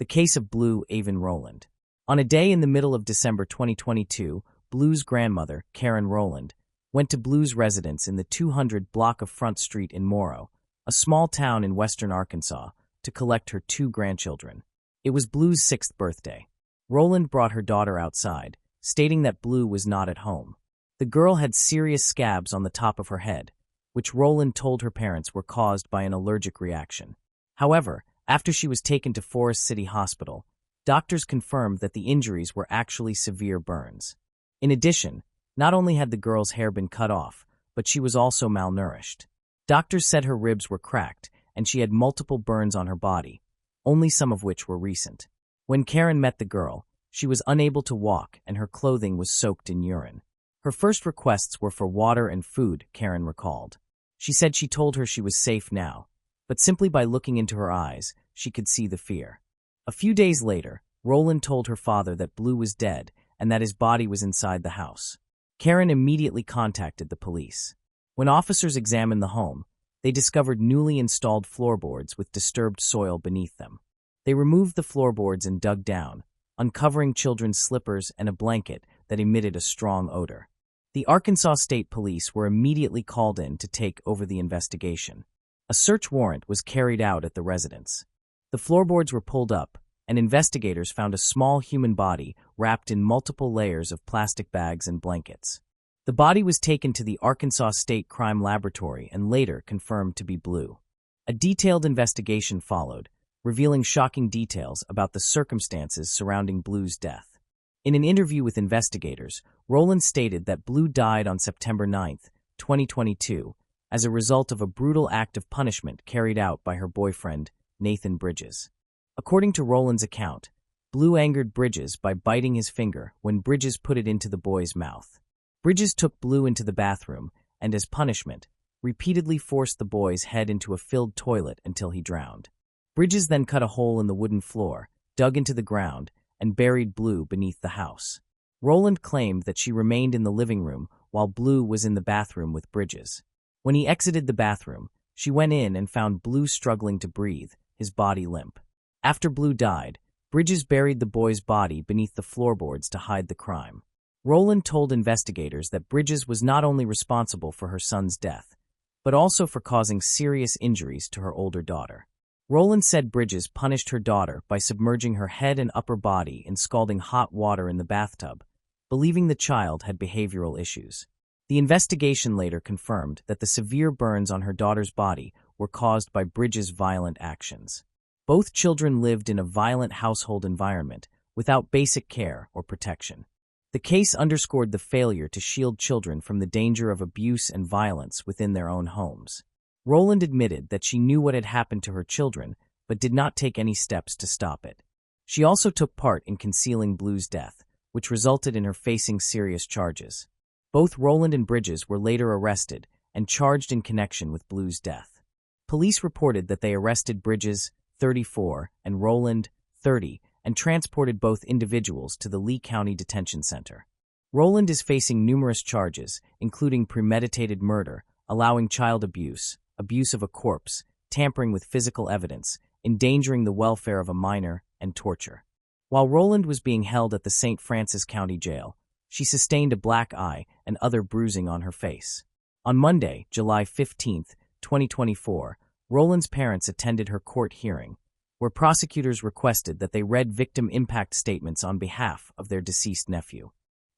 The case of Blue Avon Rowland. On a day in the middle of December 2022, Blue's grandmother, Karen Rowland, went to Blue's residence in the 200 block of Front Street in Morrow, a small town in western Arkansas, to collect her 2 grandchildren. It was Blue's 6th birthday. Rowland brought her daughter outside, stating that Blue was not at home. The girl had serious scabs on the top of her head, which Rowland told her parents were caused by an allergic reaction. However, after she was taken to Forest City Hospital, doctors confirmed that the injuries were actually severe burns. In addition, not only had the girl's hair been cut off, but she was also malnourished. Doctors said her ribs were cracked, and she had multiple burns on her body, only some of which were recent. When Karen met the girl, she was unable to walk and her clothing was soaked in urine. Her first requests were for water and food, Karen recalled. She said she told her she was safe now, but simply by looking into her eyes, she could see the fear. A few days later, Rowland told her father that Blue was dead and that his body was inside the house. Karen immediately contacted the police. When officers examined the home, they discovered newly installed floorboards with disturbed soil beneath them. They removed the floorboards and dug down, uncovering children's slippers and a blanket that emitted a strong odor. The Arkansas State Police were immediately called in to take over the investigation. A search warrant was carried out at the residence. The floorboards were pulled up, and investigators found a small human body wrapped in multiple layers of plastic bags and blankets. The body was taken to the Arkansas State Crime Laboratory and later confirmed to be Blue. A detailed investigation followed, revealing shocking details about the circumstances surrounding Blue's death. In an interview with investigators, Rowland stated that Blue died on September 9, 2022, as a result of a brutal act of punishment carried out by her boyfriend, Nathan Bridges. According to Rowland's account, Blue angered Bridges by biting his finger when Bridges put it into the boy's mouth. Bridges took Blue into the bathroom and, as punishment, repeatedly forced the boy's head into a filled toilet until he drowned. Bridges then cut a hole in the wooden floor, dug into the ground, and buried Blue beneath the house. Rowland claimed that she remained in the living room while Blue was in the bathroom with Bridges. When he exited the bathroom, she went in and found Blue struggling to breathe, his body limp. After Blue died, Bridges buried the boy's body beneath the floorboards to hide the crime. Rowland told investigators that Bridges was not only responsible for her son's death, but also for causing serious injuries to her older daughter. Rowland said Bridges punished her daughter by submerging her head and upper body in scalding hot water in the bathtub, believing the child had behavioral issues. The investigation later confirmed that the severe burns on her daughter's body were caused by Bridges' violent actions. Both children lived in a violent household environment without basic care or protection. The case underscored the failure to shield children from the danger of abuse and violence within their own homes. Rowland admitted that she knew what had happened to her children, but did not take any steps to stop it. She also took part in concealing Blue's death, which resulted in her facing serious charges. Both Rowland and Bridges were later arrested and charged in connection with Blue's death. Police reported that they arrested Bridges, 34, and Rowland, 30, and transported both individuals to the Lee County Detention Center. Rowland is facing numerous charges, including premeditated murder, allowing child abuse, abuse of a corpse, tampering with physical evidence, endangering the welfare of a minor, and torture. While Rowland was being held at the St. Francis County Jail, she sustained a black eye and other bruising on her face. On Monday, July 15, 2024, Rowland's parents attended her court hearing, where prosecutors requested that they read victim impact statements on behalf of their deceased nephew.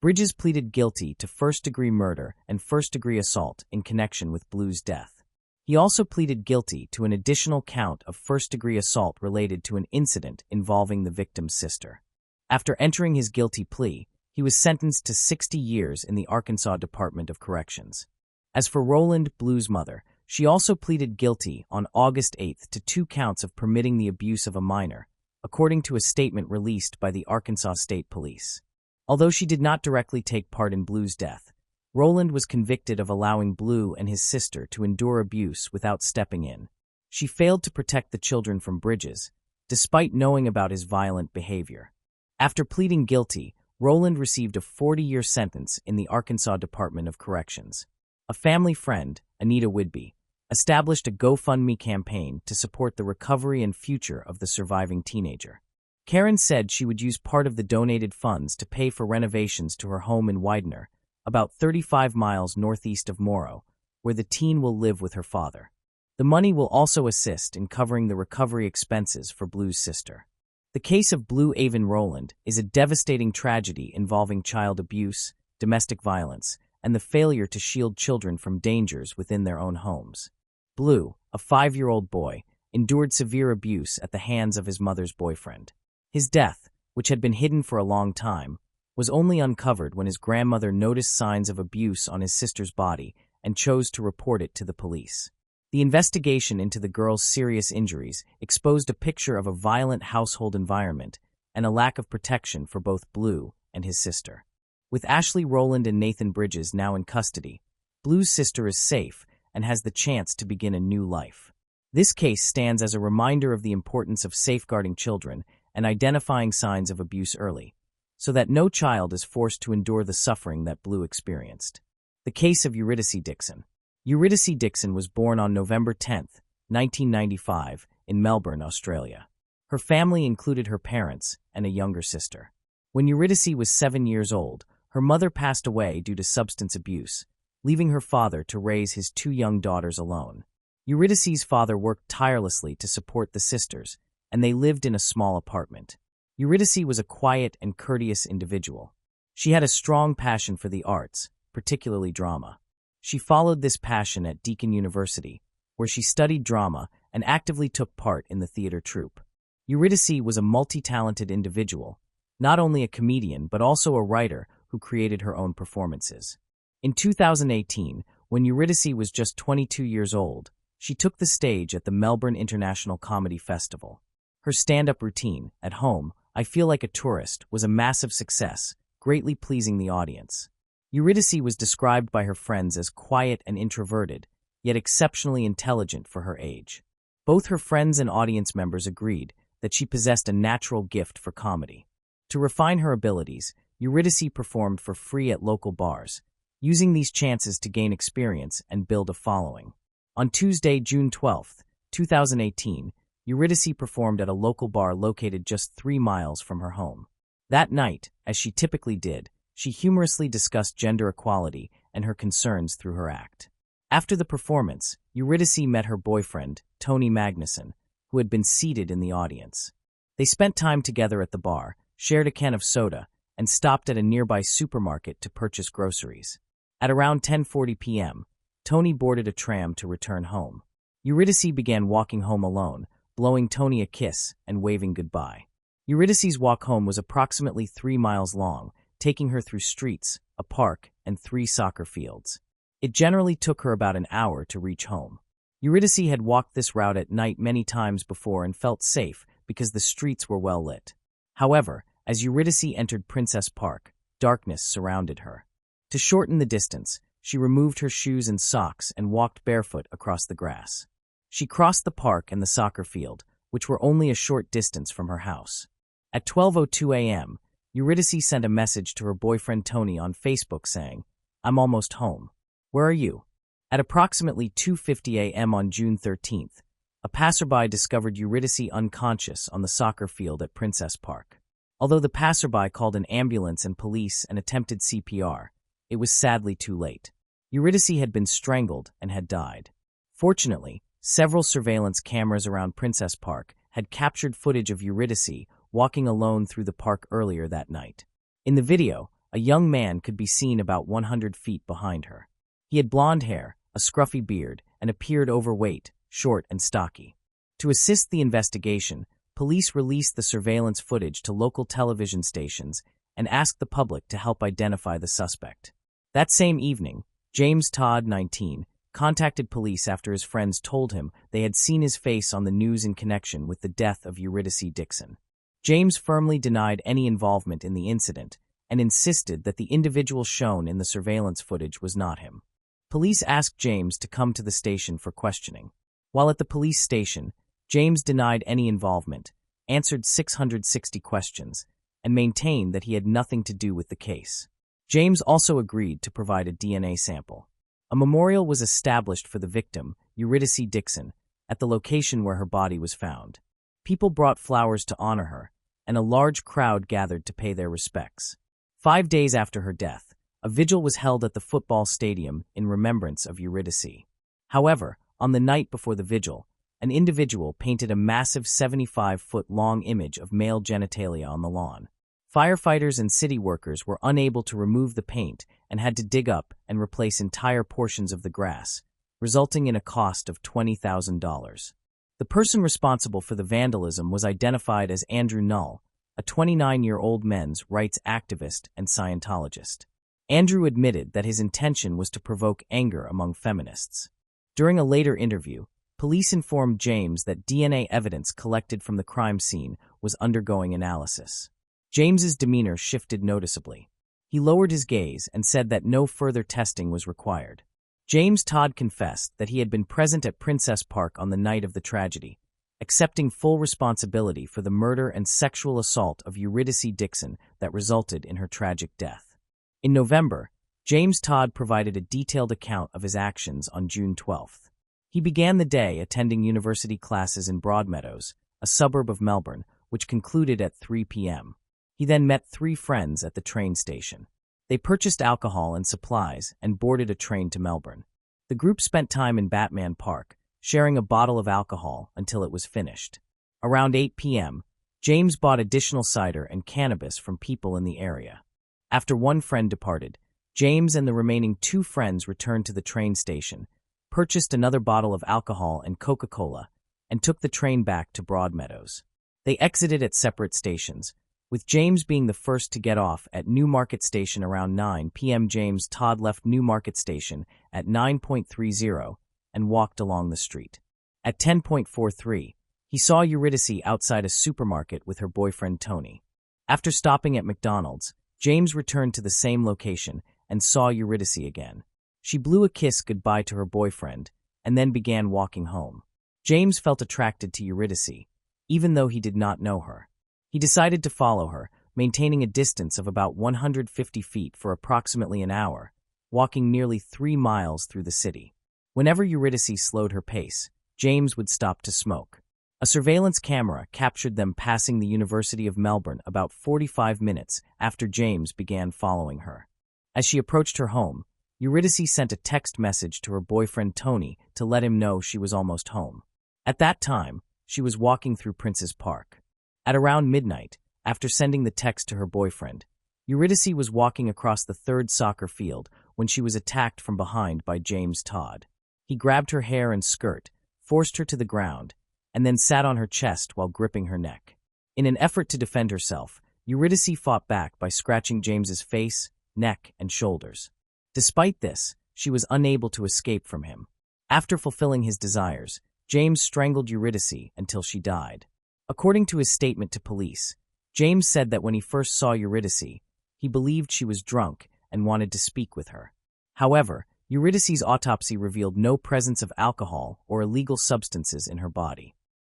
Bridges pleaded guilty to first-degree murder and first-degree assault in connection with Blue's death. He also pleaded guilty to an additional count of first-degree assault related to an incident involving the victim's sister. After entering his guilty plea, he was sentenced to 60 years in the Arkansas Department of Corrections. As for Rowland, Blue's mother, she also pleaded guilty on August 8 to 2 counts of permitting the abuse of a minor, according to a statement released by the Arkansas State Police. Although she did not directly take part in Blue's death, Rowland was convicted of allowing Blue and his sister to endure abuse without stepping in. She failed to protect the children from Bridges, despite knowing about his violent behavior. After pleading guilty, Rowland received a 40-year sentence in the Arkansas Department of Corrections. A family friend, Anita Whidbey, established a GoFundMe campaign to support the recovery and future of the surviving teenager. Karen said she would use part of the donated funds to pay for renovations to her home in Widener, about 35 miles northeast of Morrow, where the teen will live with her father. The money will also assist in covering the recovery expenses for Blue's sister. The case of Blue Avon Rowland is a devastating tragedy involving child abuse, domestic violence, and the failure to shield children from dangers within their own homes. Blue, a 5-year-old boy, endured severe abuse at the hands of his mother's boyfriend. His death, which had been hidden for a long time, was only uncovered when his grandmother noticed signs of abuse on his sister's body and chose to report it to the police. The investigation into the girl's serious injuries exposed a picture of a violent household environment and a lack of protection for both Blue and his sister. With Ashley Rowland and Nathan Bridges now in custody, Blue's sister is safe and has the chance to begin a new life. This case stands as a reminder of the importance of safeguarding children and identifying signs of abuse early, so that no child is forced to endure the suffering that Blue experienced. The case of Eurydice Dixon. Eurydice Dixon was born on November 10, 1995, in Melbourne, Australia. Her family included her parents and a younger sister. When Eurydice was 7 years old, her mother passed away due to substance abuse, leaving her father to raise his 2 young daughters alone. Eurydice's father worked tirelessly to support the sisters, and they lived in a small apartment. Eurydice was a quiet and courteous individual. She had a strong passion for the arts, particularly drama. She followed this passion at Deakin University, where she studied drama and actively took part in the theater troupe. Eurydice was a multi-talented individual, not only a comedian but also a writer who created her own performances. In 2018, when Eurydice was just 22 years old, she took the stage at the Melbourne International Comedy Festival. Her stand-up routine, At Home, I Feel Like a Tourist, was a massive success, greatly pleasing the audience. Eurydice was described by her friends as quiet and introverted, yet exceptionally intelligent for her age. Both her friends and audience members agreed that she possessed a natural gift for comedy. To refine her abilities, Eurydice performed for free at local bars, using these chances to gain experience and build a following. On Tuesday, June 12, 2018, Eurydice performed at a local bar located just 3 miles from her home. That night, as she typically did, she humorously discussed gender equality and her concerns through her act. After the performance, Eurydice met her boyfriend, Tony Magnuson, who had been seated in the audience. They spent time together at the bar, shared a can of soda, and stopped at a nearby supermarket to purchase groceries. At around 10:40 p.m., Tony boarded a tram to return home. Eurydice began walking home alone, blowing Tony a kiss and waving goodbye. Eurydice's walk home was approximately 3 miles long, taking her through streets, a park, and 3 soccer fields. It generally took her about an hour to reach home. Eurydice had walked this route at night many times before and felt safe because the streets were well lit. However, as Eurydice entered Princess Park, darkness surrounded her. To shorten the distance, she removed her shoes and socks and walked barefoot across the grass. She crossed the park and the soccer field, which were only a short distance from her house. At 12:02 a.m., Eurydice sent a message to her boyfriend Tony on Facebook saying, "I'm almost home. Where are you?" At approximately 2:50 a.m. on June 13th, a passerby discovered Eurydice unconscious on the soccer field at Princess Park. Although the passerby called an ambulance and police and attempted CPR, it was sadly too late. Eurydice had been strangled and had died. Fortunately, several surveillance cameras around Princess Park had captured footage of Eurydice walking alone through the park earlier that night. In the video, a young man could be seen about 100 feet behind her. He had blonde hair, a scruffy beard, and appeared overweight, short, and stocky. To assist the investigation, police released the surveillance footage to local television stations and asked the public to help identify the suspect. That same evening, James Todd, 19, contacted police after his friends told him they had seen his face on the news in connection with the death of Eurydice Dixon. James firmly denied any involvement in the incident and insisted that the individual shown in the surveillance footage was not him. Police asked James to come to the station for questioning. While at the police station, James denied any involvement, answered 660 questions, and maintained that he had nothing to do with the case. James also agreed to provide a DNA sample. A memorial was established for the victim, Eurydice Dixon, at the location where her body was found. People brought flowers to honor her, and a large crowd gathered to pay their respects. 5 days after her death, a vigil was held at the football stadium in remembrance of Eurydice. However, on the night before the vigil, an individual painted a massive 75-foot-long image of male genitalia on the lawn. Firefighters and city workers were unable to remove the paint and had to dig up and replace entire portions of the grass, resulting in a cost of $20,000. The person responsible for the vandalism was identified as Andrew Null, a 29-year-old men's rights activist and Scientologist. Andrew admitted that his intention was to provoke anger among feminists. During a later interview, police informed James that DNA evidence collected from the crime scene was undergoing analysis. James's demeanor shifted noticeably. He lowered his gaze and said that no further testing was required. James Todd confessed that he had been present at Princess Park on the night of the tragedy, accepting full responsibility for the murder and sexual assault of Eurydice Dixon that resulted in her tragic death. In November, James Todd provided a detailed account of his actions on June 12th. He began the day attending university classes in Broadmeadows, a suburb of Melbourne, which concluded at 3 p.m. He then met 3 friends at the train station. They purchased alcohol and supplies and boarded a train to Melbourne. The group spent time in Batman Park, sharing a bottle of alcohol until it was finished. Around 8 p.m., James bought additional cider and cannabis from people in the area. After one friend departed, James and the remaining 2 friends returned to the train station, purchased another bottle of alcohol and Coca-Cola, and took the train back to Broadmeadows. They exited at separate stations, with James being the first to get off at Newmarket Station around 9 p.m. James Todd left Newmarket Station at 9:30 and walked along the street. At 10:43, he saw Eurydice outside a supermarket with her boyfriend Tony. After stopping at McDonald's, James returned to the same location and saw Eurydice again. She blew a kiss goodbye to her boyfriend and then began walking home. James felt attracted to Eurydice, even though he did not know her. He decided to follow her, maintaining a distance of about 150 feet for approximately an hour, walking nearly 3 miles through the city. Whenever Eurydice slowed her pace, James would stop to smoke. A surveillance camera captured them passing the University of Melbourne about 45 minutes after James began following her. As she approached her home, Eurydice sent a text message to her boyfriend Tony to let him know she was almost home. At that time, she was walking through Prince's Park. At around midnight, after sending the text to her boyfriend, Eurydice was walking across the 3rd soccer field when she was attacked from behind by James Todd. He grabbed her hair and skirt, forced her to the ground, and then sat on her chest while gripping her neck. In an effort to defend herself, Eurydice fought back by scratching James's face, neck, and shoulders. Despite this, she was unable to escape from him. After fulfilling his desires, James strangled Eurydice until she died. According to his statement to police, James said that when he first saw Eurydice, he believed she was drunk and wanted to speak with her. However, Eurydice's autopsy revealed no presence of alcohol or illegal substances in her body.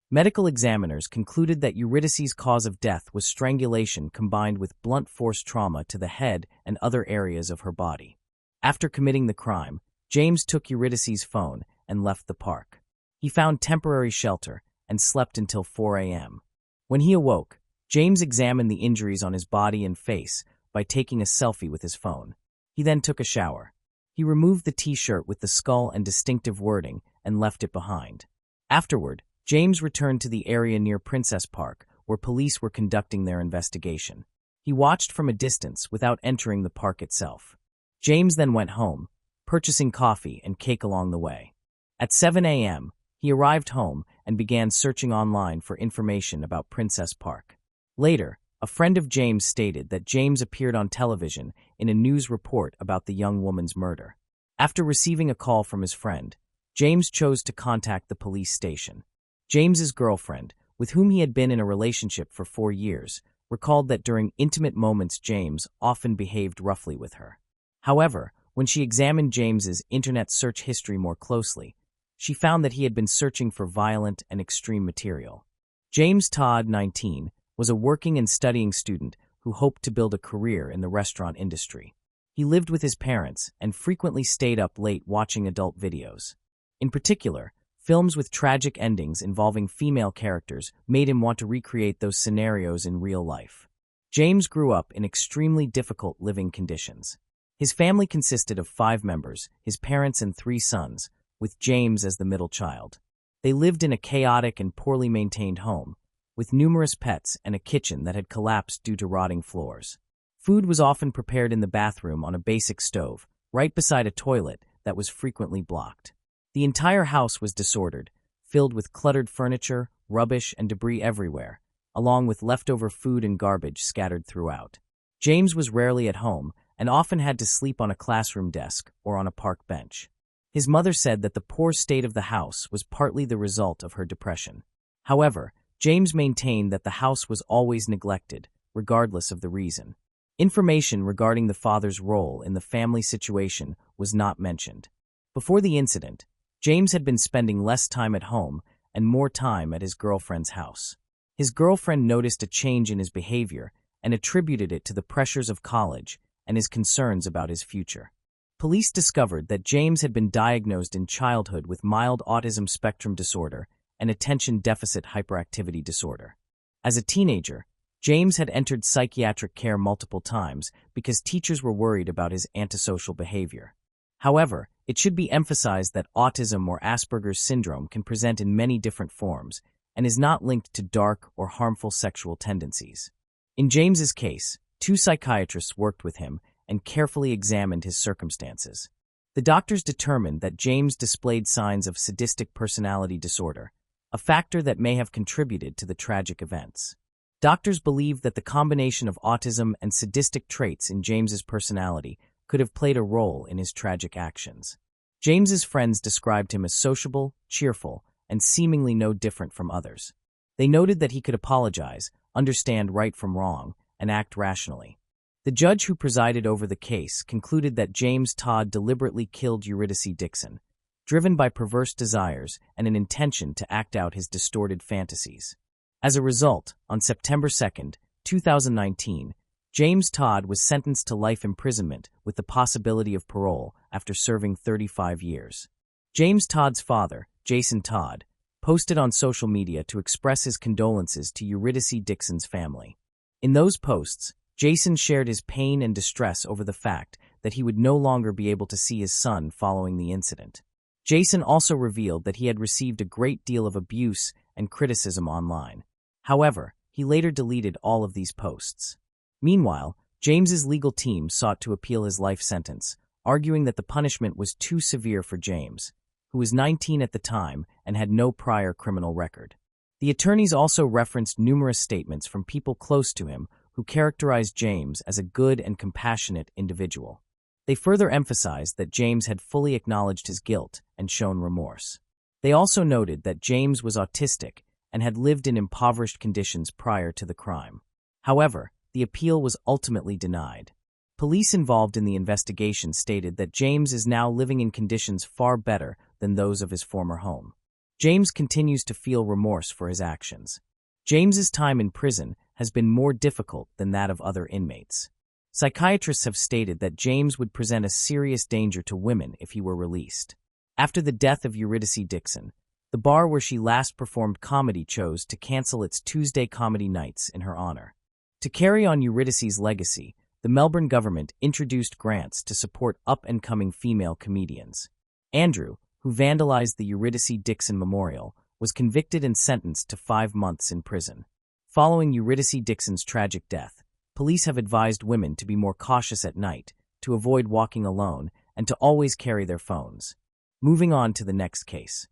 Medical examiners concluded that Eurydice's cause of death was strangulation combined with blunt force trauma to the head and other areas of her body. After committing the crime, James took Eurydice's phone and left the park. He found temporary shelter and slept until 4 a.m. When he awoke, James examined the injuries on his body and face by taking a selfie with his phone. He then took a shower. He removed the T-shirt with the skull and distinctive wording and left it behind. Afterward, James returned to the area near Princess Park, where police were conducting their investigation. He watched from a distance without entering the park itself. James then went home, purchasing coffee and cake along the way. At 7 a.m., he arrived home and began searching online for information about Princess Park. Later, a friend of James stated that James appeared on television in a news report about the young woman's murder. After receiving a call from his friend, James chose to contact the police station. James's girlfriend, with whom he had been in a relationship for 4 years, recalled that during intimate moments James often behaved roughly with her. However, when she examined James's internet search history more closely, she found that he had been searching for violent and extreme material. James Todd, 19, was a working and studying student who hoped to build a career in the restaurant industry. He lived with his parents and frequently stayed up late watching adult videos. In particular, Films with tragic endings involving female characters made him want to recreate those scenarios in real life. James grew up in extremely difficult living conditions. His family consisted of 5 members, his parents and 3 sons, with James as the middle child. They lived in a chaotic and poorly maintained home, with numerous pets and a kitchen that had collapsed due to rotting floors. Food was often prepared in the bathroom on a basic stove, right beside a toilet that was frequently blocked. The entire house was disordered, filled with cluttered furniture, rubbish, and debris everywhere, along with leftover food and garbage scattered throughout. James was rarely at home and often had to sleep on a classroom desk or on a park bench. His mother said that the poor state of the house was partly the result of her depression. However, James maintained that the house was always neglected, regardless of the reason. Information regarding the father's role in the family situation was not mentioned. Before the incident, James had been spending less time at home and more time at his girlfriend's house. His girlfriend noticed a change in his behavior and attributed it to the pressures of college and his concerns about his future. Police discovered that James had been diagnosed in childhood with mild autism spectrum disorder and attention deficit hyperactivity disorder. As a teenager, James had entered psychiatric care multiple times because teachers were worried about his antisocial behavior. However, it should be emphasized that autism or Asperger's syndrome can present in many different forms and is not linked to dark or harmful sexual tendencies. In James's case, 2 psychiatrists worked with him and carefully examined his circumstances. The doctors determined that James displayed signs of sadistic personality disorder, a factor that may have contributed to the tragic events. Doctors believed that the combination of autism and sadistic traits in James's personality could have played a role in his tragic actions. James's friends described him as sociable, cheerful, and seemingly no different from others. They noted that he could apologize, understand right from wrong, and act rationally. The judge who presided over the case concluded that James Todd deliberately killed Eurydice Dixon, driven by perverse desires and an intention to act out his distorted fantasies. As a result, on September 2, 2019, James Todd was sentenced to life imprisonment with the possibility of parole after serving 35 years. James Todd's father, Jason Todd, posted on social media to express his condolences to Eurydice Dixon's family. In those posts, Jason shared his pain and distress over the fact that he would no longer be able to see his son following the incident. Jason also revealed that he had received a great deal of abuse and criticism online. However, he later deleted all of these posts. Meanwhile, James's legal team sought to appeal his life sentence, arguing that the punishment was too severe for James, who was 19 at the time and had no prior criminal record. The attorneys also referenced numerous statements from people close to him who characterized James as a good and compassionate individual. They further emphasized that James had fully acknowledged his guilt and shown remorse. They also noted that James was autistic and had lived in impoverished conditions prior to the crime. However, the appeal was ultimately denied. Police involved in the investigation stated that James is now living in conditions far better than those of his former home. James continues to feel remorse for his actions. James's time in prison has been more difficult than that of other inmates. Psychiatrists have stated that James would present a serious danger to women if he were released. After the death of Eurydice Dixon, the bar where she last performed comedy chose to cancel its Tuesday comedy nights in her honor. To carry on Eurydice's legacy, the Melbourne government introduced grants to support up-and-coming female comedians. Andrew, who vandalized the Eurydice Dixon Memorial, was convicted and sentenced to 5 months in prison. Following Eurydice Dixon's tragic death, police have advised women to be more cautious at night, to avoid walking alone, and to always carry their phones. Moving on to the next case.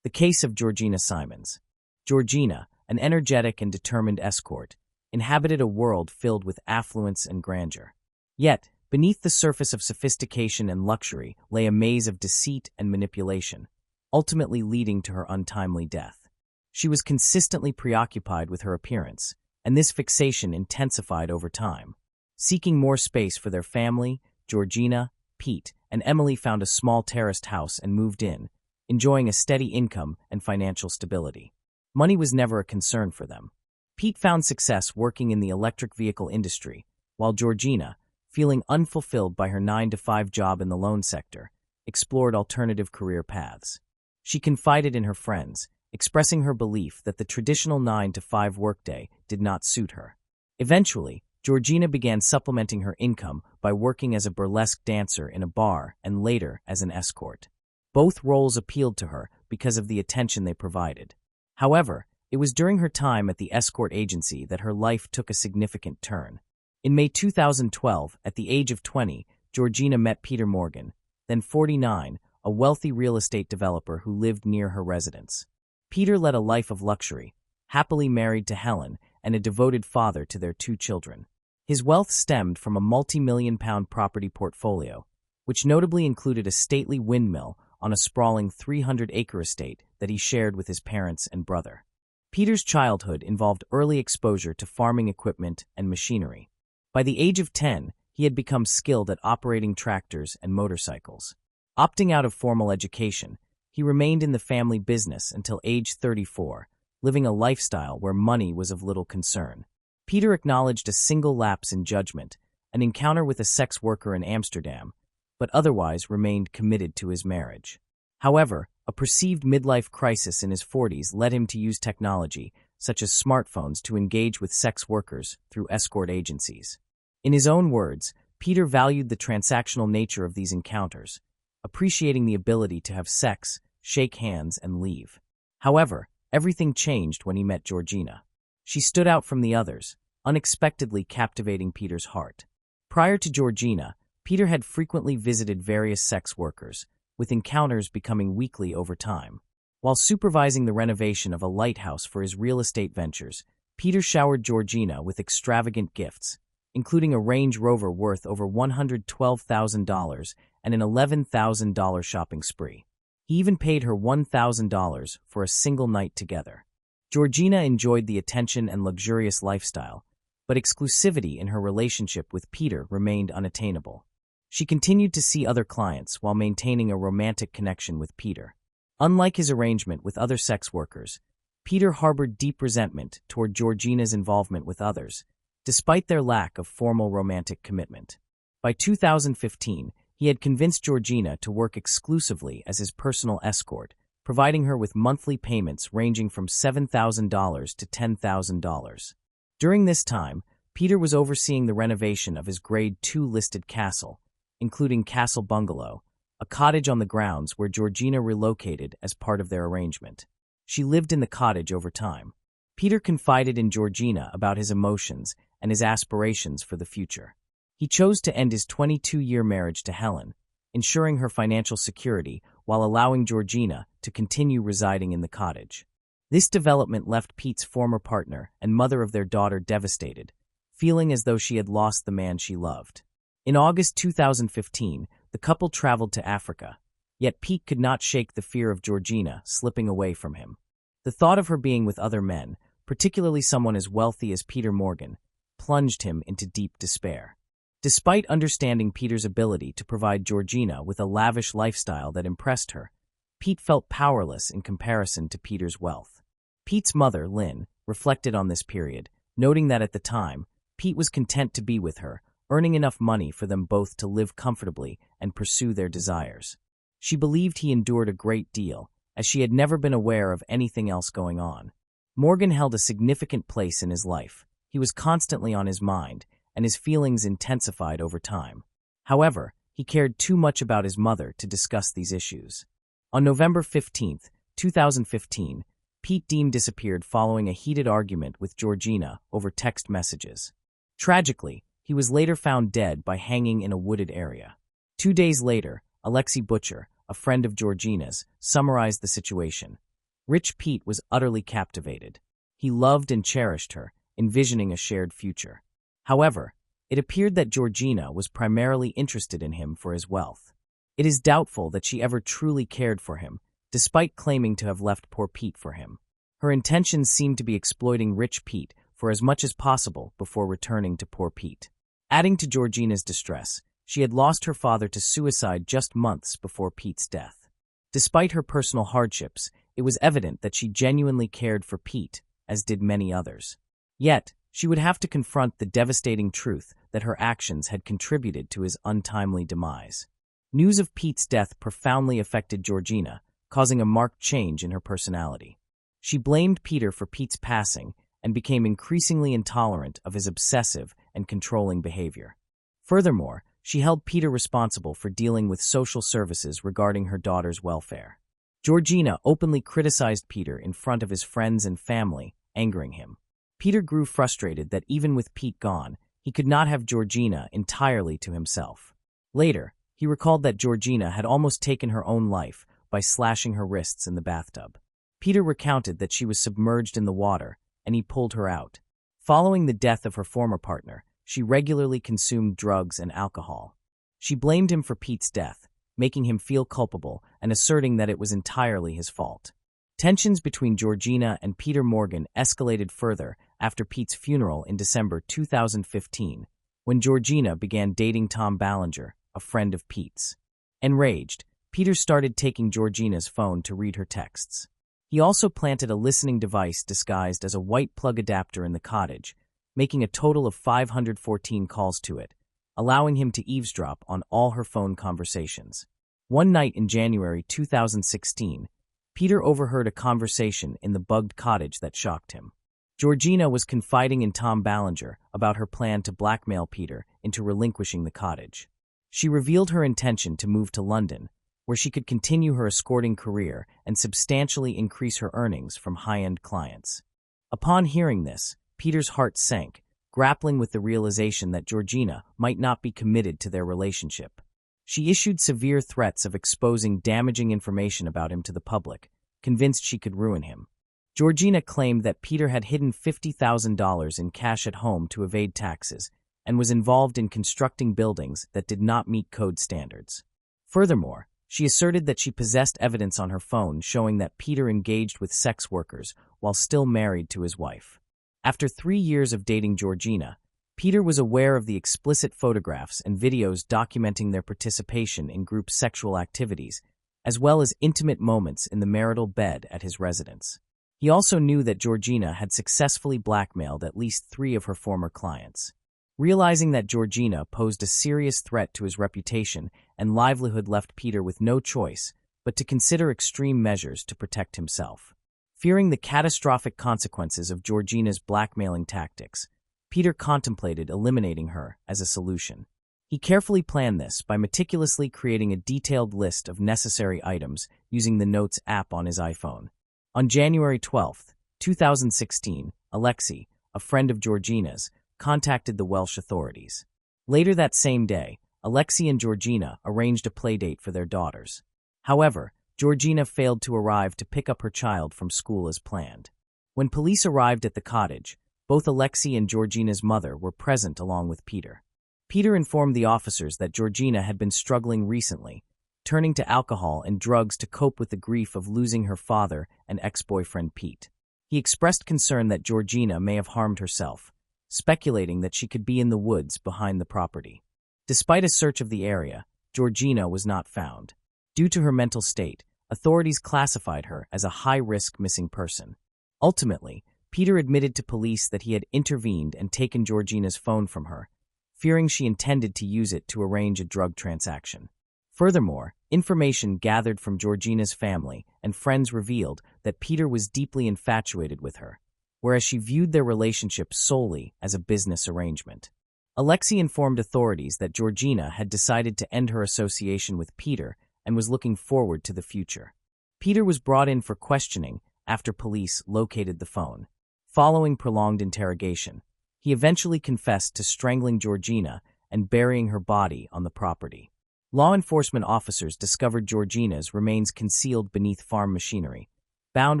The case of Georgina Simons. Georgina, an energetic and determined escort, inhabited a world filled with affluence and grandeur. Yet, beneath the surface of sophistication and luxury lay a maze of deceit and manipulation, ultimately leading to her untimely death. She was consistently preoccupied with her appearance, and this fixation intensified over time. Seeking more space for their family, Georgina, Pete, and Emily found a small terraced house and moved in, enjoying a steady income and financial stability. Money was never a concern for them. Pete found success working in the electric vehicle industry, while Georgina, feeling unfulfilled by her 9-to-5 job in the loan sector, explored alternative career paths. She confided in her friends, expressing her belief that the traditional 9-to-5 workday did not suit her. Eventually, Georgina began supplementing her income by working as a burlesque dancer in a bar and later as an escort. Both roles appealed to her because of the attention they provided. However, it was during her time at the escort agency that her life took a significant turn. In May 2012, at the age of 20, Georgina met Peter Morgan, then 49, a wealthy real estate developer who lived near her residence. Peter led a life of luxury, happily married to Helen and a devoted father to their 2 children. His wealth stemmed from a multi-million-pound property portfolio, which notably included a stately windmill on a sprawling 300-acre estate that he shared with his parents and brother. Peter's childhood involved early exposure to farming equipment and machinery. By the age of 10, he had become skilled at operating tractors and motorcycles. Opting out of formal education, he remained in the family business until age 34, living a lifestyle where money was of little concern. Peter acknowledged a single lapse in judgment, an encounter with a sex worker in Amsterdam, but otherwise remained committed to his marriage. However, a perceived midlife crisis in his 40s led him to use technology, such as smartphones, to engage with sex workers through escort agencies. In his own words, Peter valued the transactional nature of these encounters, appreciating the ability to have sex, shake hands, and leave. However, everything changed when he met Georgina. She stood out from the others, unexpectedly captivating Peter's heart. Prior to Georgina, Peter had frequently visited various sex workers, with encounters becoming weekly over time. While supervising the renovation of a lighthouse for his real estate ventures, Peter showered Georgina with extravagant gifts, including a Range Rover worth over $112,000 and an $11,000 shopping spree. He even paid her $1,000 for a single night together. Georgina enjoyed the attention and luxurious lifestyle, but exclusivity in her relationship with Peter remained unattainable. She continued to see other clients while maintaining a romantic connection with Peter. Unlike his arrangement with other sex workers, Peter harbored deep resentment toward Georgina's involvement with others, despite their lack of formal romantic commitment. By 2015, he had convinced Georgina to work exclusively as his personal escort, providing her with monthly payments ranging from $7,000 to $10,000. During this time, Peter was overseeing the renovation of his Grade 2 listed castle, including Castle Bungalow, a cottage on the grounds where Georgina relocated as part of their arrangement. She lived in the cottage over time. Peter confided in Georgina about his emotions and his aspirations for the future. He chose to end his 22-year marriage to Helen, ensuring her financial security while allowing Georgina to continue residing in the cottage. This development left Pete's former partner and mother of their daughter devastated, feeling as though she had lost the man she loved. In August 2015, the couple traveled to Africa, yet Pete could not shake the fear of Georgina slipping away from him. The thought of her being with other men, particularly someone as wealthy as Peter Morgan, plunged him into deep despair. Despite understanding Peter's ability to provide Georgina with a lavish lifestyle that impressed her, Pete felt powerless in comparison to Peter's wealth. Pete's mother, Lynn, reflected on this period, noting that at the time, Pete was content to be with her, earning enough money for them both to live comfortably and pursue their desires. She believed he endured a great deal, as she had never been aware of anything else going on. Morgan held a significant place in his life. He was constantly on his mind, and his feelings intensified over time. However, he cared too much about his mother to discuss these issues. On November 15, 2015, Pete Deem disappeared following a heated argument with Georgina over text messages. Tragically, he was later found dead by hanging in a wooded area. 2 days later, Alexei Butcher, a friend of Georgina's, summarized the situation. Rich Pete was utterly captivated. He loved and cherished her, envisioning a shared future. However, it appeared that Georgina was primarily interested in him for his wealth. It is doubtful that she ever truly cared for him, despite claiming to have left poor Pete for him. Her intentions seemed to be exploiting rich Pete for as much as possible before returning to poor Pete. Adding to Georgina's distress, she had lost her father to suicide just months before Pete's death. Despite her personal hardships, it was evident that she genuinely cared for Pete, as did many others. Yet, she would have to confront the devastating truth that her actions had contributed to his untimely demise. News of Pete's death profoundly affected Georgina, causing a marked change in her personality. She blamed Peter for Pete's passing and became increasingly intolerant of his obsessive and controlling behavior. Furthermore, she held Peter responsible for dealing with social services regarding her daughter's welfare. Georgina openly criticized Peter in front of his friends and family, angering him. Peter grew frustrated that even with Pete gone, he could not have Georgina entirely to himself. Later, he recalled that Georgina had almost taken her own life by slashing her wrists in the bathtub. Peter recounted that she was submerged in the water, and he pulled her out. Following the death of her former partner, she regularly consumed drugs and alcohol. She blamed him for Pete's death, making him feel culpable and asserting that it was entirely his fault. Tensions between Georgina and Peter Morgan escalated further after Pete's funeral in December 2015, when Georgina began dating Tom Ballinger, a friend of Pete's. Enraged, Peter started taking Georgina's phone to read her texts. He also planted a listening device disguised as a white plug adapter in the cottage, making a total of 514 calls to it, allowing him to eavesdrop on all her phone conversations. One night in January 2016, Peter overheard a conversation in the bugged cottage that shocked him. Georgina was confiding in Tom Ballinger about her plan to blackmail Peter into relinquishing the cottage. She revealed her intention to move to London, where she could continue her escorting career and substantially increase her earnings from high-end clients. Upon hearing this, Peter's heart sank, grappling with the realization that Georgina might not be committed to their relationship. She issued severe threats of exposing damaging information about him to the public, convinced she could ruin him. Georgina claimed that Peter had hidden $50,000 in cash at home to evade taxes and was involved in constructing buildings that did not meet code standards. Furthermore, she asserted that she possessed evidence on her phone showing that Peter engaged with sex workers while still married to his wife. After 3 years of dating Georgina, Peter was aware of the explicit photographs and videos documenting their participation in group sexual activities, as well as intimate moments in the marital bed at his residence. He also knew that Georgina had successfully blackmailed at least 3 of her former clients. Realizing that Georgina posed a serious threat to his reputation and livelihood left Peter with no choice but to consider extreme measures to protect himself. Fearing the catastrophic consequences of Georgina's blackmailing tactics, Peter contemplated eliminating her as a solution. He carefully planned this by meticulously creating a detailed list of necessary items using the Notes app on his iPhone. On January 12, 2016, Alexei, a friend of Georgina's, contacted the Welsh authorities. Later that same day, Alexei and Georgina arranged a playdate for their daughters. However, Georgina failed to arrive to pick up her child from school as planned. When police arrived at the cottage, both Alexei and Georgina's mother were present along with Peter. Peter informed the officers that Georgina had been struggling recently, turning to alcohol and drugs to cope with the grief of losing her father and ex-boyfriend Pete. He expressed concern that Georgina may have harmed herself, speculating that she could be in the woods behind the property. Despite a search of the area, Georgina was not found. Due to her mental state, authorities classified her as a high-risk missing person. Ultimately, Peter admitted to police that he had intervened and taken Georgina's phone from her, fearing she intended to use it to arrange a drug transaction. Furthermore, information gathered from Georgina's family and friends revealed that Peter was deeply infatuated with her, whereas she viewed their relationship solely as a business arrangement. Alexei informed authorities that Georgina had decided to end her association with Peter and was looking forward to the future. Peter was brought in for questioning after police located the phone. Following prolonged interrogation, he eventually confessed to strangling Georgina and burying her body on the property. Law enforcement officers discovered Georgina's remains concealed beneath farm machinery, bound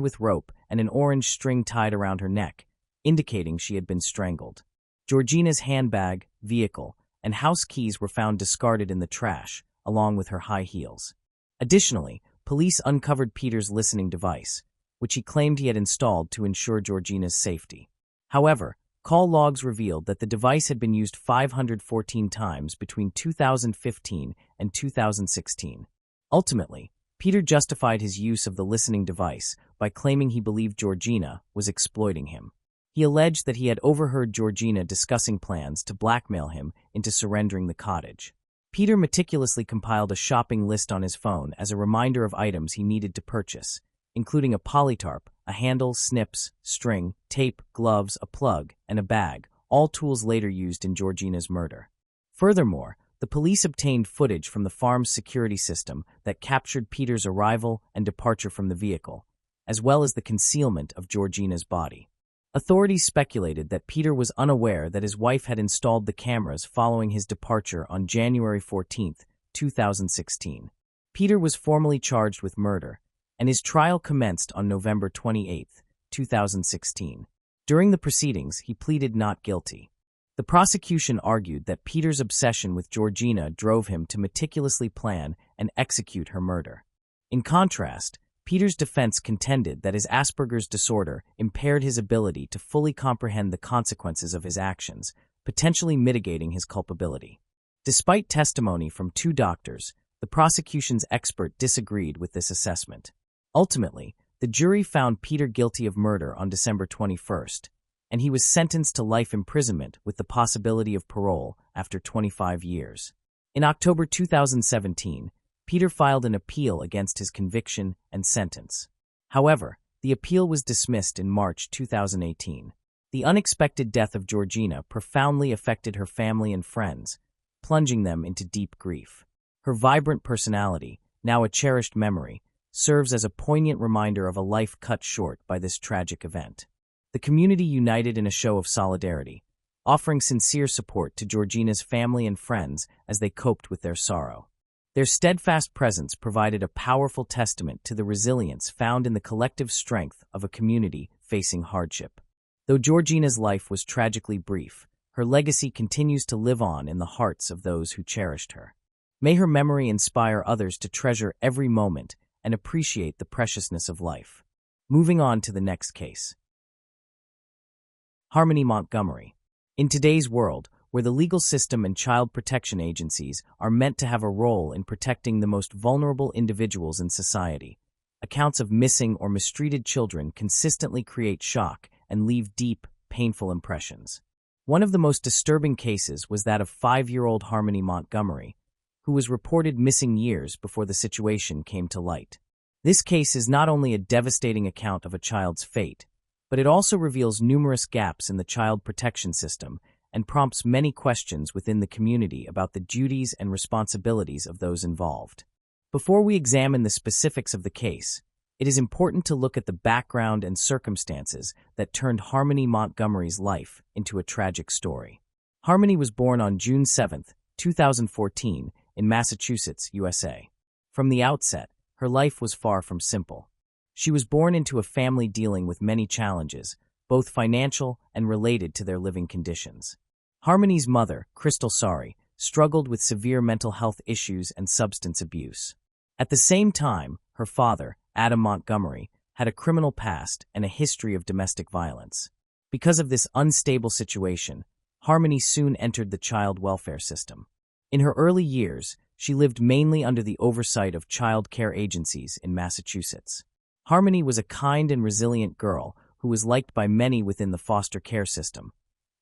with rope and an orange string tied around her neck, indicating she had been strangled. Georgina's handbag, vehicle, and house keys were found discarded in the trash, along with her high heels. Additionally, police uncovered Peter's listening device, which he claimed he had installed to ensure Georgina's safety. However, call logs revealed that the device had been used 514 times between 2015 and 2016. Ultimately, Peter justified his use of the listening device by claiming he believed Georgina was exploiting him. He alleged that he had overheard Georgina discussing plans to blackmail him into surrendering the cottage. Peter meticulously compiled a shopping list on his phone as a reminder of items he needed to purchase, including a polytarp, a handle, snips, string, tape, gloves, a plug, and a bag, all tools later used in Georgina's murder. Furthermore, the police obtained footage from the farm's security system that captured Peter's arrival and departure from the vehicle, as well as the concealment of Georgina's body. Authorities speculated that Peter was unaware that his wife had installed the cameras following his departure on January 14, 2016. Peter was formally charged with murder, and his trial commenced on November 28, 2016. During the proceedings, he pleaded not guilty. The prosecution argued that Peter's obsession with Georgina drove him to meticulously plan and execute her murder. In contrast, Peter's defense contended that his Asperger's disorder impaired his ability to fully comprehend the consequences of his actions, potentially mitigating his culpability. Despite testimony from 2 doctors, the prosecution's expert disagreed with this assessment. Ultimately, the jury found Peter guilty of murder on December 21st, and he was sentenced to life imprisonment with the possibility of parole after 25 years. In October 2017, Peter filed an appeal against his conviction and sentence. However, the appeal was dismissed in March 2018. The unexpected death of Georgina profoundly affected her family and friends, plunging them into deep grief. Her vibrant personality, now a cherished memory, serves as a poignant reminder of a life cut short by this tragic event. The community united in a show of solidarity, offering sincere support to Georgina's family and friends as they coped with their sorrow. Their steadfast presence provided a powerful testament to the resilience found in the collective strength of a community facing hardship. Though Georgina's life was tragically brief, her legacy continues to live on in the hearts of those who cherished her. May her memory inspire others to treasure every moment and appreciate the preciousness of life. Moving on to the next case. Harmony Montgomery. In today's world, where the legal system and child protection agencies are meant to have a role in protecting the most vulnerable individuals in society, accounts of missing or mistreated children consistently create shock and leave deep, painful impressions. One of the most disturbing cases was that of 5-year-old Harmony Montgomery, who was reported missing years before the situation came to light. This case is not only a devastating account of a child's fate, but it also reveals numerous gaps in the child protection system and prompts many questions within the community about the duties and responsibilities of those involved. Before we examine the specifics of the case, it is important to look at the background and circumstances that turned Harmony Montgomery's life into a tragic story. Harmony was born on June 7, 2014, in Massachusetts, USA. From the outset, her life was far from simple. She was born into a family dealing with many challenges, both financial and related to their living conditions. Harmony's mother, Crystal Sari, struggled with severe mental health issues and substance abuse. At the same time, her father, Adam Montgomery, had a criminal past and a history of domestic violence. Because of this unstable situation, Harmony soon entered the child welfare system. In her early years, she lived mainly under the oversight of child care agencies in Massachusetts. Harmony was a kind and resilient girl who was liked by many within the foster care system,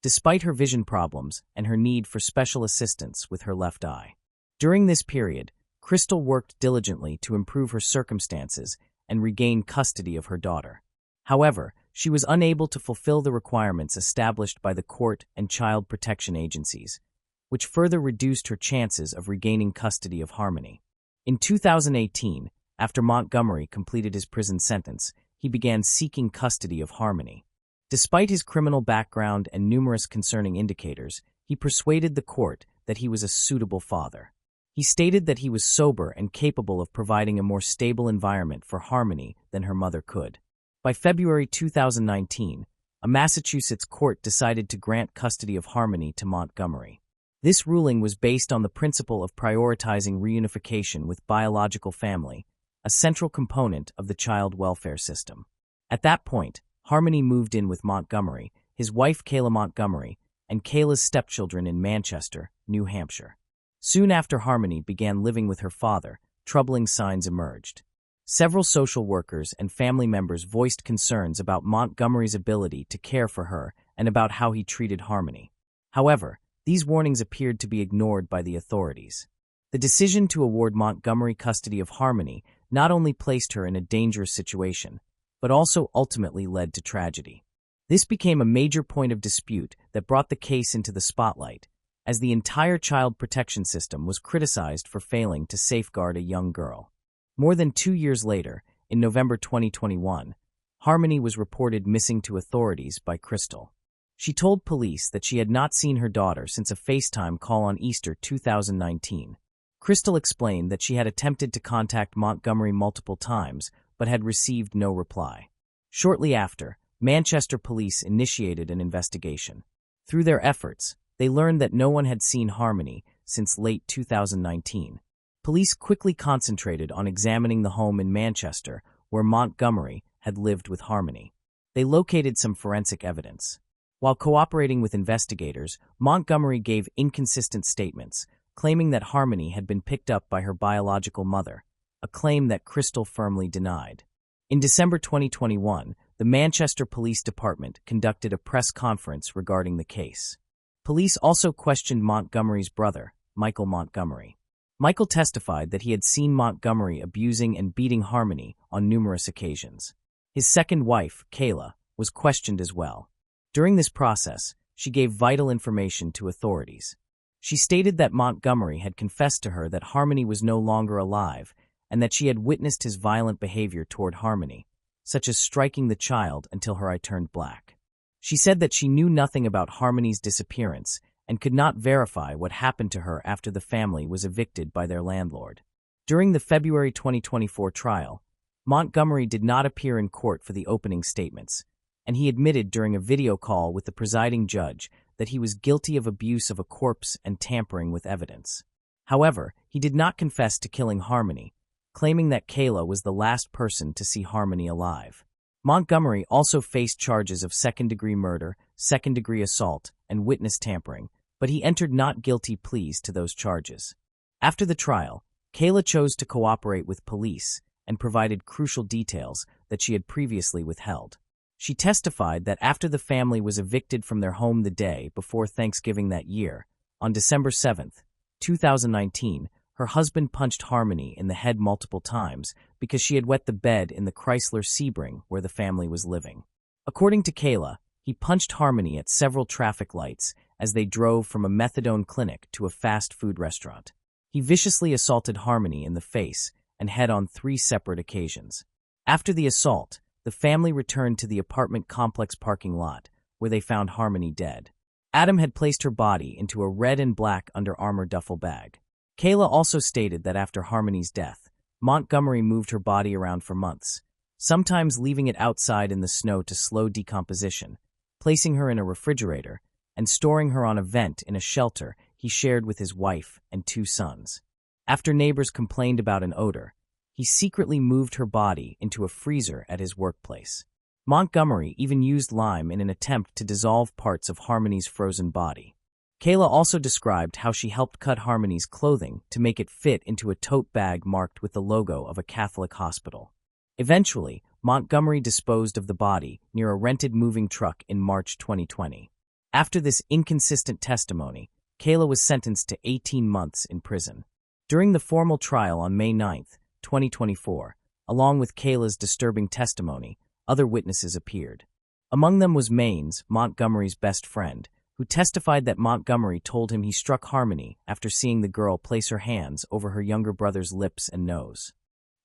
despite her vision problems and her need for special assistance with her left eye. During this period, Crystal worked diligently to improve her circumstances and regain custody of her daughter. However, she was unable to fulfill the requirements established by the court and child protection agencies, which further reduced her chances of regaining custody of Harmony. In 2018, after Montgomery completed his prison sentence, he began seeking custody of Harmony. Despite his criminal background and numerous concerning indicators, he persuaded the court that he was a suitable father. He stated that he was sober and capable of providing a more stable environment for Harmony than her mother could. By February 2019, a Massachusetts court decided to grant custody of Harmony to Montgomery. This ruling was based on the principle of prioritizing reunification with biological family, a central component of the child welfare system. At that point, Harmony moved in with Montgomery, his wife Kayla Montgomery, and Kayla's stepchildren in Manchester, New Hampshire. Soon after Harmony began living with her father, troubling signs emerged. Several social workers and family members voiced concerns about Montgomery's ability to care for her and about how he treated Harmony. However, these warnings appeared to be ignored by the authorities. The decision to award Montgomery custody of Harmony not only placed her in a dangerous situation, but also ultimately led to tragedy. This became a major point of dispute that brought the case into the spotlight, as the entire child protection system was criticized for failing to safeguard a young girl. More than 2 years later, in November 2021, Harmony was reported missing to authorities by Crystal. She told police that she had not seen her daughter since a FaceTime call on Easter 2019. Crystal explained that she had attempted to contact Montgomery multiple times but had received no reply. Shortly after, Manchester police initiated an investigation. Through their efforts, they learned that no one had seen Harmony since late 2019. Police quickly concentrated on examining the home in Manchester where Montgomery had lived with Harmony. They located some forensic evidence. While cooperating with investigators, Montgomery gave inconsistent statements, claiming that Harmony had been picked up by her biological mother, a claim that Crystal firmly denied. In December 2021, the Manchester Police Department conducted a press conference regarding the case. Police also questioned Montgomery's brother, Michael Montgomery. Michael testified that he had seen Montgomery abusing and beating Harmony on numerous occasions. His second wife, Kayla, was questioned as well. During this process, she gave vital information to authorities. She stated that Montgomery had confessed to her that Harmony was no longer alive and that she had witnessed his violent behavior toward Harmony, such as striking the child until her eye turned black. She said that she knew nothing about Harmony's disappearance and could not verify what happened to her after the family was evicted by their landlord. During the February 2024 trial, Montgomery did not appear in court for the opening statements, and he admitted during a video call with the presiding judge that he was guilty of abuse of a corpse and tampering with evidence. However, he did not confess to killing Harmony, claiming that Kayla was the last person to see Harmony alive. Montgomery also faced charges of second-degree murder, second-degree assault, and witness tampering, but he entered not guilty pleas to those charges. After the trial, Kayla chose to cooperate with police and provided crucial details that she had previously withheld. She testified that after the family was evicted from their home the day before Thanksgiving that year, on December 7, 2019, her husband punched Harmony in the head multiple times because she had wet the bed in the Chrysler Sebring where the family was living. According to Kayla, he punched Harmony at several traffic lights as they drove from a methadone clinic to a fast food restaurant. He viciously assaulted Harmony in the face and head on 3 separate occasions. After the assault, the family returned to the apartment complex parking lot, where they found Harmony dead. Adam had placed her body into a red and black Under Armour duffel bag. Kayla also stated that after Harmony's death, Montgomery moved her body around for months, sometimes leaving it outside in the snow to slow decomposition, placing her in a refrigerator, and storing her on a vent in a shelter he shared with his wife and 2 sons. After neighbors complained about an odor, he secretly moved her body into a freezer at his workplace. Montgomery even used lime in an attempt to dissolve parts of Harmony's frozen body. Kayla also described how she helped cut Harmony's clothing to make it fit into a tote bag marked with the logo of a Catholic hospital. Eventually, Montgomery disposed of the body near a rented moving truck in March 2020. After this inconsistent testimony, Kayla was sentenced to 18 months in prison. During the formal trial on May 9, 2024, along with Kayla's disturbing testimony, other witnesses appeared. Among them was Maines, Montgomery's best friend, who testified that Montgomery told him he struck Harmony after seeing the girl place her hands over her younger brother's lips and nose.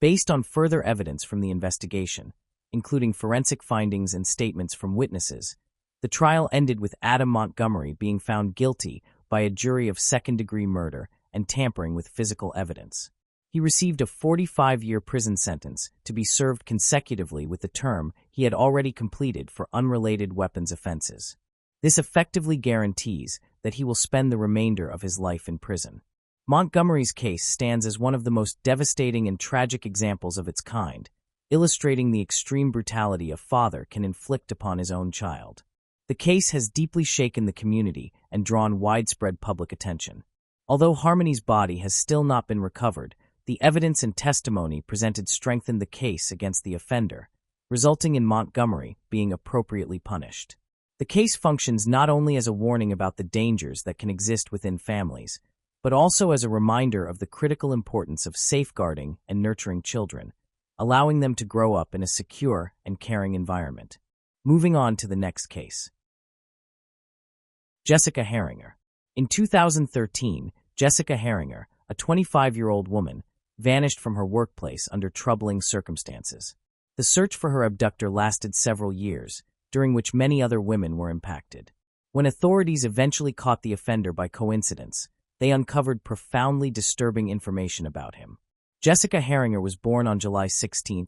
Based on further evidence from the investigation, including forensic findings and statements from witnesses, the trial ended with Adam Montgomery being found guilty by a jury of second-degree murder and tampering with physical evidence. He received a 45-year prison sentence to be served consecutively with the term he had already completed for unrelated weapons offenses. This effectively guarantees that he will spend the remainder of his life in prison. Montgomery's case stands as one of the most devastating and tragic examples of its kind, illustrating the extreme brutality a father can inflict upon his own child. The case has deeply shaken the community and drawn widespread public attention. Although Harmony's body has still not been recovered, the evidence and testimony presented strengthened the case against the offender, resulting in Montgomery being appropriately punished. The case functions not only as a warning about the dangers that can exist within families, but also as a reminder of the critical importance of safeguarding and nurturing children, allowing them to grow up in a secure and caring environment. Moving on to the next case. Jessica Herringer. In 2013, Jessica Herringer, a 25-year-old woman, vanished from her workplace under troubling circumstances. The search for her abductor lasted several years, during which many other women were impacted. When authorities eventually caught the offender by coincidence, they uncovered profoundly disturbing information about him. Jessica Herringer was born on July 16,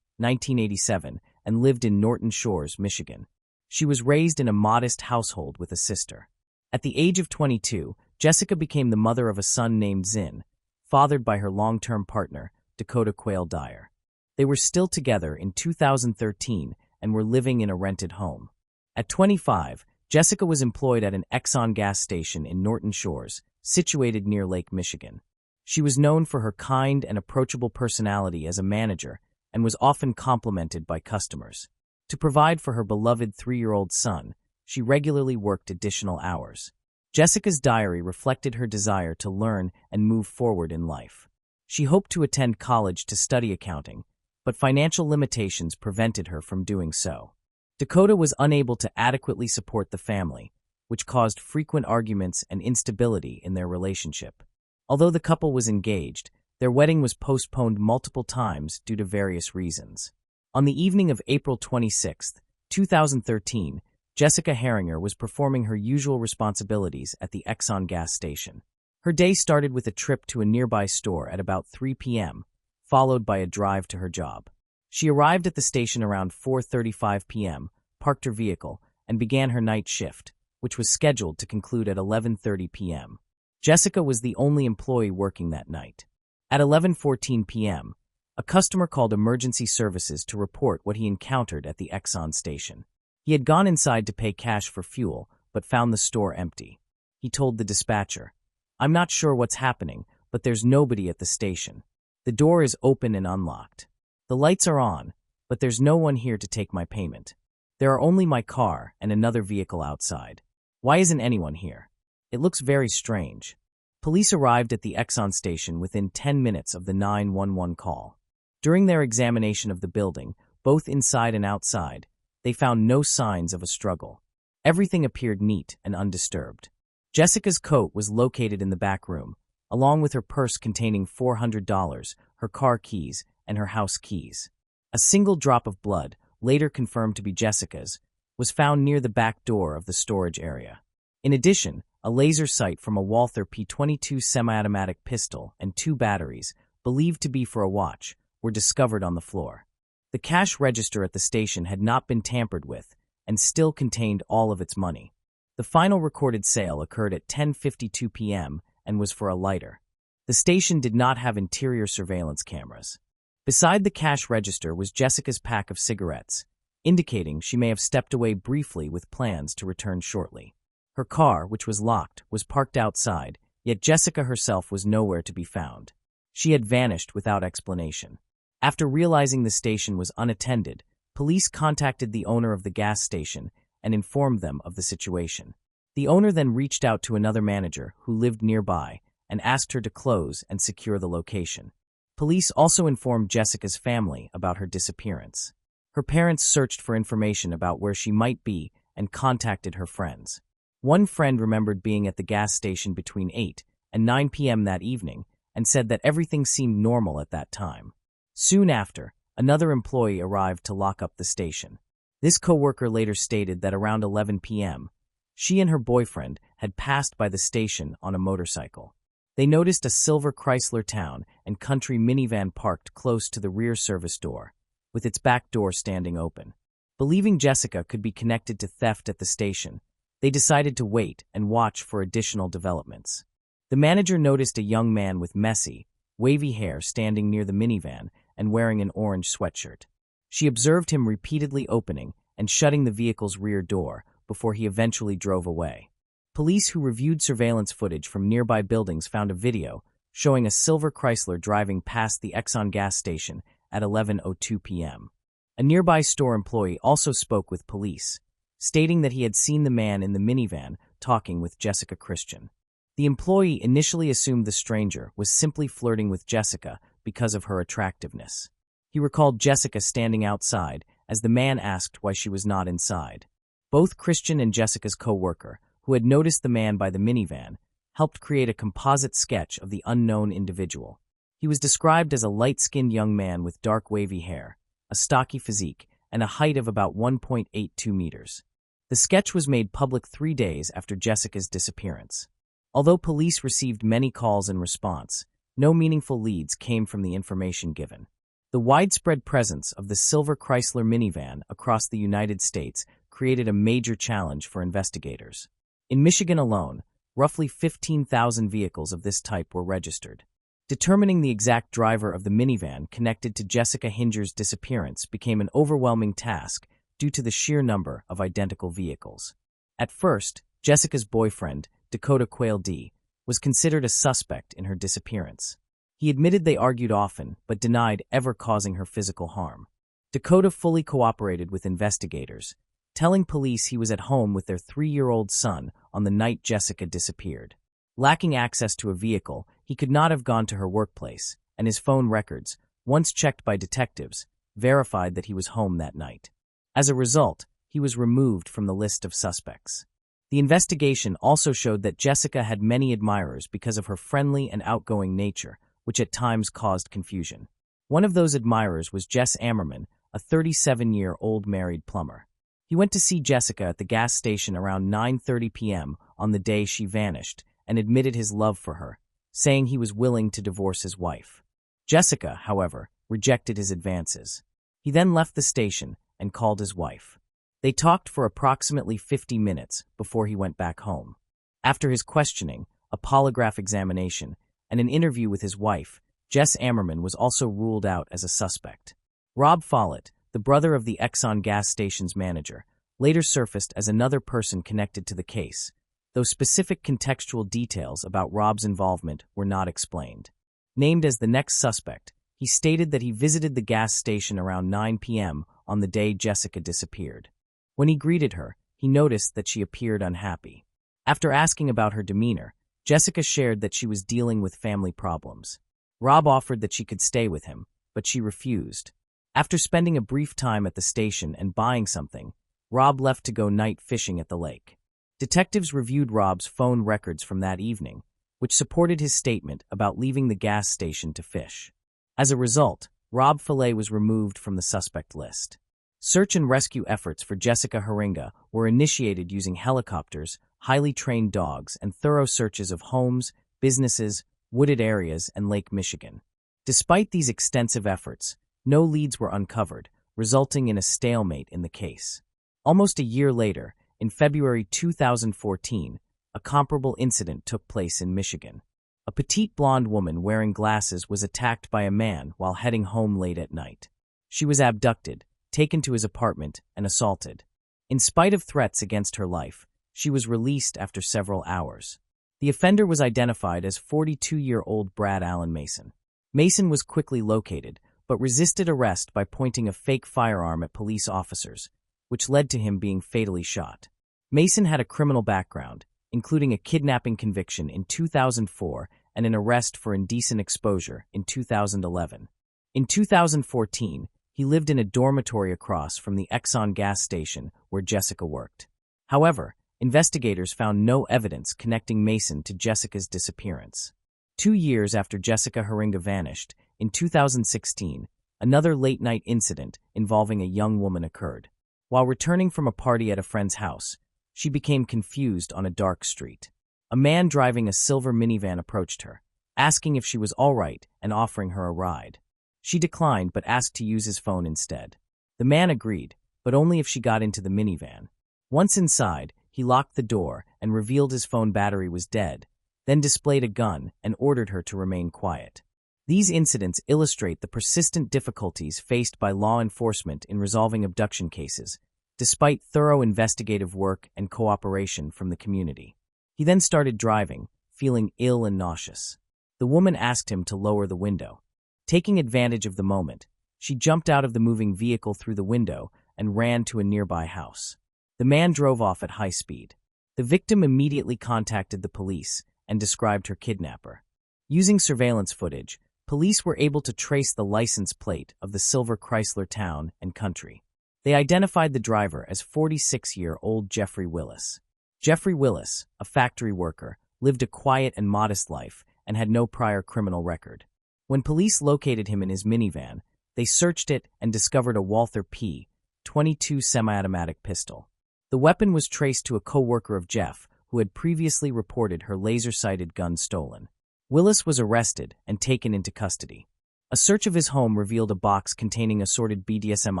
1987, and lived in Norton Shores, Michigan. She was raised in a modest household with a sister. At the age of 22, Jessica became the mother of a son named Zinn, fathered by her long-term partner, Dakota Quayle Dyer. They were still together in 2013 and were living in a rented home. At 25, Jessica was employed at an Exxon gas station in Norton Shores, situated near Lake Michigan. She was known for her kind and approachable personality as a manager and was often complimented by customers. To provide for her beloved 3-year-old son, she regularly worked additional hours. Jessica's diary reflected her desire to learn and move forward in life. She hoped to attend college to study accounting, but financial limitations prevented her from doing so. Dakota was unable to adequately support the family, which caused frequent arguments and instability in their relationship. Although the couple was engaged, their wedding was postponed multiple times due to various reasons. On the evening of April 26, 2013, Jessica Herringer was performing her usual responsibilities at the Exxon gas station. Her day started with a trip to a nearby store at about 3 p.m., followed by a drive to her job. She arrived at the station around 4:35 p.m., parked her vehicle, and began her night shift, which was scheduled to conclude at 11:30 p.m. Jessica was the only employee working that night. At 11:14 p.m., a customer called emergency services to report what he encountered at the Exxon station. He had gone inside to pay cash for fuel, but found the store empty. He told the dispatcher, "I'm not sure what's happening, but there's nobody at the station. The door is open and unlocked. The lights are on, but there's no one here to take my payment. There are only my car and another vehicle outside. Why isn't anyone here? It looks very strange." Police arrived at the Exxon station within 10 minutes of the 911 call. During their examination of the building, both inside and outside, they found no signs of a struggle. Everything appeared neat and undisturbed. Jessica's coat was located in the back room, along with her purse containing $400, her car keys, and her house keys. A single drop of blood, later confirmed to be Jessica's, was found near the back door of the storage area. In addition, a laser sight from a Walther P22 semi-automatic pistol and 2 batteries, believed to be for a watch, were discovered on the floor. The cash register at the station had not been tampered with and still contained all of its money. The final recorded sale occurred at 10:52 p.m. and was for a lighter. The station did not have interior surveillance cameras. Beside the cash register was Jessica's pack of cigarettes, indicating she may have stepped away briefly with plans to return shortly. Her car, which was locked, was parked outside, yet Jessica herself was nowhere to be found. She had vanished without explanation. After realizing the station was unattended, police contacted the owner of the gas station and informed them of the situation. The owner then reached out to another manager who lived nearby and asked her to close and secure the location. Police also informed Jessica's family about her disappearance. Her parents searched for information about where she might be and contacted her friends. One friend remembered being at the gas station between 8 and 9 p.m. that evening and said that everything seemed normal at that time. Soon after, another employee arrived to lock up the station. This coworker later stated that around 11 p.m., she and her boyfriend had passed by the station on a motorcycle. They noticed a silver Chrysler Town and Country minivan parked close to the rear service door, with its back door standing open. Believing Jessica could be connected to theft at the station, they decided to wait and watch for additional developments. The manager noticed a young man with messy, wavy hair standing near the minivan and wearing an orange sweatshirt. She observed him repeatedly opening and shutting the vehicle's rear door before he eventually drove away. Police who reviewed surveillance footage from nearby buildings found a video showing a silver Chrysler driving past the Exxon gas station at 11:02 p.m. A nearby store employee also spoke with police, stating that he had seen the man in the minivan talking with Jessica Christian. The employee initially assumed the stranger was simply flirting with Jessica because of her attractiveness. He recalled Jessica standing outside as the man asked why she was not inside. Both Christian and Jessica's co-worker, who had noticed the man by the minivan, helped create a composite sketch of the unknown individual. He was described as a light-skinned young man with dark wavy hair, a stocky physique, and a height of about 1.82 meters. The sketch was made public 3 days after Jessica's disappearance. Although police received many calls in response, no meaningful leads came from the information given. The widespread presence of the silver Chrysler minivan across the United States created a major challenge for investigators. In Michigan alone, roughly 15,000 vehicles of this type were registered. Determining the exact driver of the minivan connected to Jessica Hinger's disappearance became an overwhelming task due to the sheer number of identical vehicles. At first, Jessica's boyfriend, Dakota Quayle D., was considered a suspect in her disappearance. He admitted they argued often, but denied ever causing her physical harm. Dakota fully cooperated with investigators, telling police he was at home with their 3-year-old son on the night Jessica disappeared. Lacking access to a vehicle, he could not have gone to her workplace, and his phone records, once checked by detectives, verified that he was home that night. As a result, he was removed from the list of suspects. The investigation also showed that Jessica had many admirers because of her friendly and outgoing nature, which at times caused confusion. One of those admirers was Jess Ammerman, a 37-year-old married plumber. He went to see Jessica at the gas station around 9:30 p.m. on the day she vanished and admitted his love for her, saying he was willing to divorce his wife. Jessica, however, rejected his advances. He then left the station and called his wife. They talked for approximately 50 minutes before he went back home. After his questioning, a polygraph examination, and an interview with his wife, Jess Ammerman was also ruled out as a suspect. Rob Follett, the brother of the Exxon gas station's manager, later surfaced as another person connected to the case, though specific contextual details about Rob's involvement were not explained. Named as the next suspect, he stated that he visited the gas station around 9 p.m. on the day Jessica disappeared. When he greeted her, he noticed that she appeared unhappy. After asking about her demeanor, Jessica shared that she was dealing with family problems. Rob offered that she could stay with him, but she refused. After spending a brief time at the station and buying something, Rob left to go night fishing at the lake. Detectives reviewed Rob's phone records from that evening, which supported his statement about leaving the gas station to fish. As a result, Rob Follett was removed from the suspect list. Search and rescue efforts for Jessica Hinger were initiated using helicopters, highly trained dogs, and thorough searches of homes, businesses, wooded areas, and Lake Michigan. Despite these extensive efforts, no leads were uncovered, resulting in a stalemate in the case. Almost a year later, in February 2014, a comparable incident took place in Michigan. A petite blonde woman wearing glasses was attacked by a man while heading home late at night. She was abducted, taken to his apartment, and assaulted. In spite of threats against her life, she was released after several hours. The offender was identified as 42-year-old Brad Allen Mason. Mason was quickly located, but resisted arrest by pointing a fake firearm at police officers, which led to him being fatally shot. Mason had a criminal background, including a kidnapping conviction in 2004 and an arrest for indecent exposure in 2011. In 2014, he lived in a dormitory across from the Exxon gas station where Jessica worked. However, investigators found no evidence connecting Mason to Jessica's disappearance. 2 years after Jessica Hinger vanished, in 2016, another late-night incident involving a young woman occurred. While returning from a party at a friend's house, she became confused on a dark street. A man driving a silver minivan approached her, asking if she was all right and offering her a ride. She declined but asked to use his phone instead. The man agreed, but only if she got into the minivan. Once inside, he locked the door and revealed his phone battery was dead, then displayed a gun and ordered her to remain quiet. These incidents illustrate the persistent difficulties faced by law enforcement in resolving abduction cases, despite thorough investigative work and cooperation from the community. He then started driving, feeling ill and nauseous. The woman asked him to lower the window. Taking advantage of the moment, she jumped out of the moving vehicle through the window and ran to a nearby house. The man drove off at high speed. The victim immediately contacted the police, and described her kidnapper. Using surveillance footage, police were able to trace the license plate of the silver Chrysler Town and Country. They identified the driver as 46-year-old Jeffrey Willis. Jeffrey Willis, a factory worker, lived a quiet and modest life and had no prior criminal record. When police located him in his minivan, they searched it and discovered a Walther P.22 semi-automatic pistol. The weapon was traced to a co-worker of Jeff, who had previously reported her laser-sighted gun stolen. Willis was arrested and taken into custody. A search of his home revealed a box containing assorted BDSM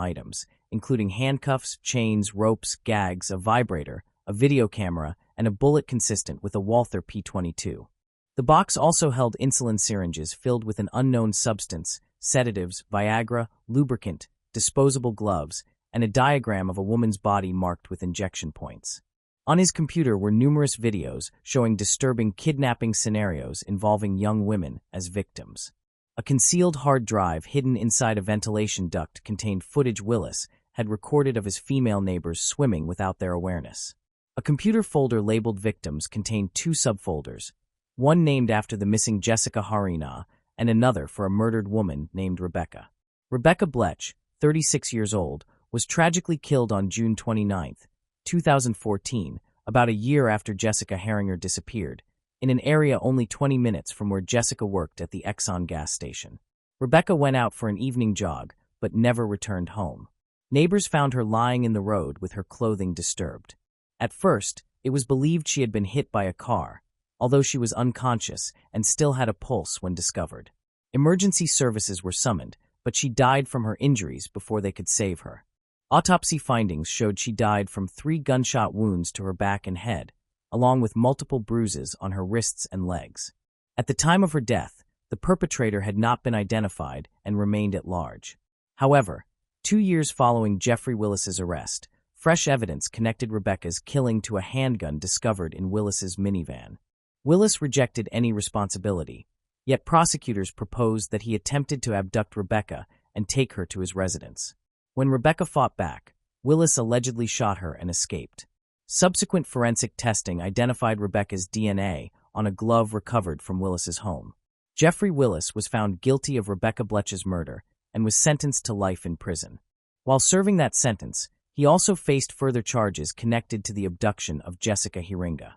items, including handcuffs, chains, ropes, gags, a vibrator, a video camera, and a bullet consistent with a Walther P.22. The box also held insulin syringes filled with an unknown substance, sedatives, Viagra, lubricant, disposable gloves, and a diagram of a woman's body marked with injection points. On his computer were numerous videos showing disturbing kidnapping scenarios involving young women as victims. A concealed hard drive hidden inside a ventilation duct contained footage Willis had recorded of his female neighbors swimming without their awareness. A computer folder labeled victims contained two subfolders, one named after the missing Jessica Harina and another for a murdered woman named Rebecca. Rebecca Blech, 36 years old, was tragically killed on June 29, 2014, about a year after Jessica Harringer disappeared, in an area only 20 minutes from where Jessica worked at the Exxon gas station. Rebecca went out for an evening jog, but never returned home. Neighbors found her lying in the road with her clothing disturbed. At first, it was believed she had been hit by a car, although she was unconscious and still had a pulse when discovered. Emergency services were summoned, but she died from her injuries before they could save her. Autopsy findings showed she died from 3 gunshot wounds to her back and head, along with multiple bruises on her wrists and legs. At the time of her death, the perpetrator had not been identified and remained at large. However, 2 years following Jeffrey Willis's arrest, fresh evidence connected Rebecca's killing to a handgun discovered in Willis's minivan. Willis rejected any responsibility, yet prosecutors proposed that he attempted to abduct Rebecca and take her to his residence. When Rebecca fought back, Willis allegedly shot her and escaped. Subsequent forensic testing identified Rebecca's DNA on a glove recovered from Willis's home. Jeffrey Willis was found guilty of Rebecca Blech's murder and was sentenced to life in prison. While serving that sentence, he also faced further charges connected to the abduction of Jessica Harringer.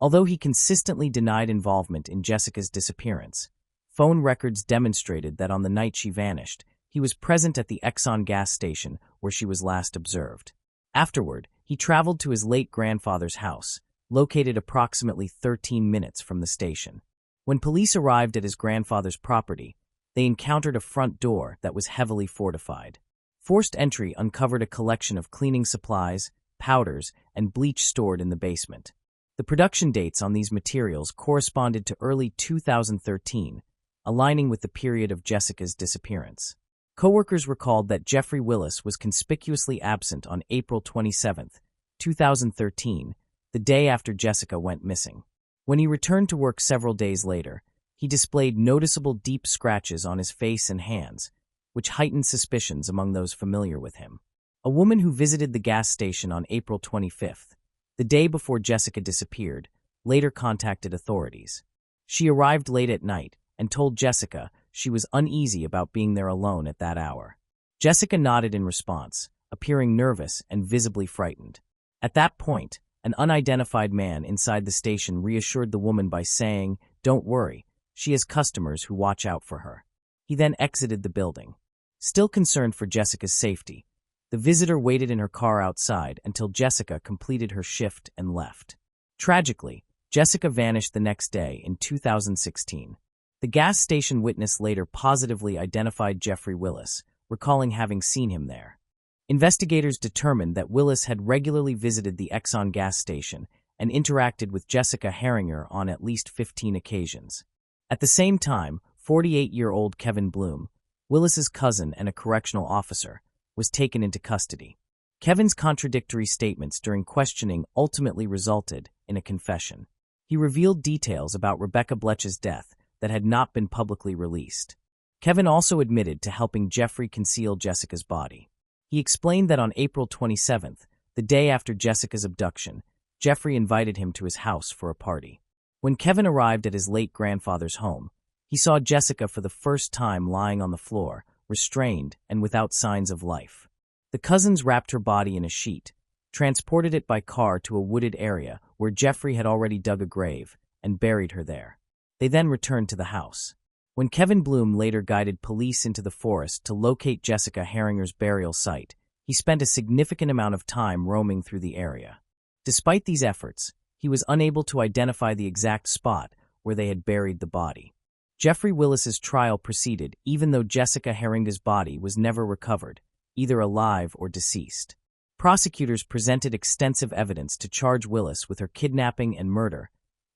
Although he consistently denied involvement in Jessica's disappearance, phone records demonstrated that on the night she vanished, he was present at the Exxon gas station where she was last observed. Afterward, he traveled to his late grandfather's house, located approximately 13 minutes from the station. When police arrived at his grandfather's property, they encountered a front door that was heavily fortified. Forced entry uncovered a collection of cleaning supplies, powders, and bleach stored in the basement. The production dates on these materials corresponded to early 2013, aligning with the period of Jessica's disappearance. Coworkers recalled that Jeffrey Willis was conspicuously absent on April 27, 2013, the day after Jessica went missing. When he returned to work several days later, he displayed noticeable deep scratches on his face and hands, which heightened suspicions among those familiar with him. A woman who visited the gas station on April 25th, the day before Jessica disappeared, later contacted authorities. She arrived late at night and told Jessica she was uneasy about being there alone at that hour. Jessica nodded in response, appearing nervous and visibly frightened. At that point, an unidentified man inside the station reassured the woman by saying, "Don't worry, she has customers who watch out for her." He then exited the building. Still concerned for Jessica's safety, the visitor waited in her car outside until Jessica completed her shift and left. Tragically, Jessica vanished the next day in 2016. The gas station witness later positively identified Jeffrey Willis, recalling having seen him there. Investigators determined that Willis had regularly visited the Exxon gas station and interacted with Jessica Harringer on at least 15 occasions. At the same time, 48-year-old Kevin Bloom, Willis's cousin and a correctional officer, was taken into custody. Kevin's contradictory statements during questioning ultimately resulted in a confession. He revealed details about Rebecca Blech's death that had not been publicly released. Kevin also admitted to helping Jeffrey conceal Jessica's body. He explained that on April 27th, the day after Jessica's abduction, Jeffrey invited him to his house for a party. When Kevin arrived at his late grandfather's home, he saw Jessica for the first time lying on the floor, restrained and without signs of life. The cousins wrapped her body in a sheet, transported it by car to a wooded area where Jeffrey had already dug a grave, and buried her there. They then returned to the house. When Kevin Bloom later guided police into the forest to locate Jessica Herringer's burial site, he spent a significant amount of time roaming through the area. Despite these efforts, he was unable to identify the exact spot where they had buried the body. Jeffrey Willis's trial proceeded even though Jessica Herringer's body was never recovered, either alive or deceased. Prosecutors presented extensive evidence to charge Willis with her kidnapping and murder,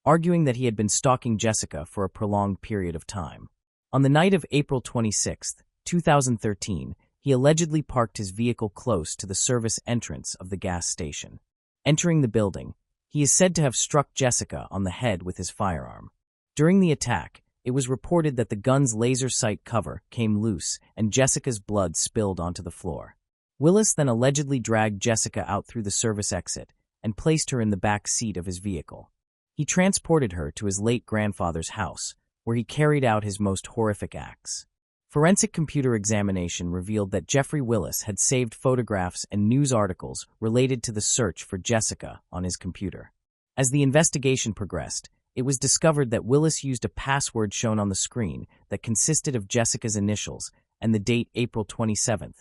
arguing that he had been stalking Jessica for a prolonged period of time. On the night of April 26, 2013, he allegedly parked his vehicle close to the service entrance of the gas station. Entering the building, he is said to have struck Jessica on the head with his firearm. During the attack, it was reported that the gun's laser sight cover came loose and Jessica's blood spilled onto the floor. Willis then allegedly dragged Jessica out through the service exit and placed her in the back seat of his vehicle. He transported her to his late grandfather's house, where he carried out his most horrific acts. Forensic computer examination revealed that Jeffrey Willis had saved photographs and news articles related to the search for Jessica on his computer. As the investigation progressed, it was discovered that Willis used a password shown on the screen that consisted of Jessica's initials and the date April 27,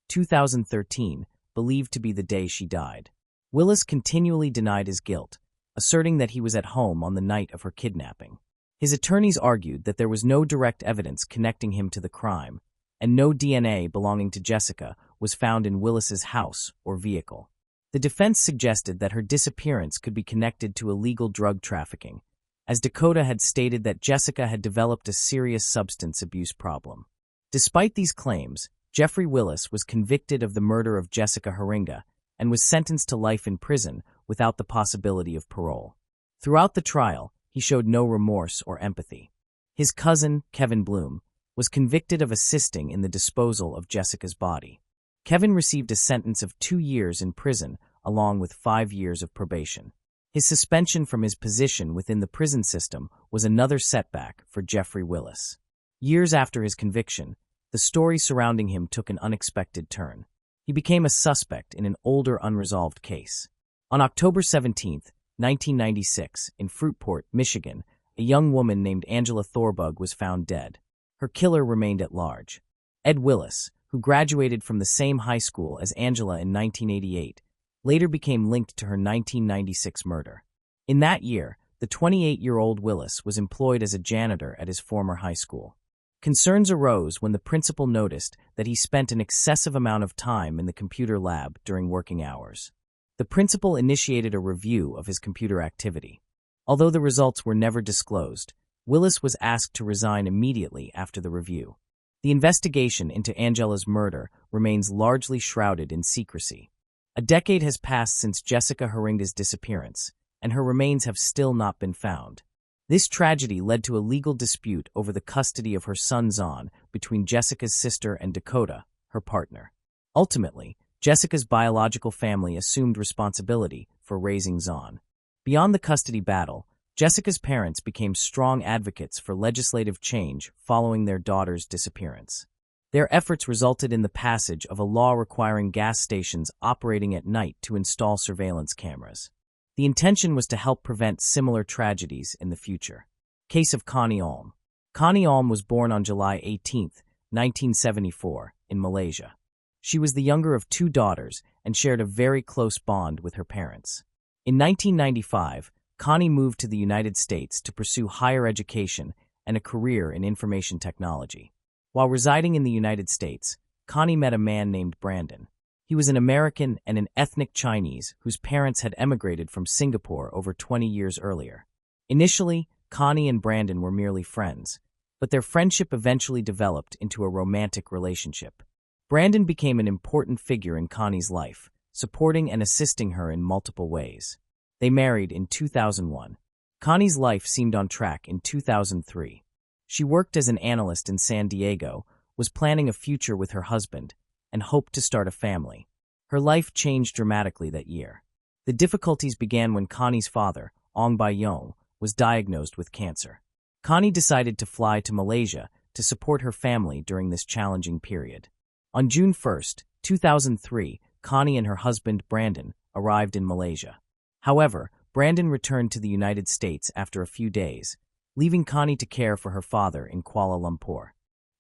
2013, believed to be the day she died. Willis continually denied his guilt, asserting that he was at home on the night of her kidnapping. His attorneys argued that there was no direct evidence connecting him to the crime, and no DNA belonging to Jessica was found in Willis's house or vehicle. The defense suggested that her disappearance could be connected to illegal drug trafficking, as Dakota had stated that Jessica had developed a serious substance abuse problem. Despite these claims, Jeffrey Willis was convicted of the murder of Jessica Herringer and was sentenced to life in prison without the possibility of parole. Throughout the trial, he showed no remorse or empathy. His cousin, Kevin Bloom, was convicted of assisting in the disposal of Jessica's body. Kevin received a sentence of 2 years in prison along with 5 years of probation. His suspension from his position within the prison system was another setback for Jeffrey Willis. Years after his conviction, the story surrounding him took an unexpected turn. He became a suspect in an older unresolved case. On October 17, 1996, in Fruitport, Michigan, a young woman named Angela Thorbug was found dead. Her killer remained at large. Ed Willis, who graduated from the same high school as Angela in 1988, later became linked to her 1996 murder. In that year, the 28-year-old Willis was employed as a janitor at his former high school. Concerns arose when the principal noticed that he spent an excessive amount of time in the computer lab during working hours. The principal initiated a review of his computer activity. Although the results were never disclosed, Willis was asked to resign immediately after the review. The investigation into Angela's murder remains largely shrouded in secrecy. A decade has passed since Jessica Herringer's disappearance, and her remains have still not been found. This tragedy led to a legal dispute over the custody of her son Zahn between Jessica's sister and Dakota, her partner. Ultimately, Jessica's biological family assumed responsibility for raising Zahn. Beyond the custody battle, Jessica's parents became strong advocates for legislative change following their daughter's disappearance. Their efforts resulted in the passage of a law requiring gas stations operating at night to install surveillance cameras. The intention was to help prevent similar tragedies in the future. Case of Connie Alm. Connie Alm was born on July 18, 1974, in Malaysia. She was the younger of 2 daughters and shared a very close bond with her parents. In 1995, Connie moved to the United States to pursue higher education and a career in information technology. While residing in the United States, Connie met a man named Brandon. He was an American and an ethnic Chinese whose parents had emigrated from Singapore over 20 years earlier. Initially, Connie and Brandon were merely friends, but their friendship eventually developed into a romantic relationship. Brandon became an important figure in Connie's life, supporting and assisting her in multiple ways. They married in 2001. Connie's life seemed on track in 2003. She worked as an analyst in San Diego, was planning a future with her husband, and hoped to start a family. Her life changed dramatically that year. The difficulties began when Connie's father, Ong Bai-yong, was diagnosed with cancer. Connie decided to fly to Malaysia to support her family during this challenging period. On June 1, 2003, Connie and her husband, Brandon, arrived in Malaysia. However, Brandon returned to the United States after a few days, leaving Connie to care for her father in Kuala Lumpur.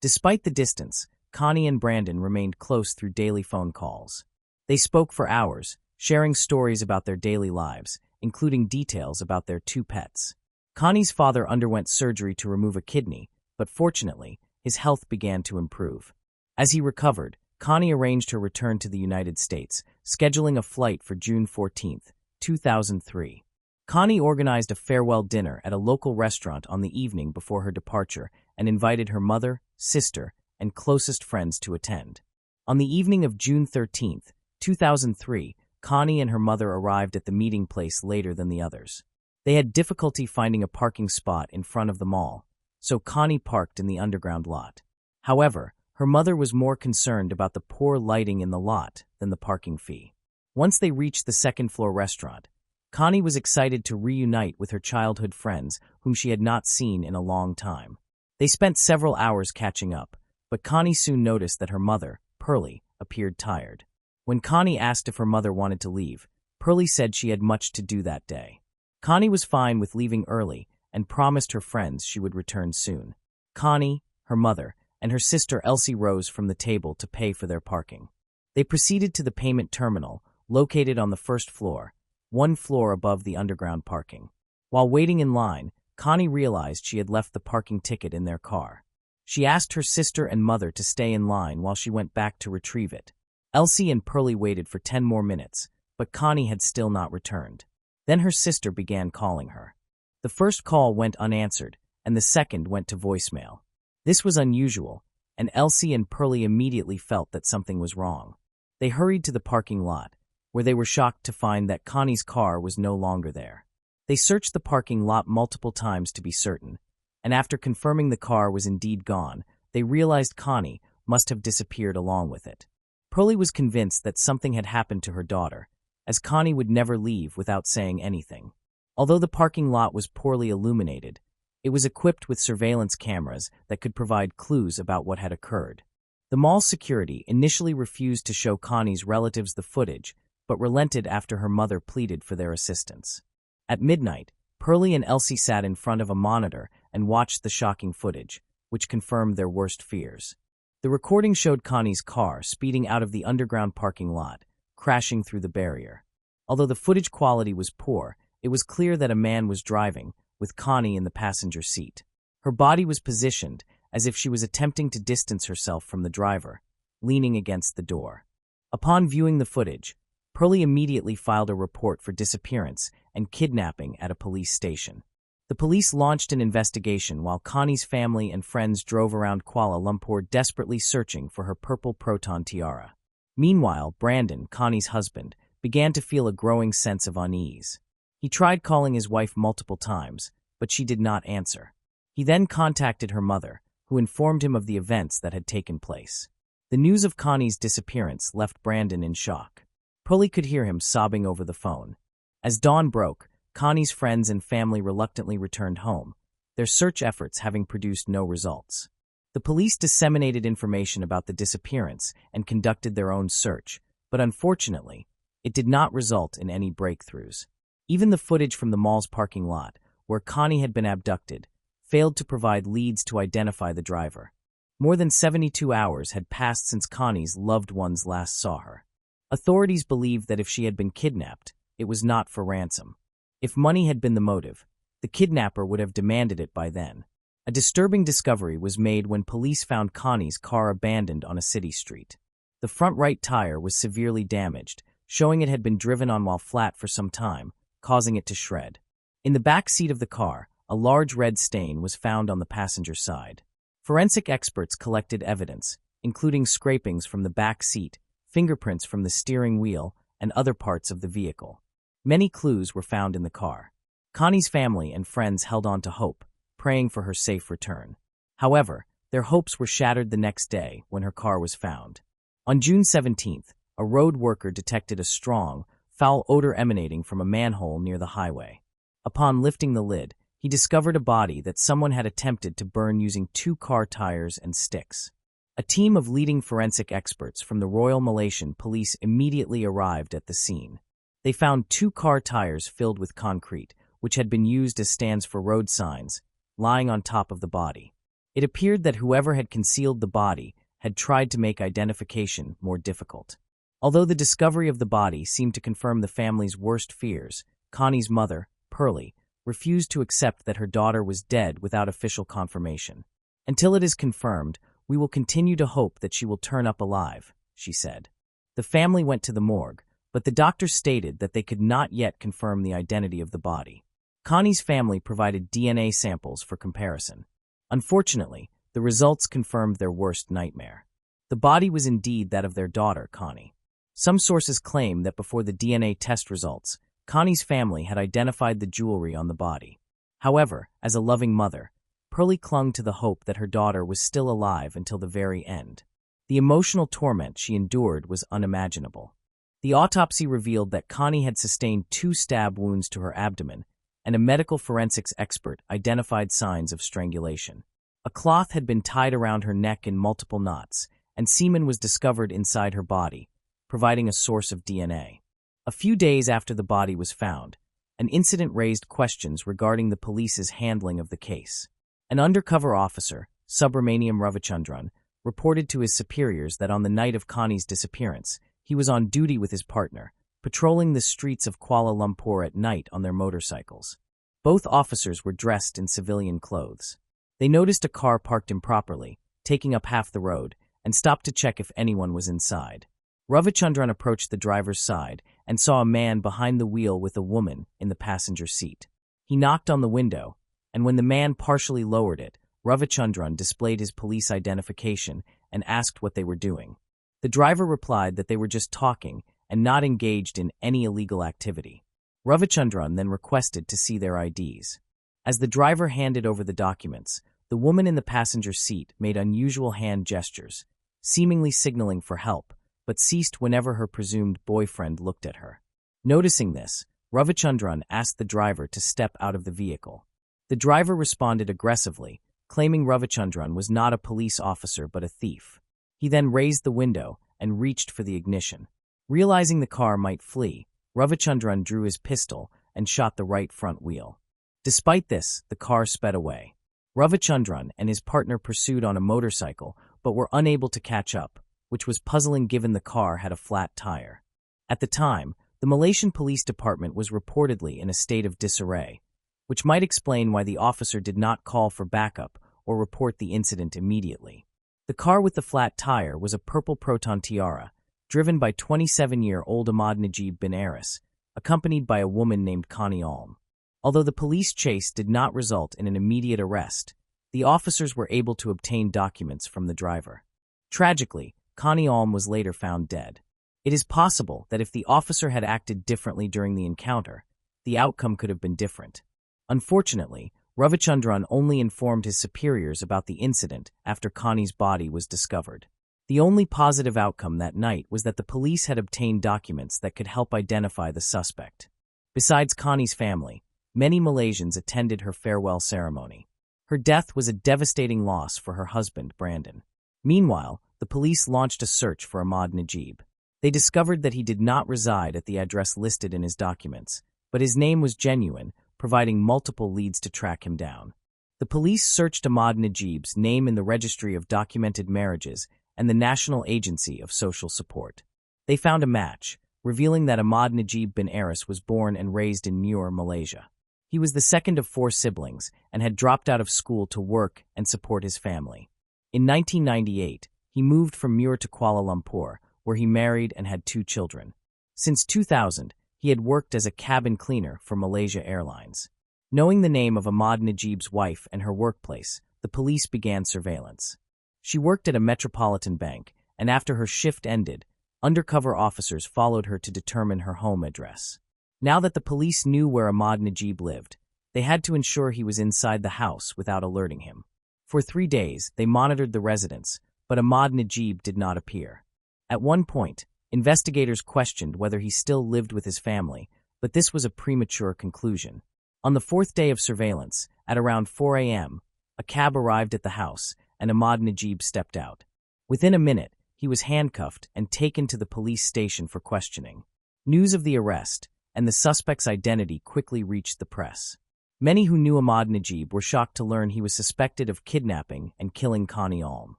Despite the distance, Connie and Brandon remained close through daily phone calls. They spoke for hours, sharing stories about their daily lives, including details about their 2 pets. Connie's father underwent surgery to remove a kidney, but fortunately, his health began to improve. As he recovered, Connie arranged her return to the United States, scheduling a flight for June 14, 2003. Connie organized a farewell dinner at a local restaurant on the evening before her departure and invited her mother, sister, and closest friends to attend. On the evening of June 13, 2003, Connie and her mother arrived at the meeting place later than the others. They had difficulty finding a parking spot in front of the mall, so Connie parked in the underground lot. However, her mother was more concerned about the poor lighting in the lot than the parking fee. Once they reached the second-floor restaurant, Connie was excited to reunite with her childhood friends whom she had not seen in a long time. They spent several hours catching up, but Connie soon noticed that her mother, Pearlie, appeared tired. When Connie asked if her mother wanted to leave, Pearlie said she had much to do that day. Connie was fine with leaving early and promised her friends she would return soon. Connie, her mother, and her sister Elsie rose from the table to pay for their parking. They proceeded to the payment terminal, located on the first floor, 1 floor above the underground parking. While waiting in line, Connie realized she had left the parking ticket in their car. She asked her sister and mother to stay in line while she went back to retrieve it. Elsie and Pearlie waited for 10 more minutes, but Connie had still not returned. Then her sister began calling her. The first call went unanswered, and the second went to voicemail. This was unusual, and Elsie and Pearlie immediately felt that something was wrong. They hurried to the parking lot, where they were shocked to find that Connie's car was no longer there. They searched the parking lot multiple times to be certain, and after confirming the car was indeed gone, they realized Connie must have disappeared along with it. Pearlie was convinced that something had happened to her daughter, as Connie would never leave without saying anything. Although the parking lot was poorly illuminated, it was equipped with surveillance cameras that could provide clues about what had occurred. The mall security initially refused to show Connie's relatives the footage, but relented after her mother pleaded for their assistance. At midnight, Pearlie and Elsie sat in front of a monitor and watched the shocking footage, which confirmed their worst fears. The recording showed Connie's car speeding out of the underground parking lot, crashing through the barrier. Although the footage quality was poor, it was clear that a man was driving, with Connie in the passenger seat. Her body was positioned as if she was attempting to distance herself from the driver, leaning against the door. Upon viewing the footage, Pearlie immediately filed a report for disappearance and kidnapping at a police station. The police launched an investigation while Connie's family and friends drove around Kuala Lumpur desperately searching for her purple proton tiara. Meanwhile, Brandon, Connie's husband, began to feel a growing sense of unease. He tried calling his wife multiple times, but she did not answer. He then contacted her mother, who informed him of the events that had taken place. The news of Connie's disappearance left Brandon in shock. Pearlie could hear him sobbing over the phone. As dawn broke, Connie's friends and family reluctantly returned home, their search efforts having produced no results. The police disseminated information about the disappearance and conducted their own search, but unfortunately, it did not result in any breakthroughs. Even the footage from the mall's parking lot, where Connie had been abducted, failed to provide leads to identify the driver. More than 72 hours had passed since Connie's loved ones last saw her. Authorities believed that if she had been kidnapped, it was not for ransom. If money had been the motive, the kidnapper would have demanded it by then. A disturbing discovery was made when police found Connie's car abandoned on a city street. The front right tire was severely damaged, showing it had been driven on while flat for some time, causing it to shred. In the back seat of the car, a large red stain was found on the passenger side. Forensic experts collected evidence, including scrapings from the back seat, fingerprints from the steering wheel, and other parts of the vehicle. Many clues were found in the car. Connie's family and friends held on to hope, praying for her safe return. However, their hopes were shattered the next day when her car was found. On June 17th, a road worker detected a strong, foul odor emanating from a manhole near the highway. Upon lifting the lid, he discovered a body that someone had attempted to burn using 2 car tires and sticks. A team of leading forensic experts from the Royal Malaysian Police immediately arrived at the scene. They found 2 car tires filled with concrete, which had been used as stands for road signs, lying on top of the body. It appeared that whoever had concealed the body had tried to make identification more difficult. Although the discovery of the body seemed to confirm the family's worst fears, Connie's mother, Pearlie, refused to accept that her daughter was dead without official confirmation. "Until it is confirmed, we will continue to hope that she will turn up alive," she said. The family went to the morgue, but the doctors stated that they could not yet confirm the identity of the body. Connie's family provided DNA samples for comparison. Unfortunately, the results confirmed their worst nightmare. The body was indeed that of their daughter, Connie. Some sources claim that before the DNA test results, Connie's family had identified the jewelry on the body. However, as a loving mother, Pearlie clung to the hope that her daughter was still alive until the very end. The emotional torment she endured was unimaginable. The autopsy revealed that Connie had sustained 2 stab wounds to her abdomen, and a medical forensics expert identified signs of strangulation. A cloth had been tied around her neck in multiple knots, and semen was discovered inside her body, providing a source of DNA. A few days after the body was found, an incident raised questions regarding the police's handling of the case. An undercover officer, Subramaniam Ravichandran, reported to his superiors that on the night of Connie's disappearance, he was on duty with his partner, patrolling the streets of Kuala Lumpur at night on their motorcycles. Both officers were dressed in civilian clothes. They noticed a car parked improperly, taking up half the road, and stopped to check if anyone was inside. Ravichandran approached the driver's side and saw a man behind the wheel with a woman in the passenger seat. He knocked on the window, and when the man partially lowered it, Ravichandran displayed his police identification and asked what they were doing. The driver replied that they were just talking and not engaged in any illegal activity. Ravichandran then requested to see their IDs. As the driver handed over the documents, the woman in the passenger seat made unusual hand gestures, seemingly signaling for help, but ceased whenever her presumed boyfriend looked at her. Noticing this, Ravichandran asked the driver to step out of the vehicle. The driver responded aggressively, claiming Ravichandran was not a police officer but a thief. He then raised the window and reached for the ignition. Realizing the car might flee, Ravichandran drew his pistol and shot the right front wheel. Despite this, the car sped away. Ravichandran and his partner pursued on a motorcycle but were unable to catch up, which was puzzling given the car had a flat tire. At the time, the Malaysian Police Department was reportedly in a state of disarray, which might explain why the officer did not call for backup or report the incident immediately. The car with the flat tire was a purple Proton Tiara, driven by 27-year-old Ahmad Najib bin Aris, accompanied by a woman named Connie Alm. Although the police chase did not result in an immediate arrest, the officers were able to obtain documents from the driver. Tragically, Connie Alm was later found dead. It is possible that if the officer had acted differently during the encounter, the outcome could have been different. Unfortunately, Ravichandran only informed his superiors about the incident after Connie's body was discovered. The only positive outcome that night was that the police had obtained documents that could help identify the suspect. Besides Connie's family, many Malaysians attended her farewell ceremony. Her death was a devastating loss for her husband, Brandon. Meanwhile, the police launched a search for Ahmad Najib. They discovered that he did not reside at the address listed in his documents, but his name was genuine, providing multiple leads to track him down. The police searched Ahmad Najib's name in the Registry of Documented Marriages and the National Agency of Social Support. They found a match, revealing that Ahmad Najib bin Aris was born and raised in Muar, Malaysia. He was the second of 4 siblings and had dropped out of school to work and support his family. In 1998, he moved from Muar to Kuala Lumpur, where he married and had 2 children. Since 2000, he had worked as a cabin cleaner for Malaysia Airlines. Knowing the name of Ahmad Najib's wife and her workplace, the police began surveillance. She worked at a metropolitan bank, and after her shift ended, undercover officers followed her to determine her home address. Now that the police knew where Ahmad Najib lived, they had to ensure he was inside the house without alerting him. For 3 days, they monitored the residence, but Ahmad Najib did not appear. At one point, investigators questioned whether he still lived with his family, but this was a premature conclusion. On the fourth day of surveillance, at around 4 a.m., a cab arrived at the house, and Ahmad Najib stepped out. Within a minute, he was handcuffed and taken to the police station for questioning. News of the arrest and the suspect's identity quickly reached the press. Many who knew Ahmad Najib were shocked to learn he was suspected of kidnapping and killing Connie Alm.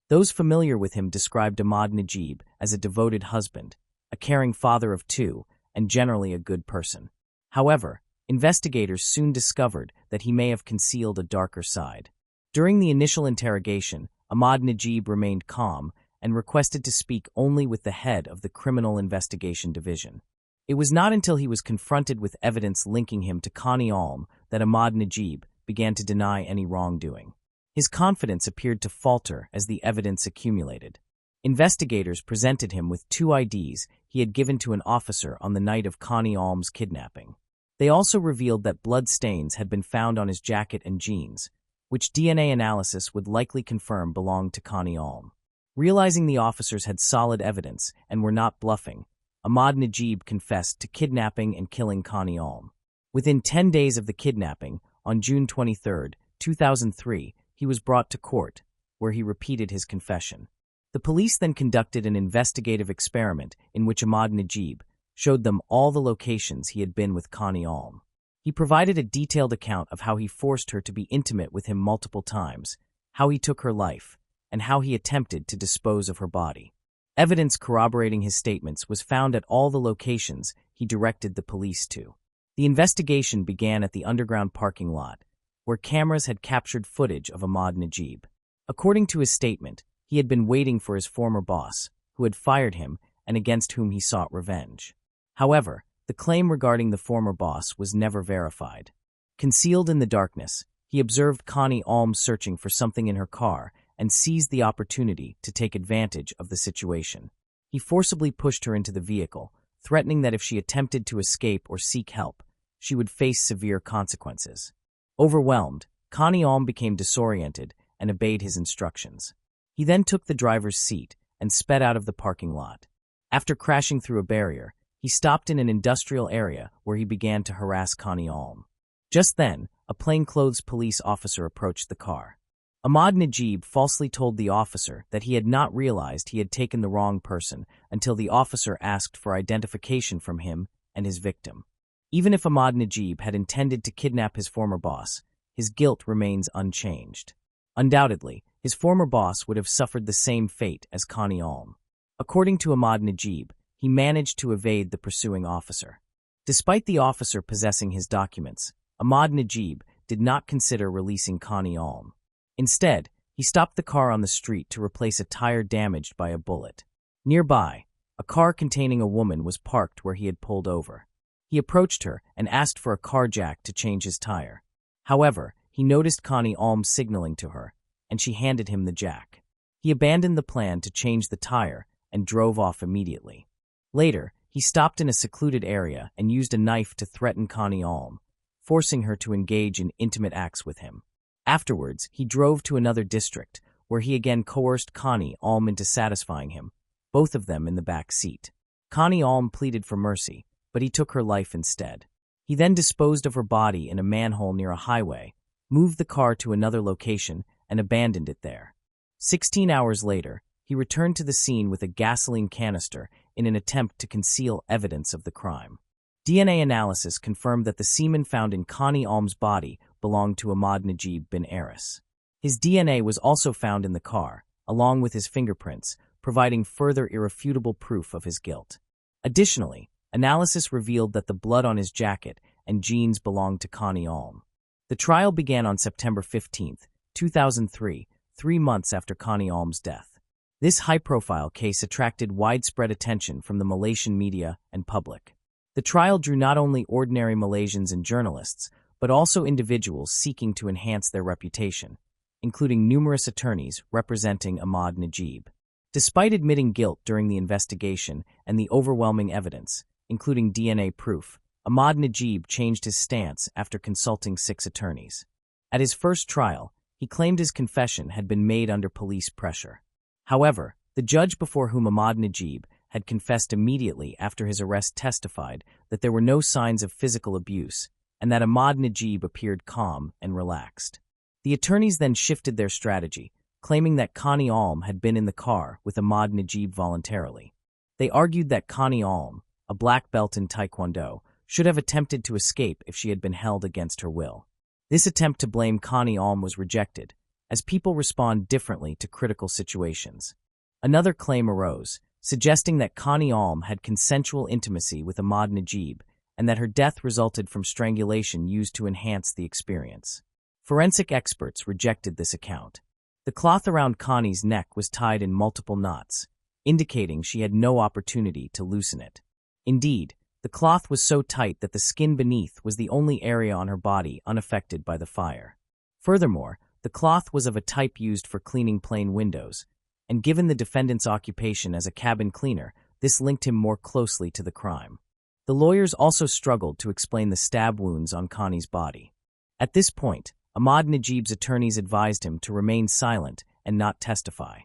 Those familiar with him described Ahmad Najib as a devoted husband, a caring father of two, and generally a good person. However, investigators soon discovered that he may have concealed a darker side. During the initial interrogation, Ahmad Najib remained calm and requested to speak only with the head of the Criminal Investigation Division. It was not until he was confronted with evidence linking him to Connie Alm that Ahmad Najib began to deny any wrongdoing. His confidence appeared to falter as the evidence accumulated. Investigators presented him with 2 IDs he had given to an officer on the night of Connie Alm's kidnapping. They also revealed that blood stains had been found on his jacket and jeans, which DNA analysis would likely confirm belonged to Connie Alm. Realizing the officers had solid evidence and were not bluffing, Ahmad Najib confessed to kidnapping and killing Connie Alm. Within 10 days of the kidnapping, on June 23, 2003, he was brought to court, where he repeated his confession. The police then conducted an investigative experiment in which Ahmad Najib showed them all the locations he had been with Connie Alm. He provided a detailed account of how he forced her to be intimate with him multiple times, how he took her life, and how he attempted to dispose of her body. Evidence corroborating his statements was found at all the locations he directed the police to. The investigation began at the underground parking lot, where cameras had captured footage of Ahmad Najib. According to his statement, he had been waiting for his former boss, who had fired him and against whom he sought revenge. However, the claim regarding the former boss was never verified. Concealed in the darkness, he observed Connie Alm searching for something in her car and seized the opportunity to take advantage of the situation. He forcibly pushed her into the vehicle, threatening that if she attempted to escape or seek help, she would face severe consequences. Overwhelmed, Connie Alm became disoriented and obeyed his instructions. He then took the driver's seat and sped out of the parking lot. After crashing through a barrier, he stopped in an industrial area where he began to harass Connie Alm. Just then, a plainclothes police officer approached the car. Ahmad Najib falsely told the officer that he had not realized he had taken the wrong person until the officer asked for identification from him and his victim. Even if Ahmad Najib had intended to kidnap his former boss, his guilt remains unchanged. Undoubtedly, his former boss would have suffered the same fate as Connie Alm. According to Ahmad Najib, he managed to evade the pursuing officer. Despite the officer possessing his documents, Ahmad Najib did not consider releasing Connie Alm. Instead, he stopped the car on the street to replace a tire damaged by a bullet. Nearby, a car containing a woman was parked where he had pulled over. He approached her and asked for a car jack to change his tire. However, he noticed Connie Alm signaling to her, and she handed him the jack. He abandoned the plan to change the tire and drove off immediately. Later, he stopped in a secluded area and used a knife to threaten Connie Alm, forcing her to engage in intimate acts with him. Afterwards, he drove to another district, where he again coerced Connie Alm into satisfying him, both of them in the back seat. Connie Alm pleaded for mercy, but he took her life instead. He then disposed of her body in a manhole near a highway, moved the car to another location, and abandoned it there. 16 hours later, he returned to the scene with a gasoline canister in an attempt to conceal evidence of the crime. DNA analysis confirmed that the semen found in Connie Alm's body belonged to Ahmad Najib bin Aris. His DNA was also found in the car, along with his fingerprints, providing further irrefutable proof of his guilt. Additionally, analysis revealed that the blood on his jacket and jeans belonged to Connie Alm. The trial began on September 15, 2003, 3 months after Connie Alm's death. This high-profile case attracted widespread attention from the Malaysian media and public. The trial drew not only ordinary Malaysians and journalists, but also individuals seeking to enhance their reputation, including numerous attorneys representing Ahmad Najib. Despite admitting guilt during the investigation and the overwhelming evidence, including DNA proof, Ahmad Najib changed his stance after consulting 6 attorneys. At his first trial, he claimed his confession had been made under police pressure. However, the judge before whom Ahmad Najib had confessed immediately after his arrest testified that there were no signs of physical abuse and that Ahmad Najib appeared calm and relaxed. The attorneys then shifted their strategy, claiming that Connie Alm had been in the car with Ahmad Najib voluntarily. They argued that Connie Alm, a black belt in Taekwondo, should have attempted to escape if she had been held against her will. This attempt to blame Connie Alm was rejected, as people respond differently to critical situations. Another claim arose, suggesting that Connie Alm had consensual intimacy with Ahmad Najib and that her death resulted from strangulation used to enhance the experience. Forensic experts rejected this account. The cloth around Connie's neck was tied in multiple knots, indicating she had no opportunity to loosen it. Indeed, the cloth was so tight that the skin beneath was the only area on her body unaffected by the fire. Furthermore, the cloth was of a type used for cleaning plane windows, and given the defendant's occupation as a cabin cleaner, this linked him more closely to the crime. The lawyers also struggled to explain the stab wounds on Connie's body. At this point, Ahmad Najib's attorneys advised him to remain silent and not testify.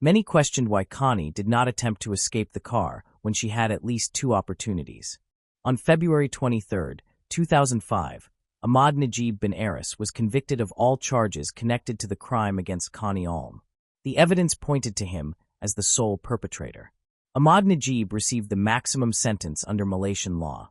Many questioned why Connie did not attempt to escape the car when she had at least two opportunities. On February 23, 2005, Ahmad Najib bin Aris was convicted of all charges connected to the crime against Connie Alm. The evidence pointed to him as the sole perpetrator. Ahmad Najib received the maximum sentence under Malaysian law,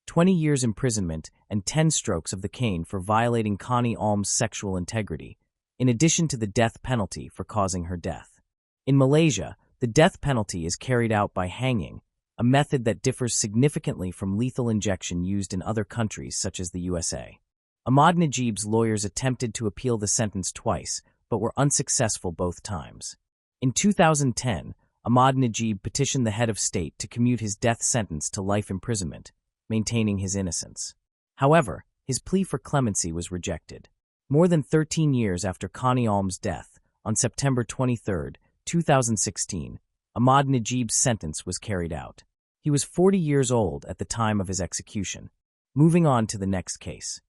20 years imprisonment and 10 strokes of the cane for violating Connie Alm's sexual integrity, in addition to the death penalty for causing her death. In Malaysia, the death penalty is carried out by hanging, a method that differs significantly from lethal injection used in other countries such as the USA. Ahmad Najib's lawyers attempted to appeal the sentence twice, but were unsuccessful both times. In 2010, Ahmad Najib petitioned the head of state to commute his death sentence to life imprisonment, maintaining his innocence. However, his plea for clemency was rejected. More than 13 years after Connie Alm's death, on September 23, 2016, Ahmad Najib's sentence was carried out. He was 40 years old at the time of his execution. Moving on to the next case.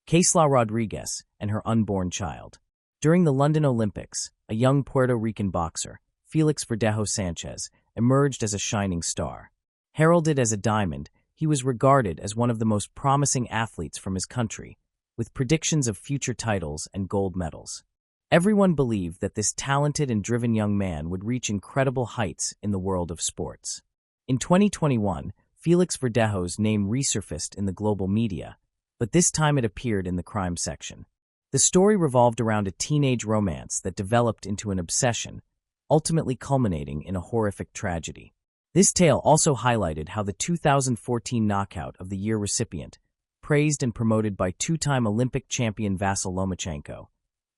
Keisla Rodriguez and her unborn child. During the London Olympics, a young Puerto Rican boxer, Felix Verdejo Sanchez, emerged as a shining star. Heralded as a diamond, he was regarded as one of the most promising athletes from his country, with predictions of future titles and gold medals. Everyone believed that this talented and driven young man would reach incredible heights in the world of sports. In 2021, Felix Verdejo's name resurfaced in the global media, but this time it appeared in the crime section. The story revolved around a teenage romance that developed into an obsession, ultimately culminating in a horrific tragedy. This tale also highlighted how the 2014 Knockout of the Year recipient, praised and promoted by two-time Olympic champion Vasyl Lomachenko,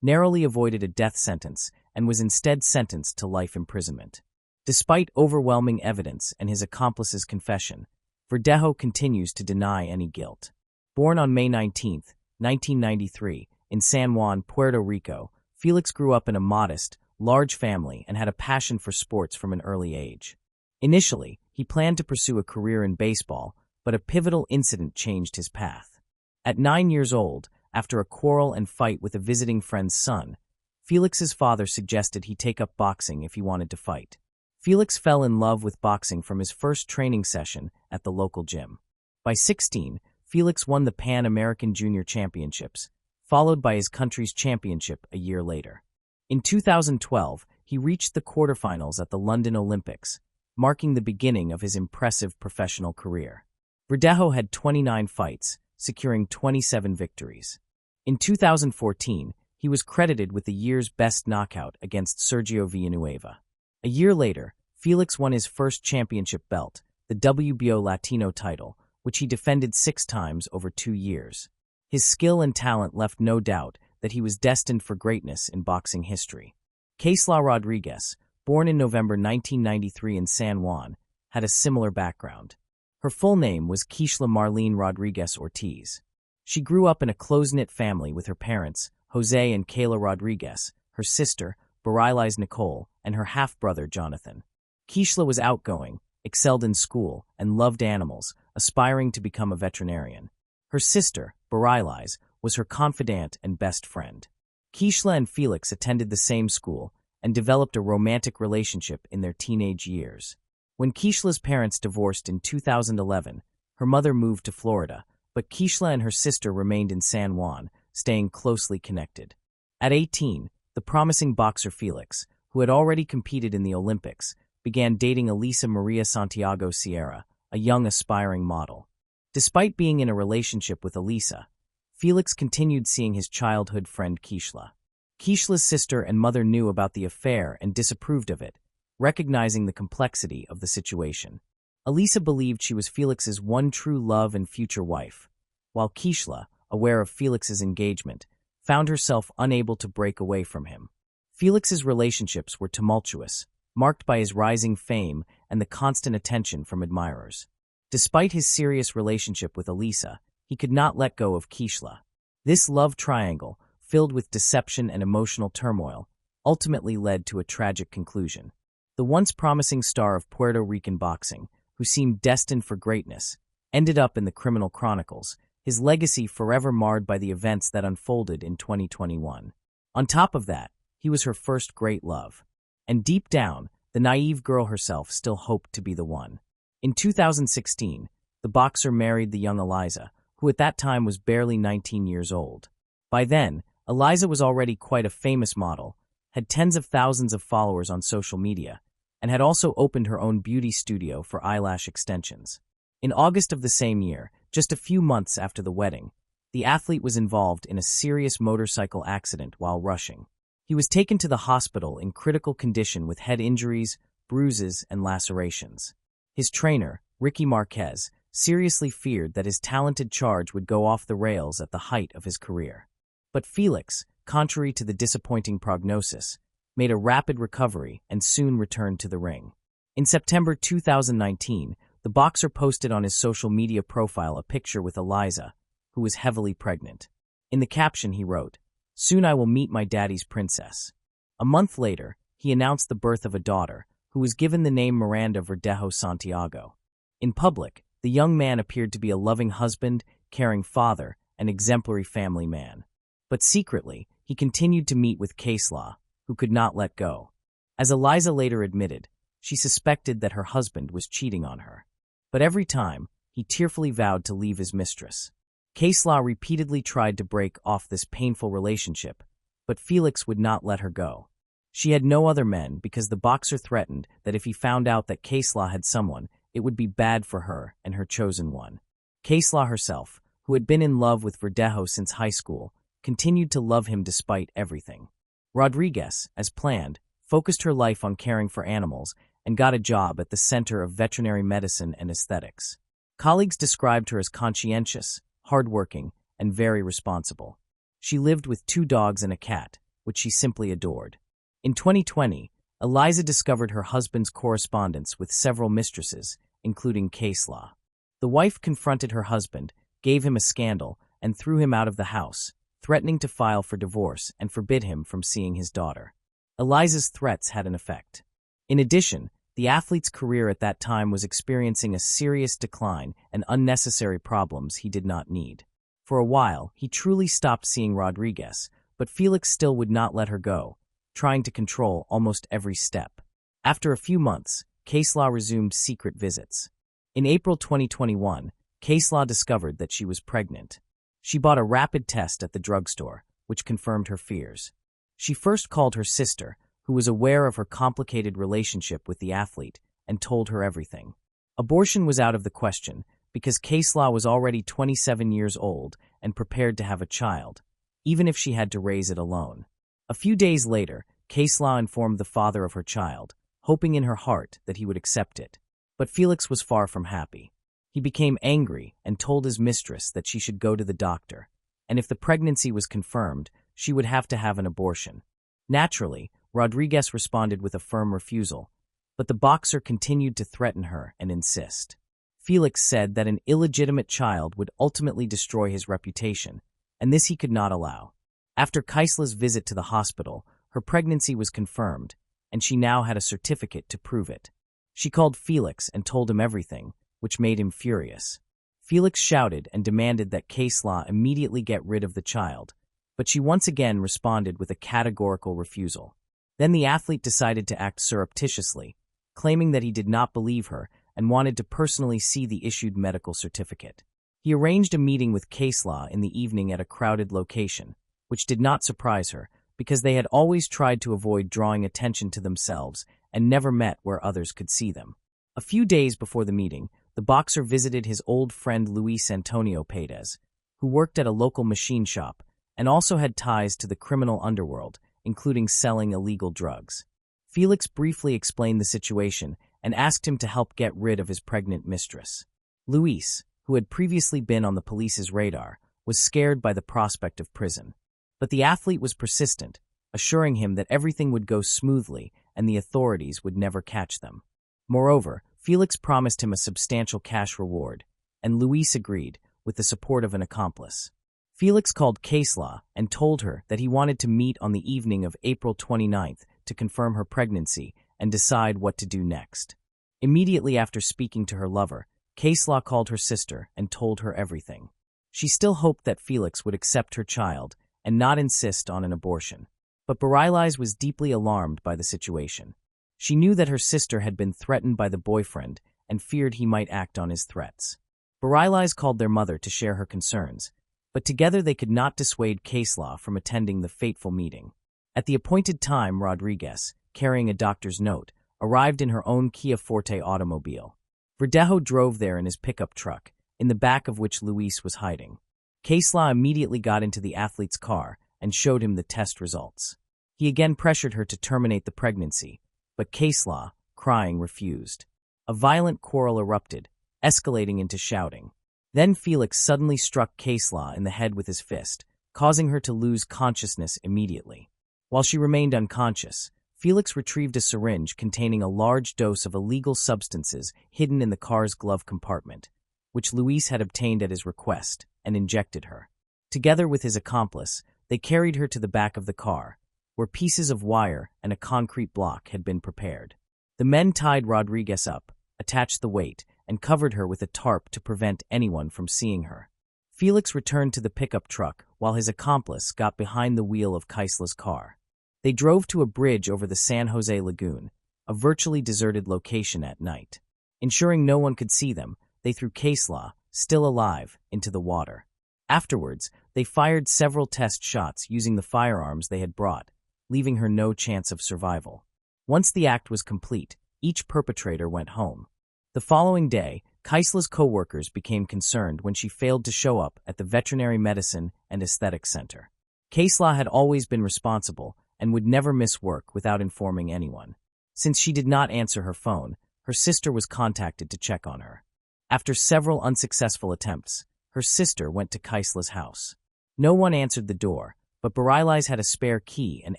narrowly avoided a death sentence and was instead sentenced to life imprisonment. Despite overwhelming evidence and his accomplice's confession, Verdejo continues to deny any guilt. Born on May 19, 1993, in San Juan, Puerto Rico, Felix grew up in a modest, large family and had a passion for sports from an early age. Initially, he planned to pursue a career in baseball, but a pivotal incident changed his path. At 9 years old, after a quarrel and fight with a visiting friend's son, Felix's father suggested he take up boxing if he wanted to fight. Felix fell in love with boxing from his first training session at the local gym. By 16, Felix won the Pan American Junior Championships, followed by his country's championship a year later. In 2012, he reached the quarterfinals at the London Olympics, marking the beginning of his impressive professional career. Verdejo had 29 fights, securing 27 victories. In 2014, he was credited with the year's best knockout against Sergio Villanueva. A year later, Felix won his first championship belt, the WBO Latino title, which he defended 6 times over 2 years. His skill and talent left no doubt that he was destined for greatness in boxing history. Keisla Rodriguez, born in November 1993 in San Juan, had a similar background. Her full name was Keisla Marlene Rodriguez Ortiz. She grew up in a close-knit family with her parents, Jose and Kayla Rodriguez, her sister, Barilais Nicole, and her half-brother, Jonathan. Keisla was outgoing, excelled in school, and loved animals, aspiring to become a veterinarian. Her sister, Barilais, was her confidant and best friend. Keisla and Felix attended the same school and developed a romantic relationship in their teenage years. When Keisla's parents divorced in 2011, her mother moved to Florida, but Keishla and her sister remained in San Juan, staying closely connected. At 18, the promising boxer Felix, who had already competed in the Olympics, began dating Elisa Maria Santiago Sierra, a young aspiring model. Despite being in a relationship with Elisa, Felix continued seeing his childhood friend Keishla. Keishla's sister and mother knew about the affair and disapproved of it, recognizing the complexity of the situation. Elisa believed she was Felix's one true love and future wife, while Keishla, aware of Felix's engagement, found herself unable to break away from him. Felix's relationships were tumultuous, marked by his rising fame and the constant attention from admirers. Despite his serious relationship with Elisa, he could not let go of Keishla. This love triangle, filled with deception and emotional turmoil, ultimately led to a tragic conclusion. The once promising star of Puerto Rican boxing, who seemed destined for greatness, ended up in the criminal chronicles, his legacy forever marred by the events that unfolded in 2021. On top of that, he was her first great love. And deep down, the naive girl herself still hoped to be the one. In 2016, the boxer married the young Eliza, who at that time was barely 19 years old. By then, Eliza was already quite a famous model, had tens of thousands of followers on social media, and had also opened her own beauty studio for eyelash extensions. In August of the same year, just a few months after the wedding, the athlete was involved in a serious motorcycle accident while rushing. He was taken to the hospital in critical condition with head injuries, bruises, and lacerations. His trainer, Ricky Marquez, seriously feared that his talented charge would go off the rails at the height of his career. But Felix, contrary to the disappointing prognosis, made a rapid recovery and soon returned to the ring. In September 2019, the boxer posted on his social media profile a picture with Eliza, who was heavily pregnant. In the caption he wrote, "Soon I will meet my daddy's princess." A month later, he announced the birth of a daughter, who was given the name Miranda Verdejo Santiago. In public, the young man appeared to be a loving husband, caring father, and exemplary family man. But secretly, he continued to meet with Keishla, who could not let go. As Eliza later admitted, she suspected that her husband was cheating on her. But every time, he tearfully vowed to leave his mistress. Keishla repeatedly tried to break off this painful relationship, but Felix would not let her go. She had no other men because the boxer threatened that if he found out that Keishla had someone, it would be bad for her and her chosen one. Keishla herself, who had been in love with Verdejo since high school, continued to love him despite everything. Rodriguez, as planned, focused her life on caring for animals and got a job at the Center of Veterinary Medicine and Aesthetics. Colleagues described her as conscientious, hardworking, and very responsible. She lived with 2 dogs and a cat, which she simply adored. In 2020, Eliza discovered her husband's correspondence with several mistresses, including Keishla. The wife confronted her husband, gave him a scandal, and threw him out of the house, threatening to file for divorce and forbid him from seeing his daughter. Eliza's threats had an effect. In addition, the athlete's career at that time was experiencing a serious decline and unnecessary problems he did not need. For a while, he truly stopped seeing Rodriguez, but Felix still would not let her go, trying to control almost every step. After a few months, Keishla resumed secret visits. In April 2021, Keishla discovered that she was pregnant. She bought a rapid test at the drugstore, which confirmed her fears. She first called her sister, who was aware of her complicated relationship with the athlete, and told her everything. Abortion was out of the question because Keishla was already 27 years old and prepared to have a child, even if she had to raise it alone. A few days later, Keishla informed the father of her child, hoping in her heart that he would accept it. But Felix was far from happy. He became angry and told his mistress that she should go to the doctor, and if the pregnancy was confirmed, she would have to have an abortion. Naturally, Rodriguez responded with a firm refusal, but the boxer continued to threaten her and insist. Felix said that an illegitimate child would ultimately destroy his reputation, and this he could not allow. After Keishla's visit to the hospital, her pregnancy was confirmed, and she now had a certificate to prove it. She called Felix and told him everything, which made him furious. Felix shouted and demanded that Keishla immediately get rid of the child, but she once again responded with a categorical refusal. Then the athlete decided to act surreptitiously, claiming that he did not believe her and wanted to personally see the issued medical certificate. He arranged a meeting with Caselah in the evening at a crowded location, which did not surprise her because they had always tried to avoid drawing attention to themselves and never met where others could see them. A few days before the meeting, the boxer visited his old friend Luis Antonio Paredes, who worked at a local machine shop and also had ties to the criminal underworld, including selling illegal drugs. Felix briefly explained the situation and asked him to help get rid of his pregnant mistress. Luis, who had previously been on the police's radar, was scared by the prospect of prison. But the athlete was persistent, assuring him that everything would go smoothly and the authorities would never catch them. Moreover, Felix promised him a substantial cash reward, and Luis agreed, with the support of an accomplice. Felix called Caselah and told her that he wanted to meet on the evening of April 29th to confirm her pregnancy and decide what to do next. Immediately after speaking to her lover, Caselah called her sister and told her everything. She still hoped that Felix would accept her child and not insist on an abortion. But Bareilles was deeply alarmed by the situation. She knew that her sister had been threatened by the boyfriend and feared he might act on his threats. Bareilles called their mother to share her concerns, but together they could not dissuade Caselah from attending the fateful meeting. At the appointed time, Rodriguez, carrying a doctor's note, arrived in her own Kia Forte automobile. Verdejo drove there in his pickup truck, in the back of which Luis was hiding. Caselah immediately got into the athlete's car and showed him the test results. He again pressured her to terminate the pregnancy, but Caselah, crying, refused. A violent quarrel erupted, escalating into shouting. Then Felix suddenly struck Caselah in the head with his fist, causing her to lose consciousness immediately. While she remained unconscious, Felix retrieved a syringe containing a large dose of illegal substances hidden in the car's glove compartment, which Luis had obtained at his request, and injected her. Together with his accomplice, they carried her to the back of the car, where pieces of wire and a concrete block had been prepared. The men tied Rodriguez up, attached the weight, and covered her with a tarp to prevent anyone from seeing her. Felix returned to the pickup truck while his accomplice got behind the wheel of Caselah's car. They drove to a bridge over the San Jose Lagoon, a virtually deserted location at night. Ensuring no one could see them, they threw Caselah, still alive, into the water. Afterwards, they fired several test shots using the firearms they had brought, leaving her no chance of survival. Once the act was complete, each perpetrator went home. The following day, Caselah's co-workers became concerned when she failed to show up at the Veterinary Medicine and Aesthetics Center. Caselah had always been responsible and would never miss work without informing anyone. Since she did not answer her phone, her sister was contacted to check on her. After several unsuccessful attempts, her sister went to Caselah's house. No one answered the door, but Bareilles had a spare key and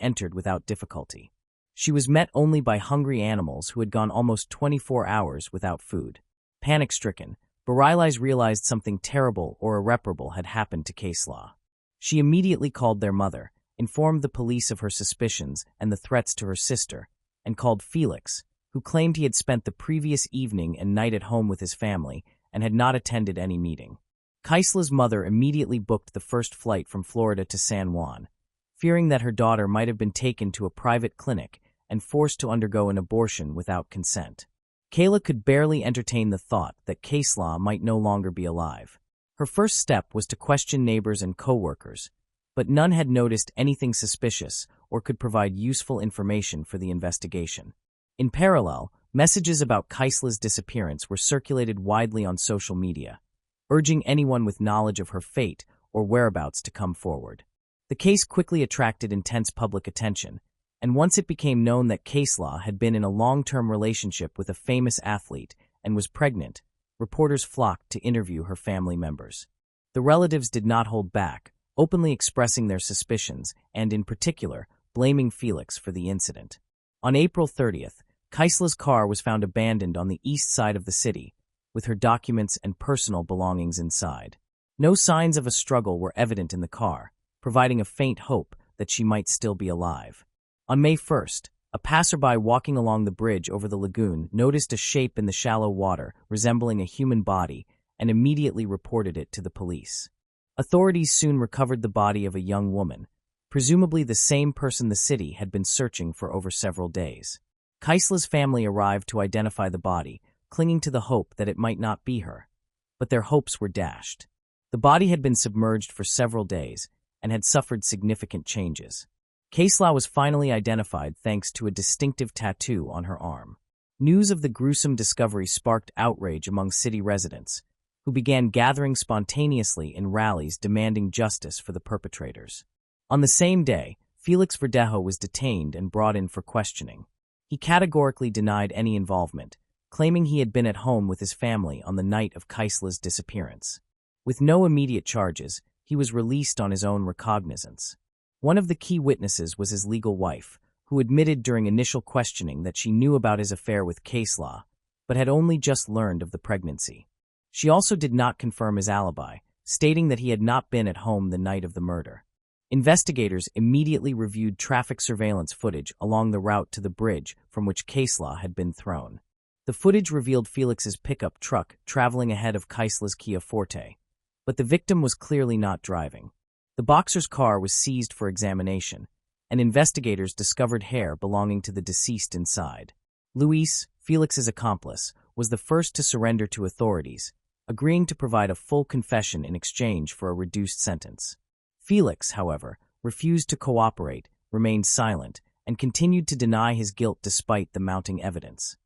entered without difficulty. She was met only by hungry animals who had gone almost 24 hours without food. Panic-stricken, Bareilles realized something terrible or irreparable had happened to Caselah. She immediately called their mother, informed the police of her suspicions and the threats to her sister, and called Felix, who claimed he had spent the previous evening and night at home with his family and had not attended any meeting. Caselah's mother immediately booked the first flight from Florida to San Juan, fearing that her daughter might have been taken to a private clinic and forced to undergo an abortion without consent. Kayla could barely entertain the thought that Caselah might no longer be alive. Her first step was to question neighbors and co-workers, but none had noticed anything suspicious or could provide useful information for the investigation. In parallel, messages about Caselah's disappearance were circulated widely on social media, urging anyone with knowledge of her fate or whereabouts to come forward. The case quickly attracted intense public attention, and once it became known that Caselah had been in a long-term relationship with a famous athlete and was pregnant, reporters flocked to interview her family members. The relatives did not hold back, openly expressing their suspicions and, in particular, blaming Felix for the incident. On April 30th, Caselah's car was found abandoned on the east side of the city, with her documents and personal belongings inside. No signs of a struggle were evident in the car, providing a faint hope that she might still be alive. On May 1st, a passerby walking along the bridge over the lagoon noticed a shape in the shallow water resembling a human body and immediately reported it to the police. Authorities soon recovered the body of a young woman, presumably the same person the city had been searching for over several days. Caselah's family arrived to identify the body, clinging to the hope that it might not be her. But their hopes were dashed. The body had been submerged for several days and had suffered significant changes. Kaesla was finally identified thanks to a distinctive tattoo on her arm. News of the gruesome discovery sparked outrage among city residents, who began gathering spontaneously in rallies demanding justice for the perpetrators. On the same day, Felix Verdejo was detained and brought in for questioning. He categorically denied any involvement, claiming he had been at home with his family on the night of Kaesla's disappearance. With no immediate charges, he was released on his own recognizance. One of the key witnesses was his legal wife, who admitted during initial questioning that she knew about his affair with Kaesla, but had only just learned of the pregnancy. She also did not confirm his alibi, stating that he had not been at home the night of the murder. Investigators immediately reviewed traffic surveillance footage along the route to the bridge from which Kaesla had been thrown. The footage revealed Felix's pickup truck traveling ahead of Kaesla's Kia Forte, but the victim was clearly not driving. The boxer's car was seized for examination, and investigators discovered hair belonging to the deceased inside. Luis, Felix's accomplice, was the first to surrender to authorities, agreeing to provide a full confession in exchange for a reduced sentence. Felix, however, refused to cooperate, remained silent, and continued to deny his guilt despite the mounting evidence.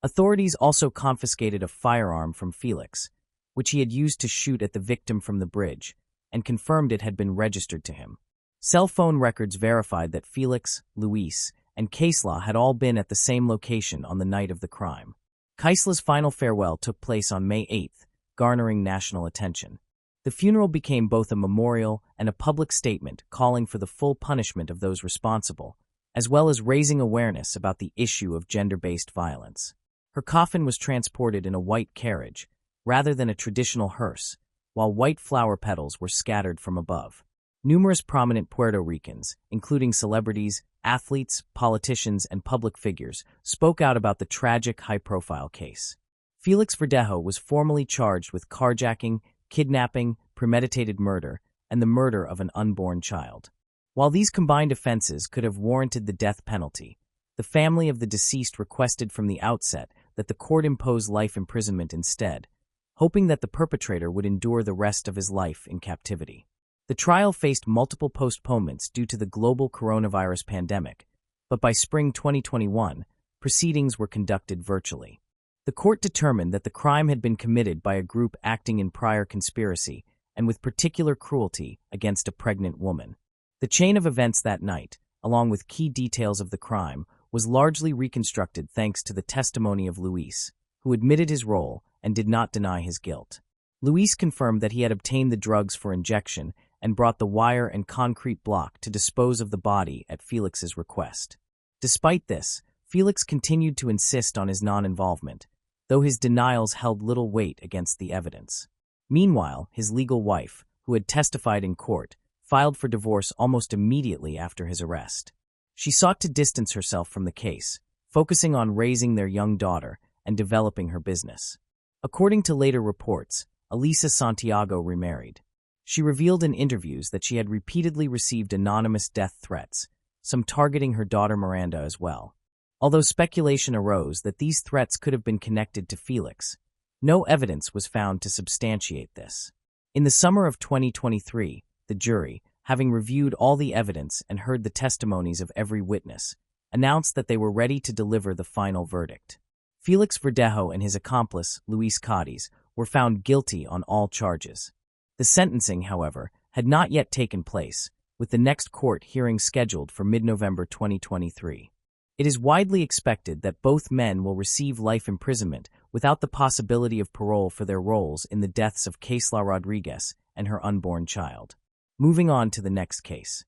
Authorities also confiscated a firearm from Felix, which he had used to shoot at the victim from the bridge, and confirmed it had been registered to him. Cell phone records verified that Felix, Luis, and Kaesla had all been at the same location on the night of the crime. Kaesla's final farewell took place on May 8th, garnering national attention. The funeral became both a memorial and a public statement calling for the full punishment of those responsible, as well as raising awareness about the issue of gender-based violence. Her coffin was transported in a white carriage, rather than a traditional hearse, while white flower petals were scattered from above. Numerous prominent Puerto Ricans, including celebrities, athletes, politicians, and public figures, spoke out about the tragic, high-profile case. Felix Verdejo was formally charged with carjacking, kidnapping, premeditated murder, and the murder of an unborn child. While these combined offenses could have warranted the death penalty, the family of the deceased requested from the outset that the court impose life imprisonment instead, hoping that the perpetrator would endure the rest of his life in captivity. The trial faced multiple postponements due to the global coronavirus pandemic, but by spring 2021, proceedings were conducted virtually. The court determined that the crime had been committed by a group acting in prior conspiracy and with particular cruelty against a pregnant woman. The chain of events that night, along with key details of the crime, was largely reconstructed thanks to the testimony of Luis, who admitted his role and did not deny his guilt. Luis confirmed that he had obtained the drugs for injection and brought the wire and concrete block to dispose of the body at Felix's request. Despite this, Felix continued to insist on his non-involvement, though his denials held little weight against the evidence. Meanwhile, his legal wife, who had testified in court, filed for divorce almost immediately after his arrest. She sought to distance herself from the case, focusing on raising their young daughter and developing her business. According to later reports, Elisa Santiago remarried. She revealed in interviews that she had repeatedly received anonymous death threats, some targeting her daughter Miranda as well. Although speculation arose that these threats could have been connected to Felix, no evidence was found to substantiate this. In the summer of 2023, the jury, having reviewed all the evidence and heard the testimonies of every witness, announced that they were ready to deliver the final verdict. Felix Verdejo and his accomplice, Luis Cadiz, were found guilty on all charges. The sentencing, however, had not yet taken place, with the next court hearing scheduled for mid-November 2023. It is widely expected that both men will receive life imprisonment without the possibility of parole for their roles in the deaths of Kaesla Rodriguez and her unborn child. Moving on to the next case.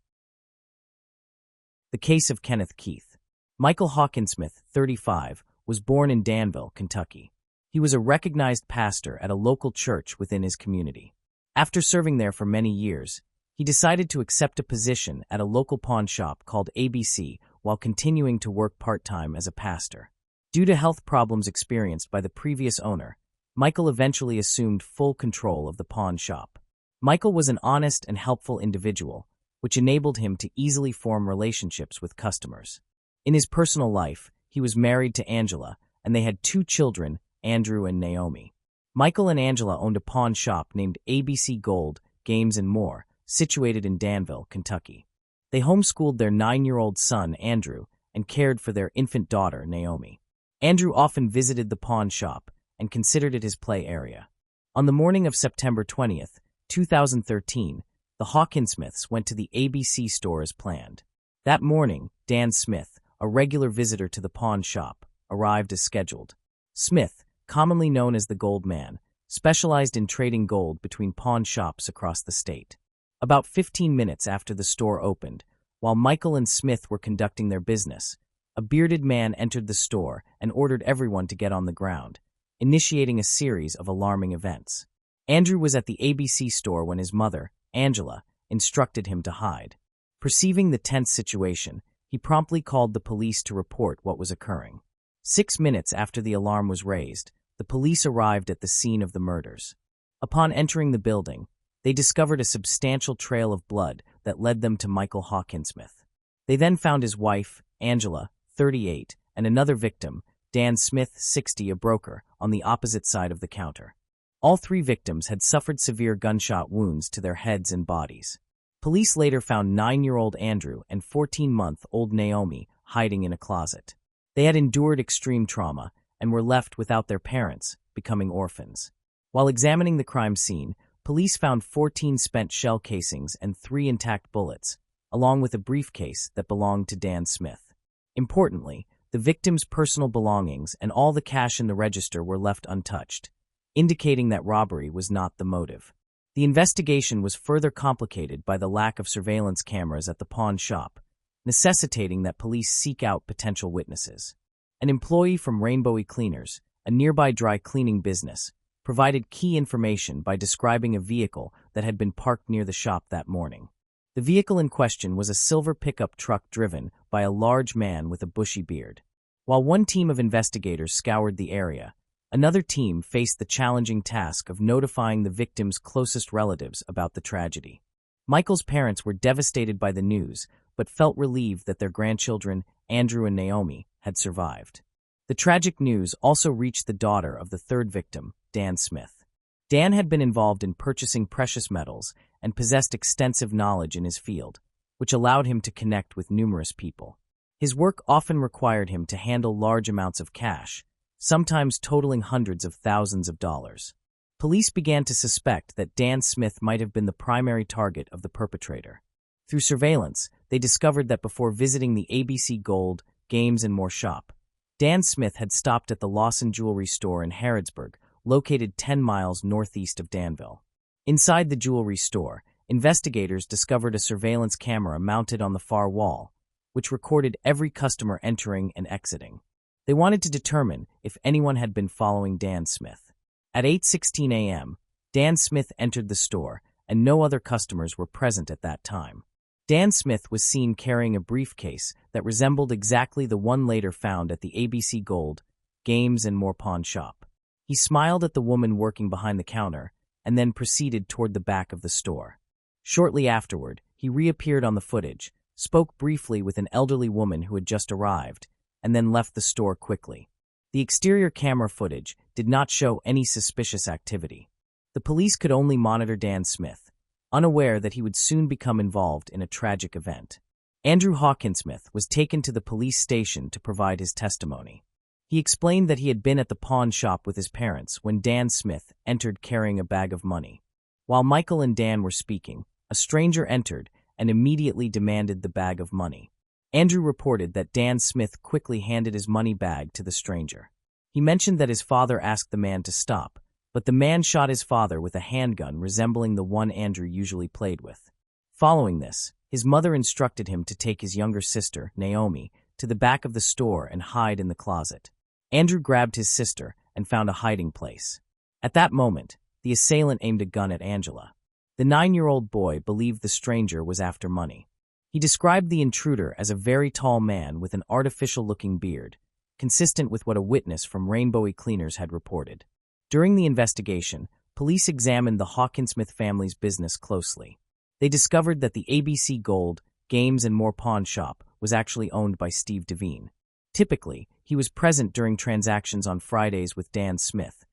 The case of Kenneth Keith. Michael Hawkinsmith, 35, was born in Danville, Kentucky. He was a recognized pastor at a local church within his community. After serving there for many years, he decided to accept a position at a local pawn shop called ABC while continuing to work part-time as a pastor. Due to health problems experienced by the previous owner, Michael eventually assumed full control of the pawn shop. Michael was an honest and helpful individual, which enabled him to easily form relationships with customers. In his personal life, he was married to Angela, and they had 2 children, Andrew and Naomi. Michael and Angela owned a pawn shop named ABC Gold, Games and More, situated in Danville, Kentucky. They homeschooled their 9-year-old son, Andrew, and cared for their infant daughter, Naomi. Andrew often visited the pawn shop and considered it his play area. On the morning of September 20th, 2013, the Hawkinsmiths went to the ABC store as planned. That morning, Dan Smith, a regular visitor to the pawn shop, arrived as scheduled. Smith, commonly known as the Gold Man, specialized in trading gold between pawn shops across the state. About 15 minutes after the store opened, while Michael and Smith were conducting their business, a bearded man entered the store and ordered everyone to get on the ground, initiating a series of alarming events. Andrew was at the ABC store when his mother, Angela, instructed him to hide. Perceiving the tense situation, he promptly called the police to report what was occurring. 6 minutes after the alarm was raised, the police arrived at the scene of the murders. Upon entering the building, they discovered a substantial trail of blood that led them to Michael Hawkinsmith. They then found his wife, Angela, 38, and another victim, Dan Smith, 60, a broker, on the opposite side of the counter. All 3 victims had suffered severe gunshot wounds to their heads and bodies. Police later found 9-year-old Andrew and 14-month-old Naomi hiding in a closet. They had endured extreme trauma and were left without their parents, becoming orphans. While examining the crime scene, police found 14 spent shell casings and 3 intact bullets, along with a briefcase that belonged to Dan Smith. Importantly, the victims' personal belongings and all the cash in the register were left untouched, indicating that robbery was not the motive. The investigation was further complicated by the lack of surveillance cameras at the pawn shop, necessitating that police seek out potential witnesses. An employee from Rainbowy Cleaners, a nearby dry cleaning business, provided key information by describing a vehicle that had been parked near the shop that morning. The vehicle in question was a silver pickup truck driven by a large man with a bushy beard. While one team of investigators scoured the area, another team faced the challenging task of notifying the victims' closest relatives about the tragedy. Michael's parents were devastated by the news, but felt relieved that their grandchildren, Andrew and Naomi, had survived. The tragic news also reached the daughter of the 3rd victim, Dan Smith. Dan had been involved in purchasing precious metals and possessed extensive knowledge in his field, which allowed him to connect with numerous people. His work often required him to handle large amounts of cash, sometimes totaling hundreds of thousands of dollars. Police began to suspect that Dan Smith might have been the primary target of the perpetrator. Through surveillance, they discovered that before visiting the ABC Gold, Games and More shop, Dan Smith had stopped at the Lawson Jewelry Store in Harrodsburg, located 10 miles northeast of Danville. Inside the jewelry store, investigators discovered a surveillance camera mounted on the far wall, which recorded every customer entering and exiting. They wanted to determine if anyone had been following Dan Smith. At 8:16 a.m., Dan Smith entered the store, and no other customers were present at that time. Dan Smith was seen carrying a briefcase that resembled exactly the one later found at the ABC Gold, Games and More pawn shop. He smiled at the woman working behind the counter and then proceeded toward the back of the store. Shortly afterward, he reappeared on the footage, spoke briefly with an elderly woman who had just arrived, and then left the store quickly. The exterior camera footage did not show any suspicious activity. The police could only monitor Dan Smith, unaware that he would soon become involved in a tragic event. Andrew Hawkinsmith was taken to the police station to provide his testimony. He explained that he had been at the pawn shop with his parents when Dan Smith entered carrying a bag of money. While Michael and Dan were speaking, a stranger entered and immediately demanded the bag of money. Andrew reported that Dan Smith quickly handed his money bag to the stranger. He mentioned that his father asked the man to stop, but the man shot his father with a handgun resembling the one Andrew usually played with. Following this, his mother instructed him to take his younger sister, Naomi, to the back of the store and hide in the closet. Andrew grabbed his sister and found a hiding place. At that moment, the assailant aimed a gun at Angela. The 9-year-old boy believed the stranger was after money. He described the intruder as a very tall man with an artificial-looking beard, consistent with what a witness from Rainbowy Cleaners had reported. During the investigation, police examined the Hawkinsmith family's business closely. They discovered that the ABC Gold, Games and More pawn shop was actually owned by Steve Devine. Typically, he was present during transactions on Fridays with Dan Smith,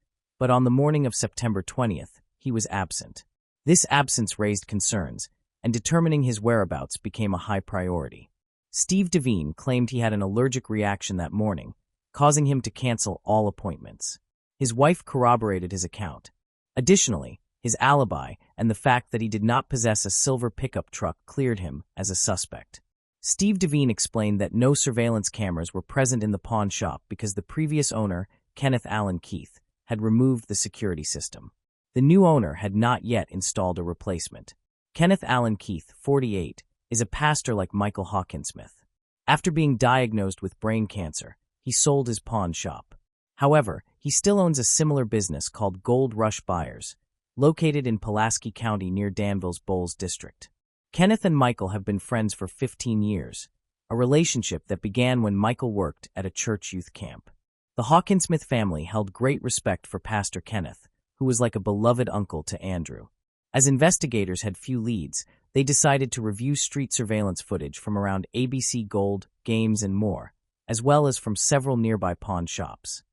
but on the morning of September 20th, he was absent. This absence raised concerns, and determining his whereabouts became a high priority. Steve Devine claimed he had an allergic reaction that morning, causing him to cancel all appointments. His wife corroborated his account. Additionally, his alibi and the fact that he did not possess a silver pickup truck cleared him as a suspect. Steve Devine explained that no surveillance cameras were present in the pawn shop because the previous owner, Kenneth Allen Keith, had removed the security system. The new owner had not yet installed a replacement. Kenneth Allen Keith, 48, is a pastor like Michael Hawkinsmith. After being diagnosed with brain cancer, he sold his pawn shop. However, he still owns a similar business called Gold Rush Buyers, located in Pulaski County near Danville's Bowles district. Kenneth and Michael have been friends for 15 years, a relationship that began when Michael worked at a church youth camp. The Hawkinsmith family held great respect for Pastor Kenneth, who was like a beloved uncle to Andrew. As investigators had few leads, they decided to review street surveillance footage from around ABC Gold, Games, and more, as well as from several nearby pawn shops.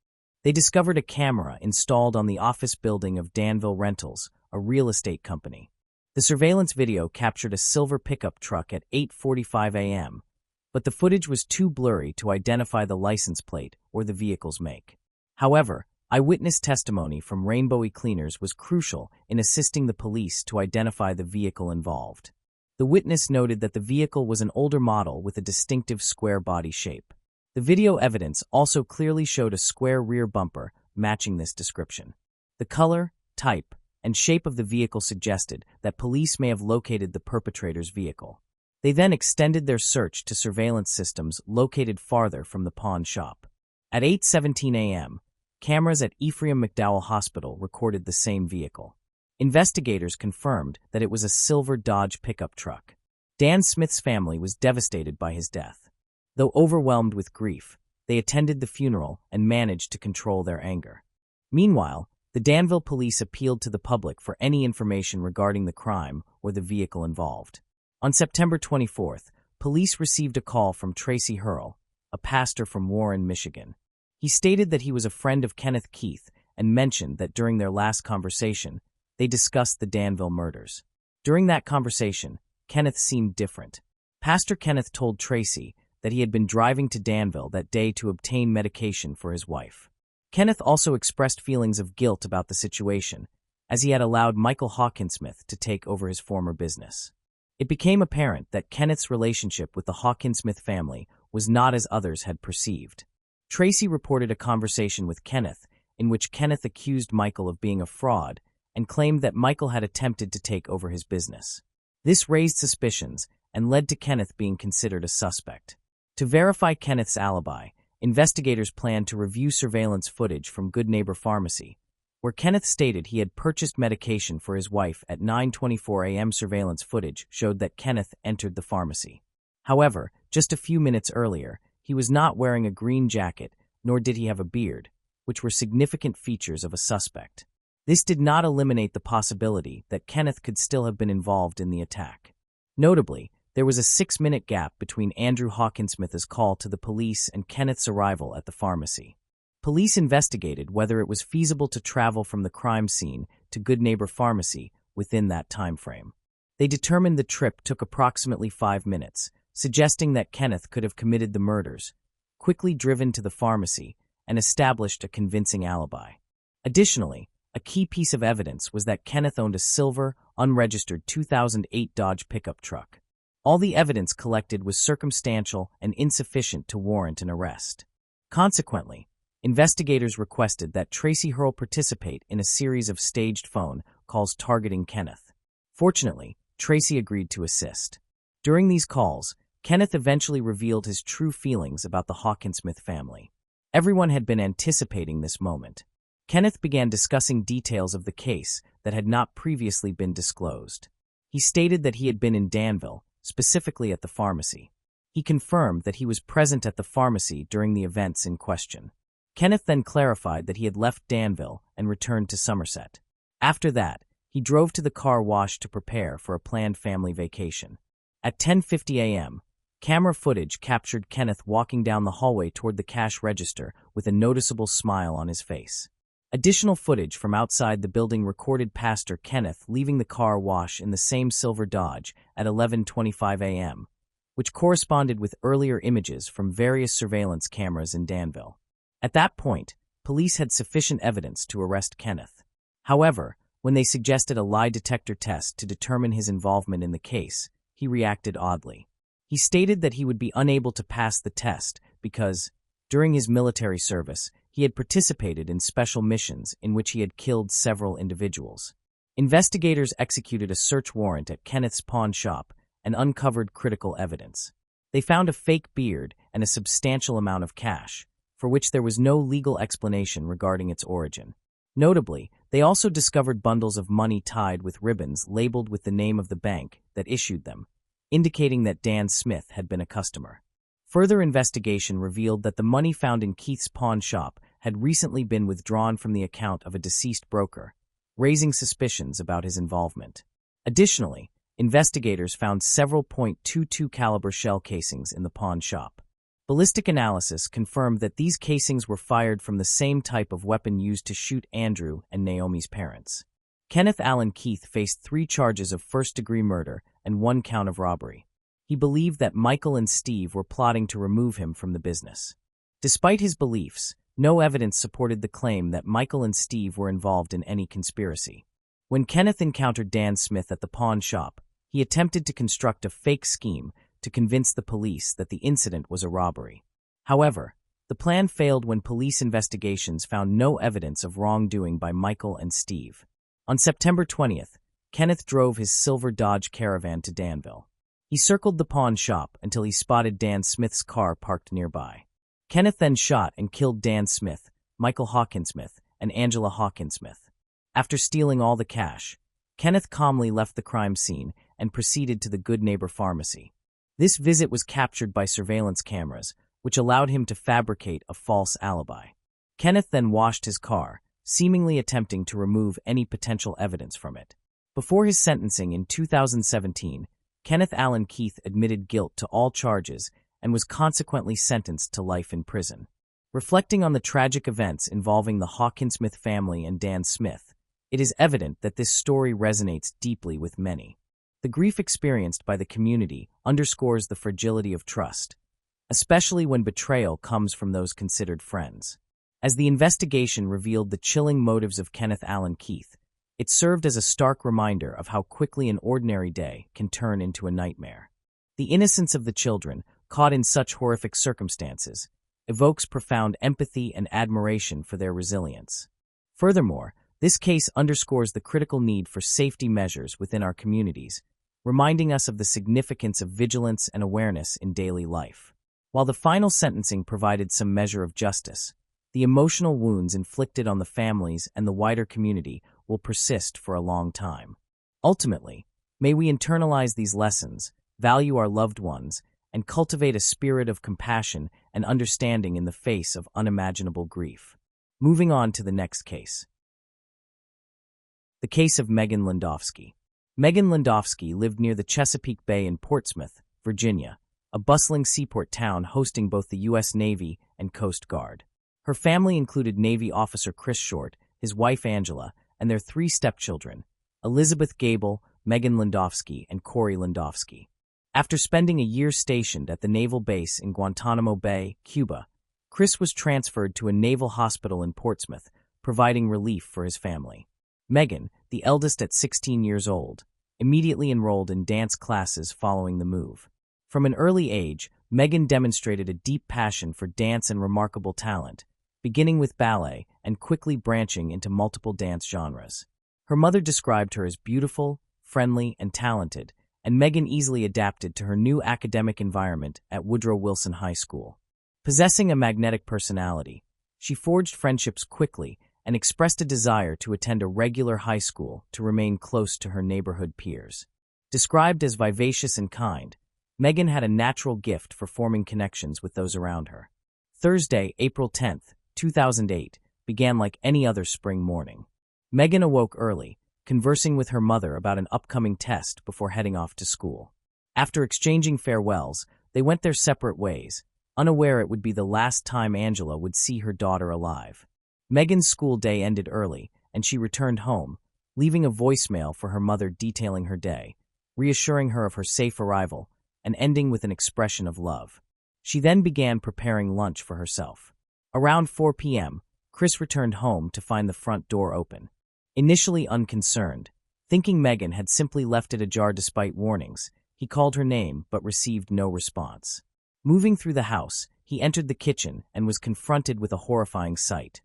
They discovered a camera installed on the office building of Danville Rentals, a real estate company. The surveillance video captured a silver pickup truck at 8:45 a.m., but the footage was too blurry to identify the license plate or the vehicle's make. However, eyewitness testimony from Rainbowy Cleaners was crucial in assisting the police to identify the vehicle involved. The witness noted that the vehicle was an older model with a distinctive square body shape. The video evidence also clearly showed a square rear bumper matching this description. The color, type, and shape of the vehicle suggested that police may have located the perpetrator's vehicle. They then extended their search to surveillance systems located farther from the pawn shop. At 8:17 a.m., cameras at Ephraim McDowell Hospital recorded the same vehicle. Investigators confirmed that it was a silver Dodge pickup truck. Dan Smith's family was devastated by his death. Though overwhelmed with grief, they attended the funeral and managed to control their anger. Meanwhile, the Danville police appealed to the public for any information regarding the crime or the vehicle involved. On September 24th, police received a call from Tracy Hurl, a pastor from Warren, Michigan. He stated that he was a friend of Kenneth Keith and mentioned that during their last conversation, they discussed the Danville murders. During that conversation, Kenneth seemed different. Pastor Kenneth told Tracy that he had been driving to Danville that day to obtain medication for his wife. Kenneth also expressed feelings of guilt about the situation, as he had allowed Michael Hawkinsmith to take over his former business. It became apparent that Kenneth's relationship with the Hawkinsmith family was not as others had perceived. Tracy reported a conversation with Kenneth in which Kenneth accused Michael of being a fraud and claimed that Michael had attempted to take over his business. This raised suspicions and led to Kenneth being considered a suspect. To verify Kenneth's alibi, investigators planned to review surveillance footage from Good Neighbor Pharmacy, where Kenneth stated he had purchased medication for his wife at 9:24 a.m. Surveillance footage showed that Kenneth entered the pharmacy. However, just a few minutes earlier, he was not wearing a green jacket, nor did he have a beard, which were significant features of a suspect. This did not eliminate the possibility that Kenneth could still have been involved in the attack. Notably, there was a 6-minute gap between Andrew Hawkinsmith's call to the police and Kenneth's arrival at the pharmacy. Police investigated whether it was feasible to travel from the crime scene to Good Neighbor Pharmacy within that time frame. They determined the trip took approximately 5 minutes, suggesting that Kenneth could have committed the murders, quickly driven to the pharmacy, and established a convincing alibi. Additionally, a key piece of evidence was that Kenneth owned a silver, unregistered 2008 Dodge pickup truck. All the evidence collected was circumstantial and insufficient to warrant an arrest. Consequently, investigators requested that Tracy Hurl participate in a series of staged phone calls targeting Kenneth. Fortunately, Tracy agreed to assist. During these calls, Kenneth eventually revealed his true feelings about the Hawkinsmith family. Everyone had been anticipating this moment. Kenneth began discussing details of the case that had not previously been disclosed. He stated that he had been in Danville, specifically at the pharmacy. He confirmed that he was present at the pharmacy during the events in question. Kenneth then clarified that he had left Danville and returned to Somerset. After that, he drove to the car wash to prepare for a planned family vacation. At 10:50 a.m., camera footage captured Kenneth walking down the hallway toward the cash register with a noticeable smile on his face. Additional footage from outside the building recorded Pastor Kenneth leaving the car wash in the same silver Dodge at 11:25 a.m., which corresponded with earlier images from various surveillance cameras in Danville. At that point, police had sufficient evidence to arrest Kenneth. However, when they suggested a lie detector test to determine his involvement in the case, he reacted oddly. He stated that he would be unable to pass the test because, during his military service, he had participated in special missions in which he had killed several individuals. Investigators executed a search warrant at Kenneth's pawn shop and uncovered critical evidence. They found a fake beard and a substantial amount of cash, for which there was no legal explanation regarding its origin. Notably, they also discovered bundles of money tied with ribbons labeled with the name of the bank that issued them, indicating that Dan Smith had been a customer. Further investigation revealed that the money found in Keith's pawn shop had recently been withdrawn from the account of a deceased broker, raising suspicions about his involvement. Additionally, investigators found several .22 caliber shell casings in the pawn shop. Ballistic analysis confirmed that these casings were fired from the same type of weapon used to shoot Andrew and Naomi's parents. Kenneth Allen Keith faced 3 charges of first-degree murder and 1 count of robbery. He believed that Michael and Steve were plotting to remove him from the business. Despite his beliefs, no evidence supported the claim that Michael and Steve were involved in any conspiracy. When Kenneth encountered Dan Smith at the pawn shop, he attempted to construct a fake scheme to convince the police that the incident was a robbery. However, the plan failed when police investigations found no evidence of wrongdoing by Michael and Steve. On September 20th, Kenneth drove his silver Dodge Caravan to Danville. He circled the pawn shop until he spotted Dan Smith's car parked nearby. Kenneth then shot and killed Dan Smith, Michael Hawkinsmith, and Angela Hawkinsmith. After stealing all the cash, Kenneth calmly left the crime scene and proceeded to the Good Neighbor Pharmacy. This visit was captured by surveillance cameras, which allowed him to fabricate a false alibi. Kenneth then washed his car, seemingly attempting to remove any potential evidence from it. Before his sentencing in 2017, Kenneth Allen Keith admitted guilt to all charges and was consequently sentenced to life in prison. Reflecting on the tragic events involving the Hawkinsmith family and Dan Smith, it is evident that this story resonates deeply with many. The grief experienced by the community underscores the fragility of trust, especially when betrayal comes from those considered friends. As the investigation revealed the chilling motives of Kenneth Allen Keith, it served as a stark reminder of how quickly an ordinary day can turn into a nightmare. The innocence of the children, caught in such horrific circumstances, evokes profound empathy and admiration for their resilience. Furthermore, this case underscores the critical need for safety measures within our communities, reminding us of the significance of vigilance and awareness in daily life. While the final sentencing provided some measure of justice, the emotional wounds inflicted on the families and the wider community will persist for a long time. Ultimately, may we internalize these lessons, value our loved ones, and cultivate a spirit of compassion and understanding in the face of unimaginable grief. Moving on to the next case. The case of Megan Landowski. Megan Landowski lived near the Chesapeake Bay in Portsmouth, Virginia, a bustling seaport town hosting both the U.S. Navy and Coast Guard. Her family included Navy officer Chris Short, his wife Angela, and their 3 stepchildren, Elizabeth Gable, Megan Landowski, and Corey Landowski. After spending a year stationed at the naval base in Guantanamo Bay, Cuba, Chris was transferred to a naval hospital in Portsmouth, providing relief for his family. Megan, the eldest at 16 years old, immediately enrolled in dance classes following the move. From an early age, Megan demonstrated a deep passion for dance and remarkable talent, beginning with ballet and quickly branching into multiple dance genres. Her mother described her as beautiful, friendly, and talented, and Megan easily adapted to her new academic environment at Woodrow Wilson High School. Possessing a magnetic personality, she forged friendships quickly and expressed a desire to attend a regular high school to remain close to her neighborhood peers. Described as vivacious and kind, Megan had a natural gift for forming connections with those around her. Thursday, April 10, 2008, began like any other spring morning. Megan awoke early, conversing with her mother about an upcoming test before heading off to school. After exchanging farewells, they went their separate ways, unaware it would be the last time Angela would see her daughter alive. Megan's school day ended early, and she returned home, leaving a voicemail for her mother detailing her day, reassuring her of her safe arrival, and ending with an expression of love. She then began preparing lunch for herself. Around 4 p.m., Chris returned home to find the front door open. Initially unconcerned, thinking Megan had simply left it ajar despite warnings, he called her name but received no response. Moving through the house, he entered the kitchen and was confronted with a horrifying sight.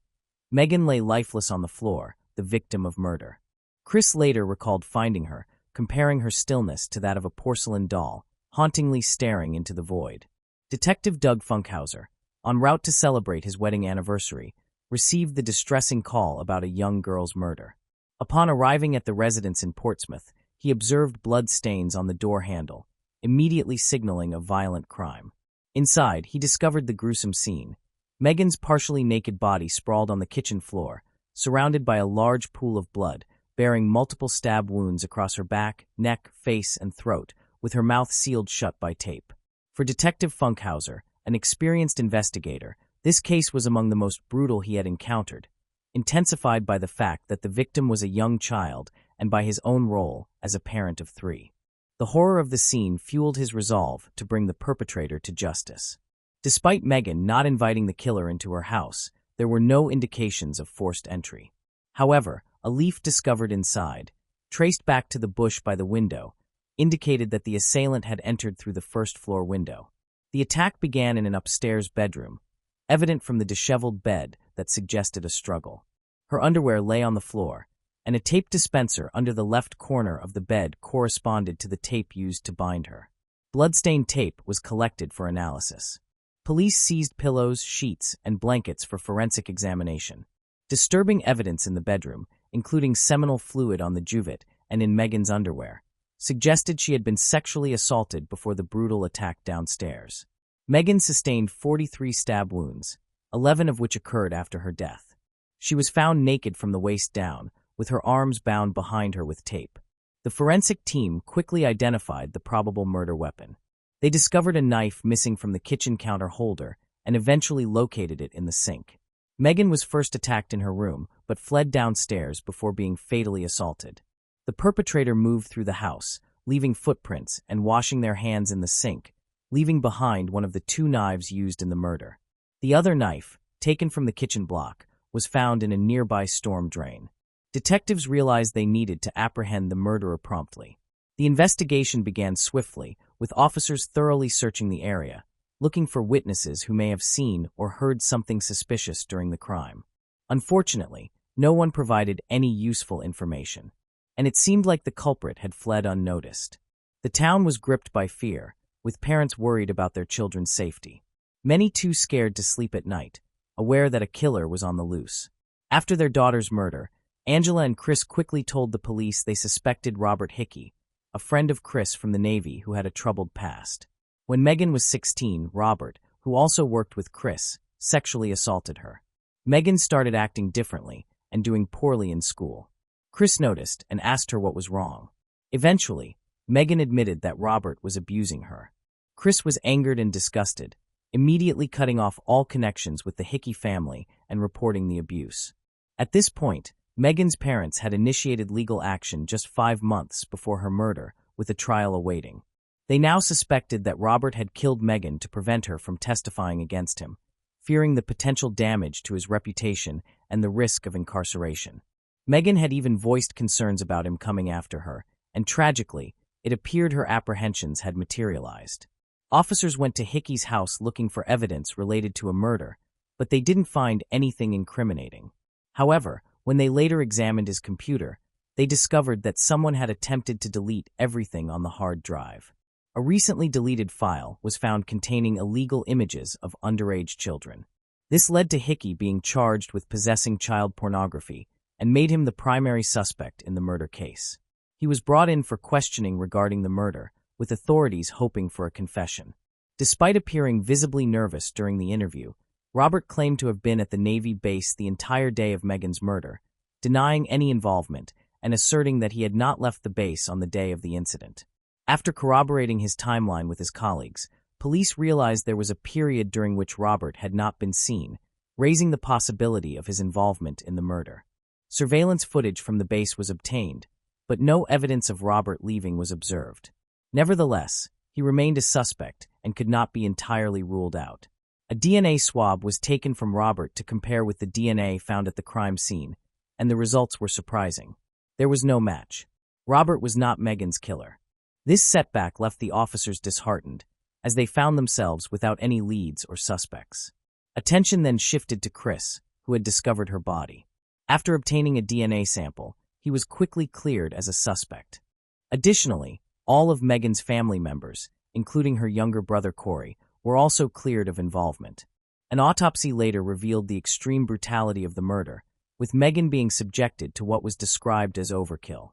Megan lay lifeless on the floor, the victim of murder. Chris later recalled finding her, comparing her stillness to that of a porcelain doll, hauntingly staring into the void. Detective Doug Funkhauser, en route to celebrate his wedding anniversary, received the distressing call about a young girl's murder. Upon arriving at the residence in Portsmouth, he observed blood stains on the door handle, immediately signaling a violent crime. Inside, he discovered the gruesome scene. Megan's partially naked body sprawled on the kitchen floor, surrounded by a large pool of blood, bearing multiple stab wounds across her back, neck, face, and throat, with her mouth sealed shut by tape. For Detective Funkhauser, an experienced investigator, this case was among the most brutal he had encountered, intensified by the fact that the victim was a young child and by his own role as a parent of 3. The horror of the scene fueled his resolve to bring the perpetrator to justice. Despite Megan not inviting the killer into her house, there were no indications of forced entry. However, a leaf discovered inside, traced back to the bush by the window, indicated that the assailant had entered through the first-floor window. The attack began in an upstairs bedroom, evident from the disheveled bed that suggested a struggle. Her underwear lay on the floor, and a tape dispenser under the left corner of the bed corresponded to the tape used to bind her. Bloodstained tape was collected for analysis. Police seized pillows, sheets, and blankets for forensic examination. Disturbing evidence in the bedroom, including seminal fluid on the juvet and in Megan's underwear, suggested she had been sexually assaulted before the brutal attack downstairs. Megan sustained 43 stab wounds, 11 of which occurred after her death. She was found naked from the waist down, with her arms bound behind her with tape. The forensic team quickly identified the probable murder weapon. They discovered a knife missing from the kitchen counter holder and eventually located it in the sink. Megan was first attacked in her room, but fled downstairs before being fatally assaulted. The perpetrator moved through the house, leaving footprints and washing their hands in the sink, leaving behind one of the 2 knives used in the murder. The other knife, taken from the kitchen block, was found in a nearby storm drain. Detectives realized they needed to apprehend the murderer promptly. The investigation began swiftly, with officers thoroughly searching the area, looking for witnesses who may have seen or heard something suspicious during the crime. Unfortunately, no one provided any useful information, and it seemed like the culprit had fled unnoticed. The town was gripped by fear, with parents worried about their children's safety. Many too scared to sleep at night, aware that a killer was on the loose. After their daughter's murder, Angela and Chris quickly told the police they suspected Robert Hickey, a friend of Chris from the Navy who had a troubled past. When Megan was 16, Robert, who also worked with Chris, sexually assaulted her. Megan started acting differently and doing poorly in school. Chris noticed and asked her what was wrong. Eventually, Megan admitted that Robert was abusing her. Chris was angered and disgusted, immediately cutting off all connections with the Hickey family and reporting the abuse. At this point, Megan's parents had initiated legal action just 5 months before her murder, with a trial awaiting. They now suspected that Robert had killed Megan to prevent her from testifying against him, fearing the potential damage to his reputation and the risk of incarceration. Megan had even voiced concerns about him coming after her, and tragically, it appeared her apprehensions had materialized. Officers went to Hickey's house looking for evidence related to a murder, but they didn't find anything incriminating. However, when they later examined his computer, they discovered that someone had attempted to delete everything on the hard drive. A recently deleted file was found containing illegal images of underage children. This led to Hickey being charged with possessing child pornography and made him the primary suspect in the murder case. He was brought in for questioning regarding the murder, with authorities hoping for a confession. Despite appearing visibly nervous during the interview, Robert claimed to have been at the Navy base the entire day of Megan's murder, denying any involvement and asserting that he had not left the base on the day of the incident. After corroborating his timeline with his colleagues, police realized there was a period during which Robert had not been seen, raising the possibility of his involvement in the murder. Surveillance footage from the base was obtained, but no evidence of Robert leaving was observed. Nevertheless, he remained a suspect and could not be entirely ruled out. A DNA swab was taken from Robert to compare with the DNA found at the crime scene, and the results were surprising. There was no match. Robert was not Megan's killer. This setback left the officers disheartened, as they found themselves without any leads or suspects. Attention then shifted to Chris, who had discovered her body. After obtaining a DNA sample, he was quickly cleared as a suspect. Additionally, all of Megan's family members, including her younger brother Corey, were also cleared of involvement. An autopsy later revealed the extreme brutality of the murder, with Megan being subjected to what was described as overkill.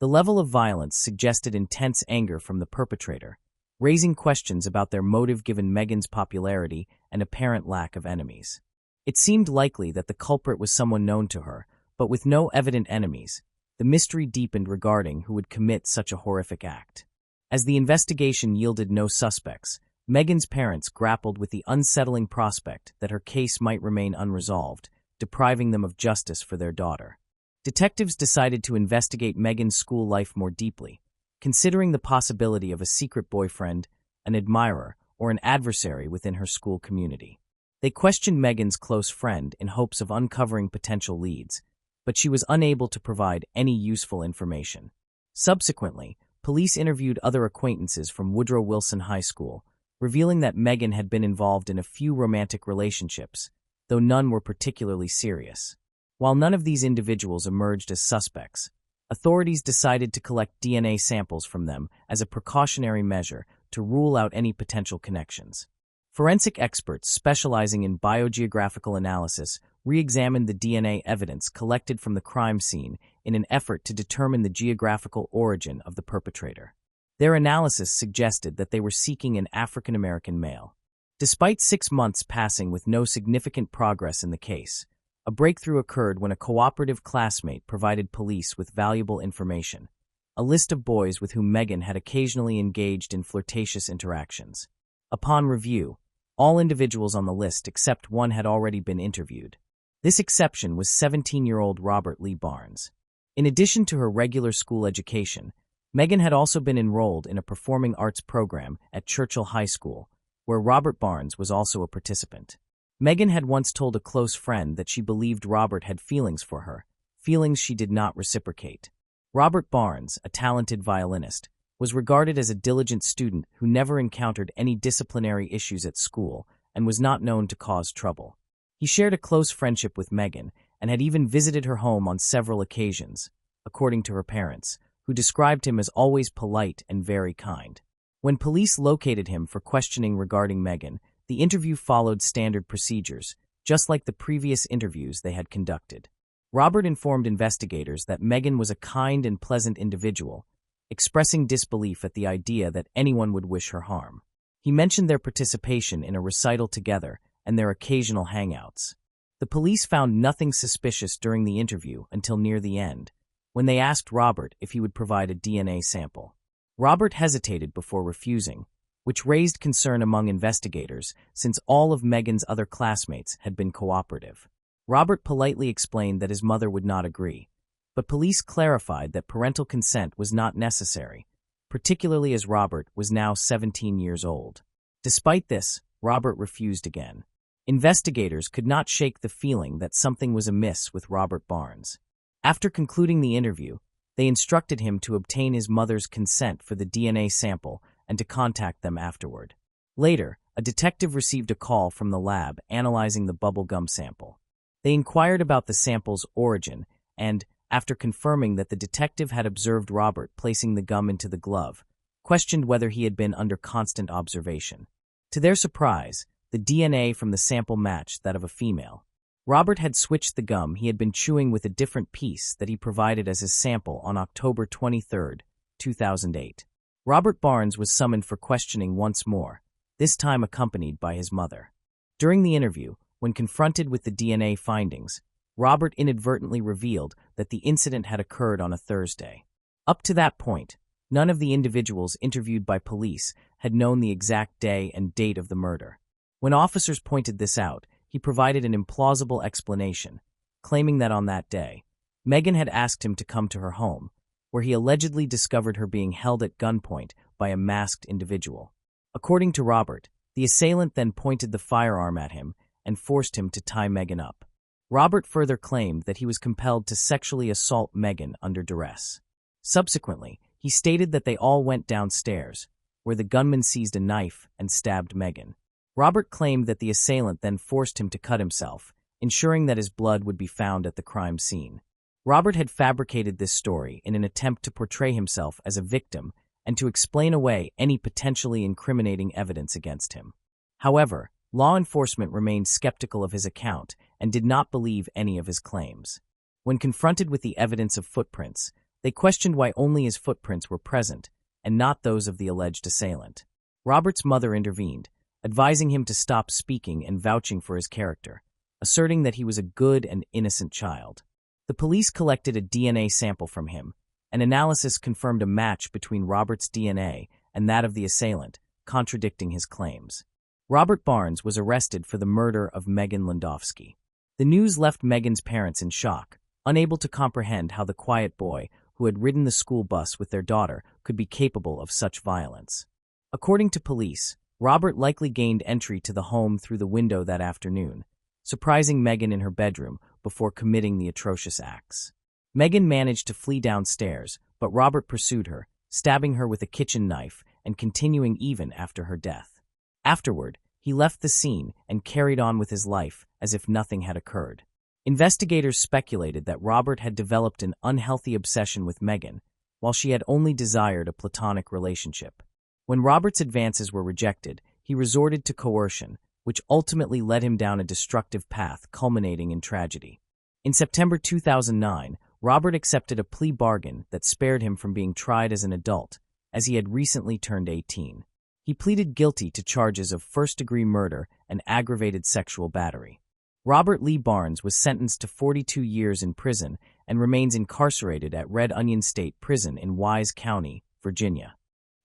The level of violence suggested intense anger from the perpetrator, raising questions about their motive given Megan's popularity and apparent lack of enemies. It seemed likely that the culprit was someone known to her, but with no evident enemies, the mystery deepened regarding who would commit such a horrific act. As the investigation yielded no suspects, Megan's parents grappled with the unsettling prospect that her case might remain unresolved, depriving them of justice for their daughter. Detectives decided to investigate Megan's school life more deeply, considering the possibility of a secret boyfriend, an admirer, or an adversary within her school community. They questioned Megan's close friend in hopes of uncovering potential leads, but she was unable to provide any useful information. Subsequently, police interviewed other acquaintances from Woodrow Wilson High School, revealing that Megan had been involved in a few romantic relationships, though none were particularly serious. While none of these individuals emerged as suspects, authorities decided to collect DNA samples from them as a precautionary measure to rule out any potential connections. Forensic experts specializing in biogeographical analysis re-examined the DNA evidence collected from the crime scene in an effort to determine the geographical origin of the perpetrator. Their analysis suggested that they were seeking an African American male. Despite 6 months passing with no significant progress in the case, a breakthrough occurred when a cooperative classmate provided police with valuable information, a list of boys with whom Megan had occasionally engaged in flirtatious interactions. Upon review, all individuals on the list except one had already been interviewed. This exception was 17-year-old Robert Lee Barnes. In addition to her regular school education, Megan had also been enrolled in a performing arts program at Churchill High School, where Robert Barnes was also a participant. Megan had once told a close friend that she believed Robert had feelings for her, feelings she did not reciprocate. Robert Barnes, a talented violinist, was regarded as a diligent student who never encountered any disciplinary issues at school and was not known to cause trouble. He shared a close friendship with Megan and had even visited her home on several occasions, according to her parents, who described him as always polite and very kind. When police located him for questioning regarding Megan, the interview followed standard procedures, just like the previous interviews they had conducted. Robert informed investigators that Megan was a kind and pleasant individual, expressing disbelief at the idea that anyone would wish her harm. He mentioned their participation in a recital together and their occasional hangouts. The police found nothing suspicious during the interview until near the end, when they asked Robert if he would provide a DNA sample. Robert hesitated before refusing, which raised concern among investigators since all of Megan's other classmates had been cooperative. Robert politely explained that his mother would not agree, but police clarified that parental consent was not necessary, particularly as Robert was now 17 years old. Despite this, Robert refused again. Investigators could not shake the feeling that something was amiss with Robert Barnes. After concluding the interview, they instructed him to obtain his mother's consent for the DNA sample and to contact them afterward. Later, a detective received a call from the lab analyzing the bubble gum sample. They inquired about the sample's origin and, after confirming that the detective had observed Robert placing the gum into the glove, questioned whether he had been under constant observation. To their surprise, the DNA from the sample matched that of a female. Robert had switched the gum he had been chewing with a different piece that he provided as his sample on October 23, 2008. Robert Barnes was summoned for questioning once more, this time accompanied by his mother. During the interview, when confronted with the DNA findings, Robert inadvertently revealed that the incident had occurred on a Thursday. Up to that point, none of the individuals interviewed by police had known the exact day and date of the murder. When officers pointed this out, he provided an implausible explanation, claiming that on that day, Megan had asked him to come to her home, where he allegedly discovered her being held at gunpoint by a masked individual. According to Robert, the assailant then pointed the firearm at him and forced him to tie Megan up. Robert further claimed that he was compelled to sexually assault Megan under duress. Subsequently, he stated that they all went downstairs, where the gunman seized a knife and stabbed Megan. Robert claimed that the assailant then forced him to cut himself, ensuring that his blood would be found at the crime scene. Robert had fabricated this story in an attempt to portray himself as a victim and to explain away any potentially incriminating evidence against him. However, law enforcement remained skeptical of his account and did not believe any of his claims. When confronted with the evidence of footprints, they questioned why only his footprints were present and not those of the alleged assailant. Robert's mother intervened, advising him to stop speaking and vouching for his character, asserting that he was a good and innocent child. The police collected a DNA sample from him. An analysis confirmed a match between Robert's DNA and that of the assailant, contradicting his claims. Robert Barnes was arrested for the murder of Megan Landowski. The news left Megan's parents in shock, unable to comprehend how the quiet boy who had ridden the school bus with their daughter could be capable of such violence. According to police, Robert likely gained entry to the home through the window that afternoon, surprising Megan in her bedroom before committing the atrocious acts. Megan managed to flee downstairs, but Robert pursued her, stabbing her with a kitchen knife and continuing even after her death. Afterward, he left the scene and carried on with his life as if nothing had occurred. Investigators speculated that Robert had developed an unhealthy obsession with Megan, while she had only desired a platonic relationship. When Robert's advances were rejected, he resorted to coercion, which ultimately led him down a destructive path culminating in tragedy. In September 2009, Robert accepted a plea bargain that spared him from being tried as an adult, as he had recently turned 18. He pleaded guilty to charges of first-degree murder and aggravated sexual battery. Robert Lee Barnes was sentenced to 42 years in prison and remains incarcerated at Red Onion State Prison in Wise County, Virginia.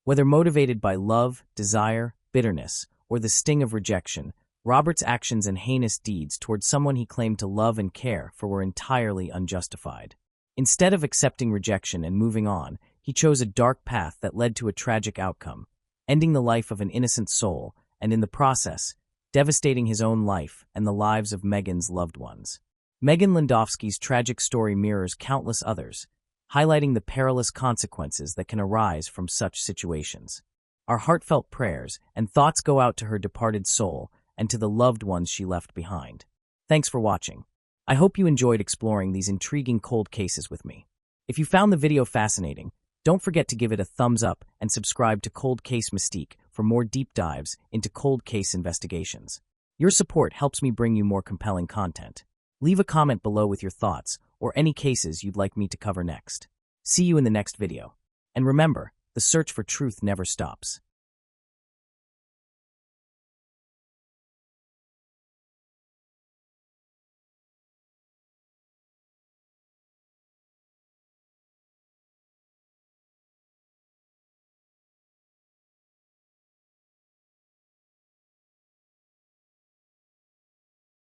Whether motivated by love, desire, bitterness, or the sting of rejection, Robert's actions and heinous deeds toward someone he claimed to love and care for were entirely unjustified. Instead of accepting rejection and moving on, he chose a dark path that led to a tragic outcome, ending the life of an innocent soul, and in the process, devastating his own life and the lives of Megan's loved ones. Megan Landowski's tragic story mirrors countless others, highlighting the perilous consequences that can arise from such situations. Our heartfelt prayers and thoughts go out to her departed soul and to the loved ones she left behind. Thanks for watching. I hope you enjoyed exploring these intriguing cold cases with me. If you found the video fascinating, don't forget to give it a thumbs up and subscribe to Cold Case Mystique for more deep dives into cold case investigations. Your support helps me bring you more compelling content. Leave a comment below with your thoughts or any cases you'd like me to cover next. See you in the next video. And remember, the search for truth never stops.